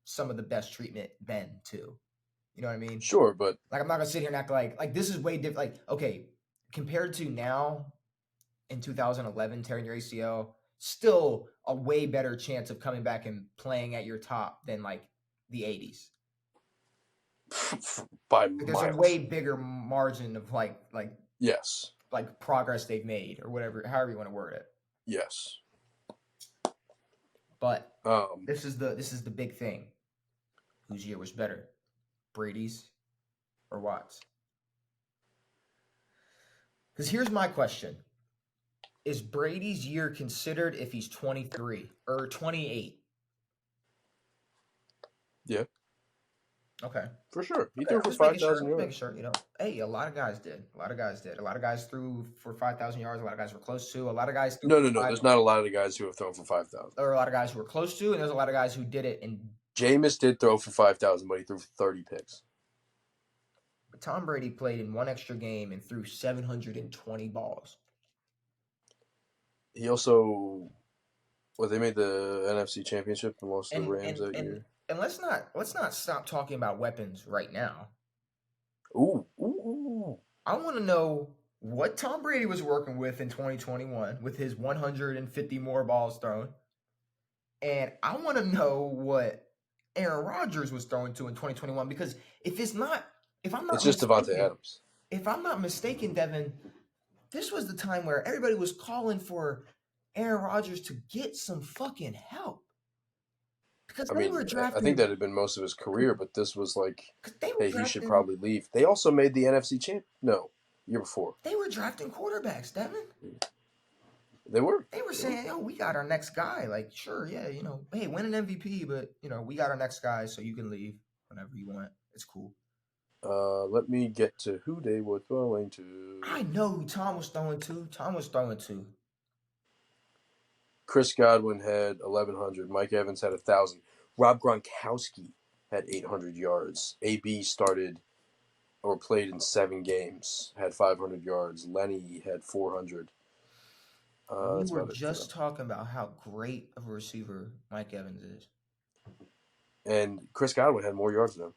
some of the best treatment then too. You know what I mean? Sure, but I'm not gonna sit here and act like this is way different. Okay, compared to now in 2011 tearing your ACL, still a way better chance of coming back and playing at your top than the 80s. By There's a way bigger margin of yes, progress they've made or whatever, however you want to word it. Yes. But Um, this is the big thing. Whose year was better, Brady's or Watt's? Because here's my question: is Brady's year considered if he's 23 or 28? yeah, Okay. for sure. He Okay, threw I'm for just making sure. 5,000 I'm just making yards. sure. Hey, a lot of guys did. A lot of guys did. A lot of guys threw for 5,000 yards. A lot of guys were close to. A lot of guys threw No, for no, no. five. There's not a lot of the guys who have thrown for 5,000. There were a lot of guys who were close to, and there's a lot of guys who did it. And Jameis did throw for 5,000, but he threw for 30 picks. Tom Brady played in one extra game and threw 720 balls. He also, they made the NFC Championship and lost to the And Rams and that and year. and let's not stop talking about weapons right now. Ooh. I want to know what Tom Brady was working with in 2021 with his 150 more balls thrown. And I want to know what Aaron Rodgers was throwing to in 2021 because if I'm not It's just Devontae mistaken, Adams. if I'm not mistaken, Devin, this was the time where everybody was calling for Aaron Rodgers to get some fucking help because I they mean, were I think drafting. that had been most of his career, but this was like, Because they were hey, he should drafting. probably leave. They also made the NFC champ. No, year before. They were drafting quarterbacks, Devin. They were. They were saying, "Oh, we got our next guy." Like, sure, yeah, hey, win an MVP, but we got our next guy, so you can leave whenever you want. It's cool. Let me get to who they were throwing to. I know who Tom was throwing to. Tom was throwing to. Chris Godwin had 1,100. Mike Evans had 1,000. Rob Gronkowski had 800 yards. AB started or played in 7 games, had 500 yards. Lenny had 400. We That's were about it for just them. talking about how great of a receiver Mike Evans is. And Chris Godwin had more yards than him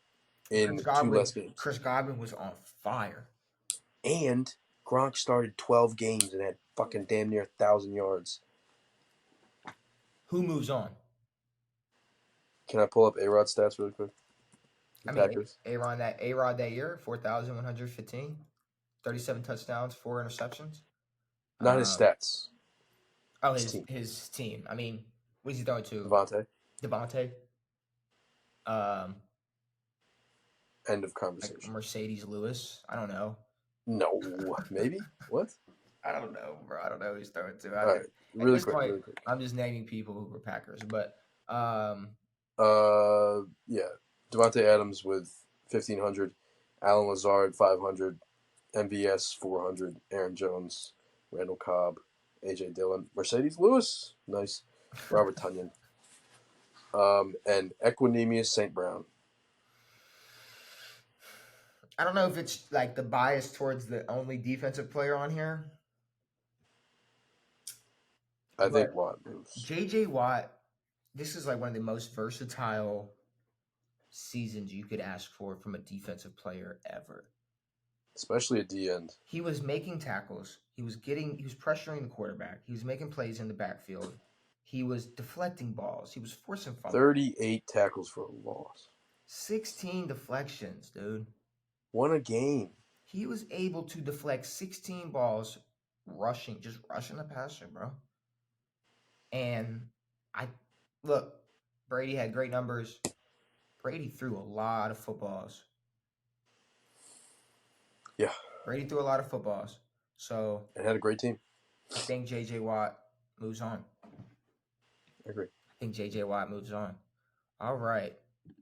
in 2 less games. Chris Godwin was on fire. And Gronk started 12 games and had fucking damn near 1,000 yards. Who moves on? Can I pull up A-Rod stats really quick? The Packers. A-Rod that year, 4,115, 37 touchdowns, 4 interceptions. Not his stats. Oh, His team. his team. I mean, what is he throwing to? Devontae. End of conversation. Like Mercedes Lewis. I don't know. No, maybe. What? I don't know, bro. I don't know who he's throwing to. All right, really quick. I'm just naming people who were Packers, but yeah, Devontae Adams with 1,500, Alan Lazard 500, MVS 400, Aaron Jones, Randall Cobb, AJ Dillon, Mercedes Lewis, nice, Robert Tunyon, and Equanimous St. Brown. I don't know if it's like the bias towards the only defensive player on here. I think Watt moves. JJ Watt, this is like one of the most versatile seasons you could ask for from a defensive player ever. Especially at the end. He was making tackles. He was pressuring the quarterback. He was making plays in the backfield. He was deflecting balls. He was forcing fumbles. 38 tackles for a loss. 16 deflections, dude. Won a game. He was able to deflect 16 balls, just rushing the passer, bro. And Brady had great numbers. Brady threw a lot of footballs. Yeah. Brady threw a lot of footballs. So and had a great team. I think JJ Watt moves on. I agree. I think JJ Watt moves on. All right.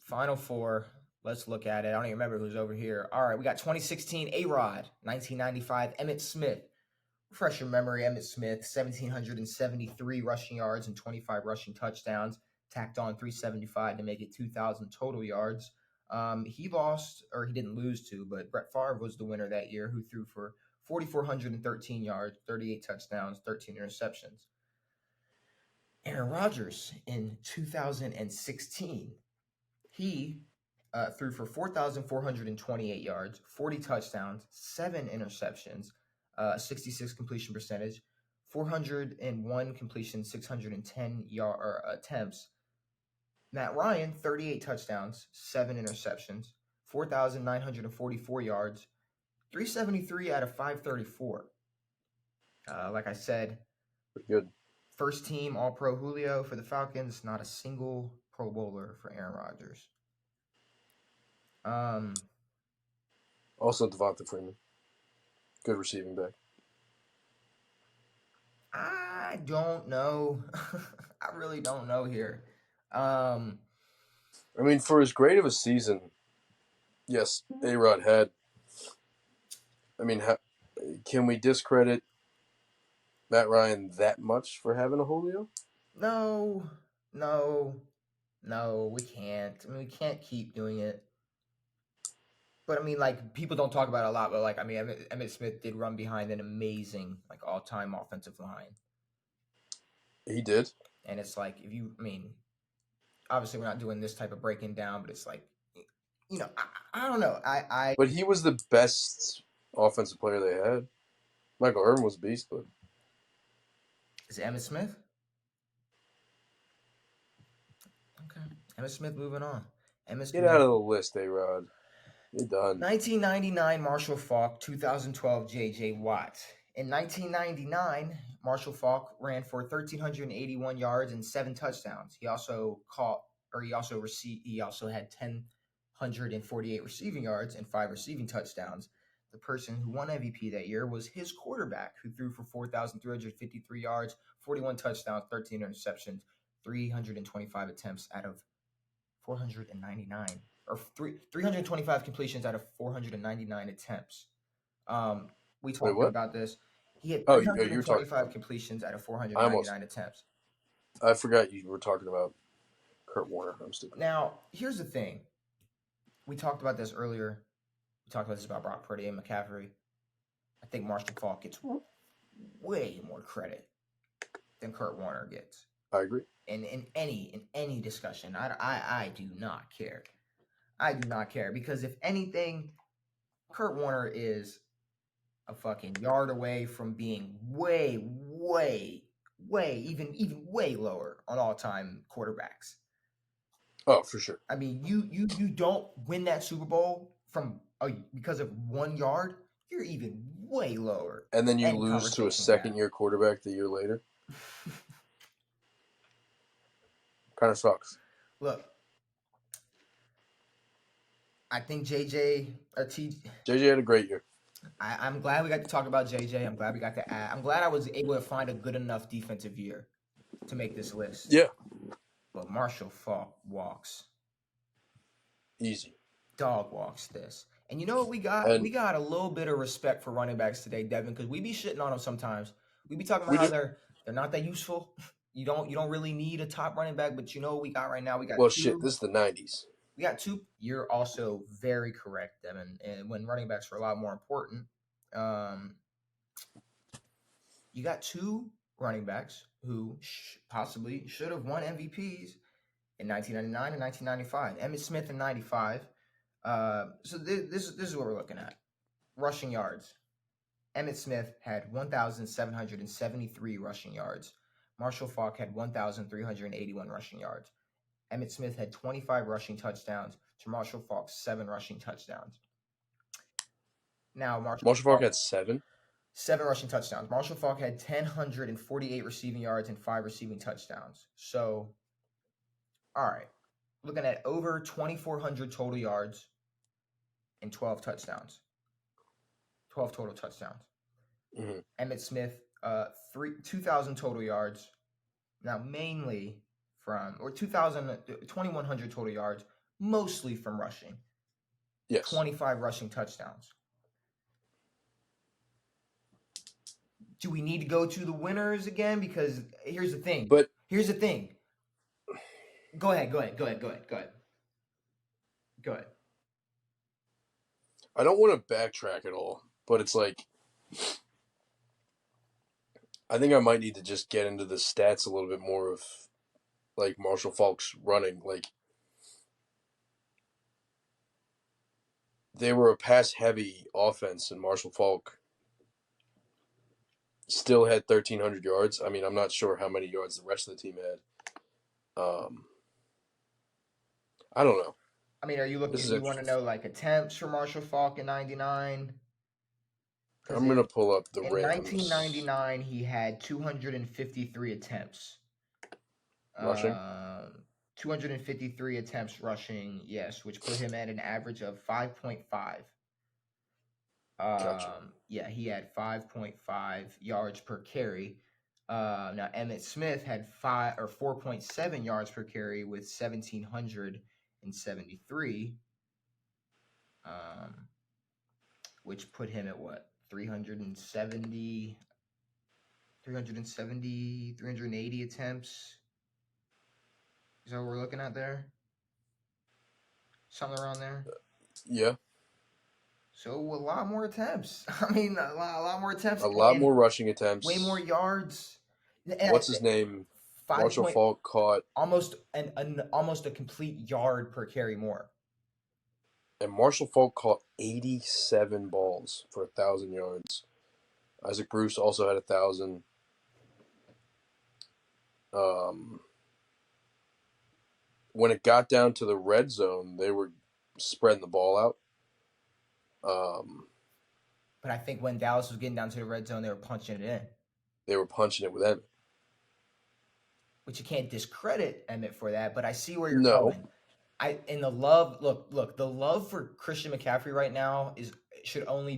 Final 4. Let's look at it. I don't even remember who's over here. All right. We got 2016 A-Rod, 1995 Emmitt Smith. Refresh your memory. Emmitt Smith, 1,773 rushing yards and 25 rushing touchdowns. Tacked on 375 to make it 2,000 total yards. He didn't lose to, but Brett Favre was the winner that year, who threw for 4,413 yards, 38 touchdowns, 13 interceptions. Aaron Rodgers in 2016, he threw for 4,428 yards, 40 touchdowns, 7 interceptions, 66 completion percentage, 401 completion, 610 attempts. Matt Ryan, 38 touchdowns, 7 interceptions, 4,944 yards, 373 out of 534. Like I said, pretty good. First team All Pro Julio for the Falcons. Not a single Pro Bowler for Aaron Rodgers. Also, Devonta Freeman, good receiving back. I don't know. I really don't know here. I mean, for as great of a season, yes, A-Rod had. I mean, can we discredit Matt Ryan that much for having a Julio? No, we can't. I mean, we can't keep doing it. But I mean, like, people don't talk about it a lot, but like, I mean, Emmitt Smith did run behind an amazing, like, all-time offensive line. He did. And it's like, I mean, obviously we're not doing this type of breaking down, but it's like, I don't know. But he was the best offensive player they had. Michael Irvin was a beast, but is it Emmitt Smith? Okay, Emmitt Smith moving on. Get out of the list, A-Rod. You're done. 1999 Marshall Faulk, 2012 J.J. Watt. In 1999, Marshall Faulk ran for 1,381 yards and 7 touchdowns. He also had 1,048 receiving yards and 5 receiving touchdowns. The person who won MVP that year was his quarterback, who threw for 4,353 yards, 41 touchdowns, 13 interceptions, 325 attempts out of 499, or 325 completions out of 499 attempts. We talked about this. He had you were talking 325 completions out of 499 attempts. I forgot you were talking about Kurt Warner. I'm stupid. Now, here's the thing. We talked about this earlier. We talked about this about Brock Purdy and McCaffrey. I think Marshall Faulk gets way more credit than Kurt Warner gets. I agree. In any discussion, I do not care. I do not care, because if anything, Kurt Warner is a fucking yard away from being way even way lower on all-time quarterbacks. Oh, for sure. I mean, you don't win that Super Bowl because of 1 yard, you're even way lower. And then you lose to a second-year quarterback the year later. Kind of sucks. Look, I think JJ had a great year. I'm glad we got to talk about JJ. I'm glad we got to add. I'm glad I was able to find a good enough defensive year to make this list. Yeah. But Marshall Faulk walks. Easy. Dog walks this. And you know what we got? We got a little bit of respect for running backs today, Devin, because we be shitting on them sometimes. We be talking about how they're not that useful. You don't really need a top running back, but you know what we got right now? We got shit, this is the 90s. We got 2. You're also very correct, Devin. And when running backs are a lot more important, you got 2 running backs who possibly should have won MVPs in 1999 and 1995. Emmitt Smith in 95. So this is what we're looking at. Rushing yards. Emmitt Smith had 1,773 rushing yards. Marshall Faulk had 1,381 rushing yards. Emmitt Smith had 25 rushing touchdowns to Marshall Faulk's 7 rushing touchdowns. Now, Marshall Faulk had 7? 7 rushing touchdowns. Marshall Faulk had 1,048 receiving yards and 5 receiving touchdowns. So, all right. Looking at over 2,400 total yards and 12 touchdowns. 12 total touchdowns. Mm-hmm. Emmitt Smith, 2,000 total yards. Now, mainly from, or 2,100 total yards, mostly from rushing. Yes. 25 rushing touchdowns. Do we need to go to the winners again? Because here's the thing. Go ahead. I don't want to backtrack at all, but it's like, I think I might need to just get into the stats a little bit more of, like, Marshall Faulk's running. Like, they were a pass-heavy offense, and Marshall Faulk still had 1,300 yards. I mean, I'm not sure how many yards the rest of the team had. I don't know. I mean, are you looking? You want to know like attempts for Marshall Faulk in '99? Because I'm gonna pull up the in Rams 1999 he had 253 attempts. rushing. 253 attempts rushing, yes, which put him at an average of 5.5. Gotcha. Yeah, he had 5.5 yards per carry. Now Emmett Smith had 4.7 yards per carry with 1,773, which put him at what, 370, 380 attempts. Is that what we're looking at there? Something around there. Yeah, So a lot more attempts. I mean, a lot more attempts a lot and more rushing way more attempts. yards. What's his name? Five Marshall point, Faulk caught, almost almost a complete yard per carry more. and Marshall Faulk caught 87 balls for 1,000 yards. Isaac Bruce also had 1,000. Um, when it got down to the red zone, they were spreading the ball out. But I think when Dallas was getting down to the red zone, they were punching it in. They were punching it with Emmett. Which you can't discredit Emmett for that, but I see where you're No, going. The love, look, the love for Christian McCaffrey right now should only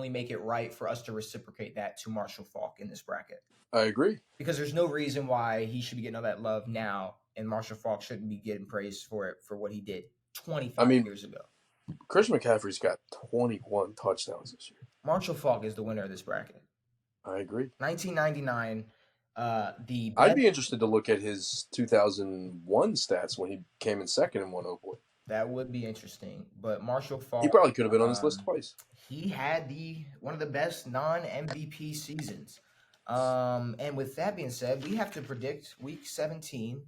make it right for us to reciprocate that to Marshall Faulk in this bracket. I agree. Because there's no reason why he should be getting all that love now, and Marshall Faulk shouldn't be getting praised for it for what he did 25 years ago. Christian McCaffrey's got 21 touchdowns this year. Marshall Faulk is the winner of this bracket. I agree. 1999, I'd be interested to look at his 2001 stats when he came in second and won Oakwood. That would be interesting, but Marshall Faulk, He probably could have been on this list twice. He had one of the best non-MVP seasons. And with that being said, we have to predict Week 17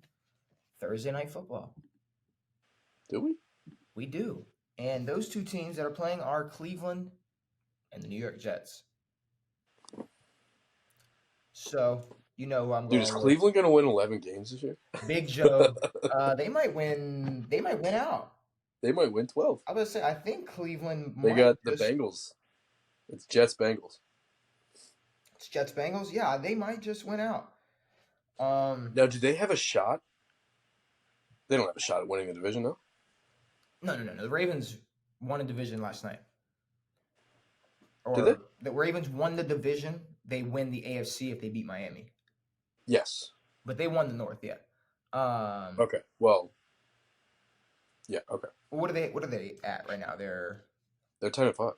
Thursday Night Football. Do we? We do. And those two teams that are playing are Cleveland and the New York Jets. So, you know who I'm going with. Dude, is with. Cleveland going to win 11 games this year? Big Joe. They might win out. They might win 12. I was going to say, I think Cleveland They got the Bengals. It's Jets-Bengals. It's Jets-Bengals? Yeah, they might just win out. Now, do they have a shot? They don't have a shot at winning the division, though? No. The Ravens won a division last night. Did they? The Ravens won the division. They win the AFC if they beat Miami. Yes. But they won the North, yeah. Okay. Well. Yeah. Okay. What are they at right now? They're 10-5.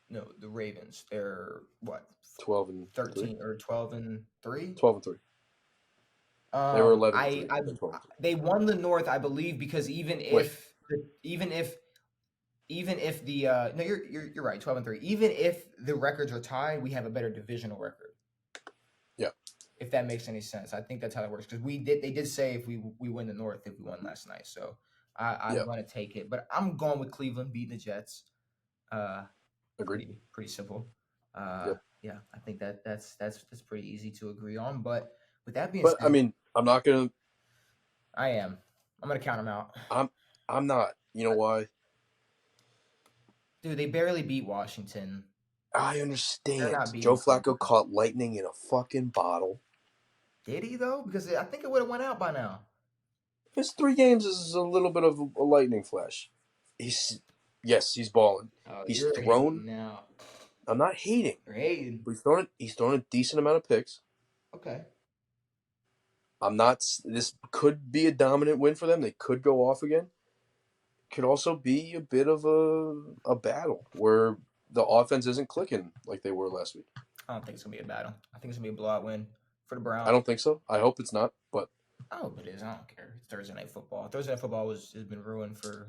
No, the Ravens. They're what? 12-13 or 12-3. 12-3. They were 11. They won the North, I believe, because even if the no, you're right, 12-3. Even if the records are tied, we have a better divisional record. Yeah. If that makes any sense, I think that's how it works. Because they did say if we win the North if we won last night, so I'm going to take it. But I'm going with Cleveland beating the Jets. Agreed. Pretty simple. Yeah, I think that's pretty easy to agree on. But with that being said, I mean, I'm not gonna. I am. I'm gonna count them out. I'm not. You know why? Dude, they barely beat Washington. I understand. Joe Flacco caught lightning in a fucking bottle. Did he though? Because I think it would have went out by now. His 3 games is a little bit of a lightning flash. He's balling. He's thrown. Now. I'm not hating. You're hating. But he's thrown a decent amount of picks. Okay. I'm not. This could be a dominant win for them. They could go off again. Could also be a bit of a battle where the offense isn't clicking like they were last week. I don't think it's gonna be a battle. I think it's gonna be a blowout win for the Browns. I don't think so. I hope it's not. But I hope it is. I don't care. It's Thursday Night Football. Thursday Night Football has been ruined for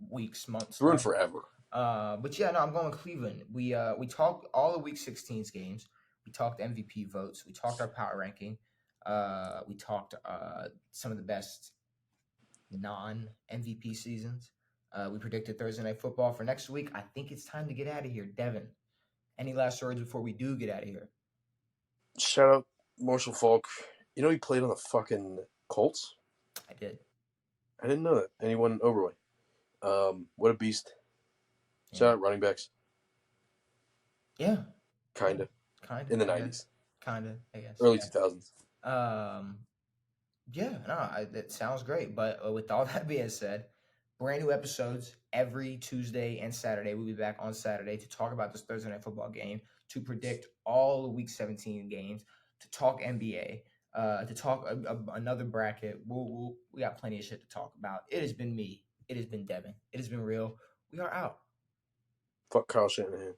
weeks, months. Ruined forever. But yeah, no, I'm going with Cleveland. We talked all the Week 16's games. We talked MVP votes. We talked our power ranking. We talked some of the best non-MVP seasons. We predicted Thursday Night Football for next week. I think it's time to get out of here. Devin, any last words before we do get out of here? Shout out Marshall Faulk. You know he played on the fucking Colts? I did. I didn't know that. Anyone Overway. What a beast. Shout out running backs. Yeah, kind of, kind in the of. I guess. 90s, Kind of. I guess. early Yeah. 2000s. Yeah. No, that sounds great. But with all that being said, brand new episodes every Tuesday and Saturday. We'll be back on Saturday to talk about this Thursday night football game, to predict all the Week 17 games, to talk NBA, to talk another bracket. We got plenty of shit to talk about. It has been me. It has been Devin. It has been real. We are out. Fuck Kyle Shanahan.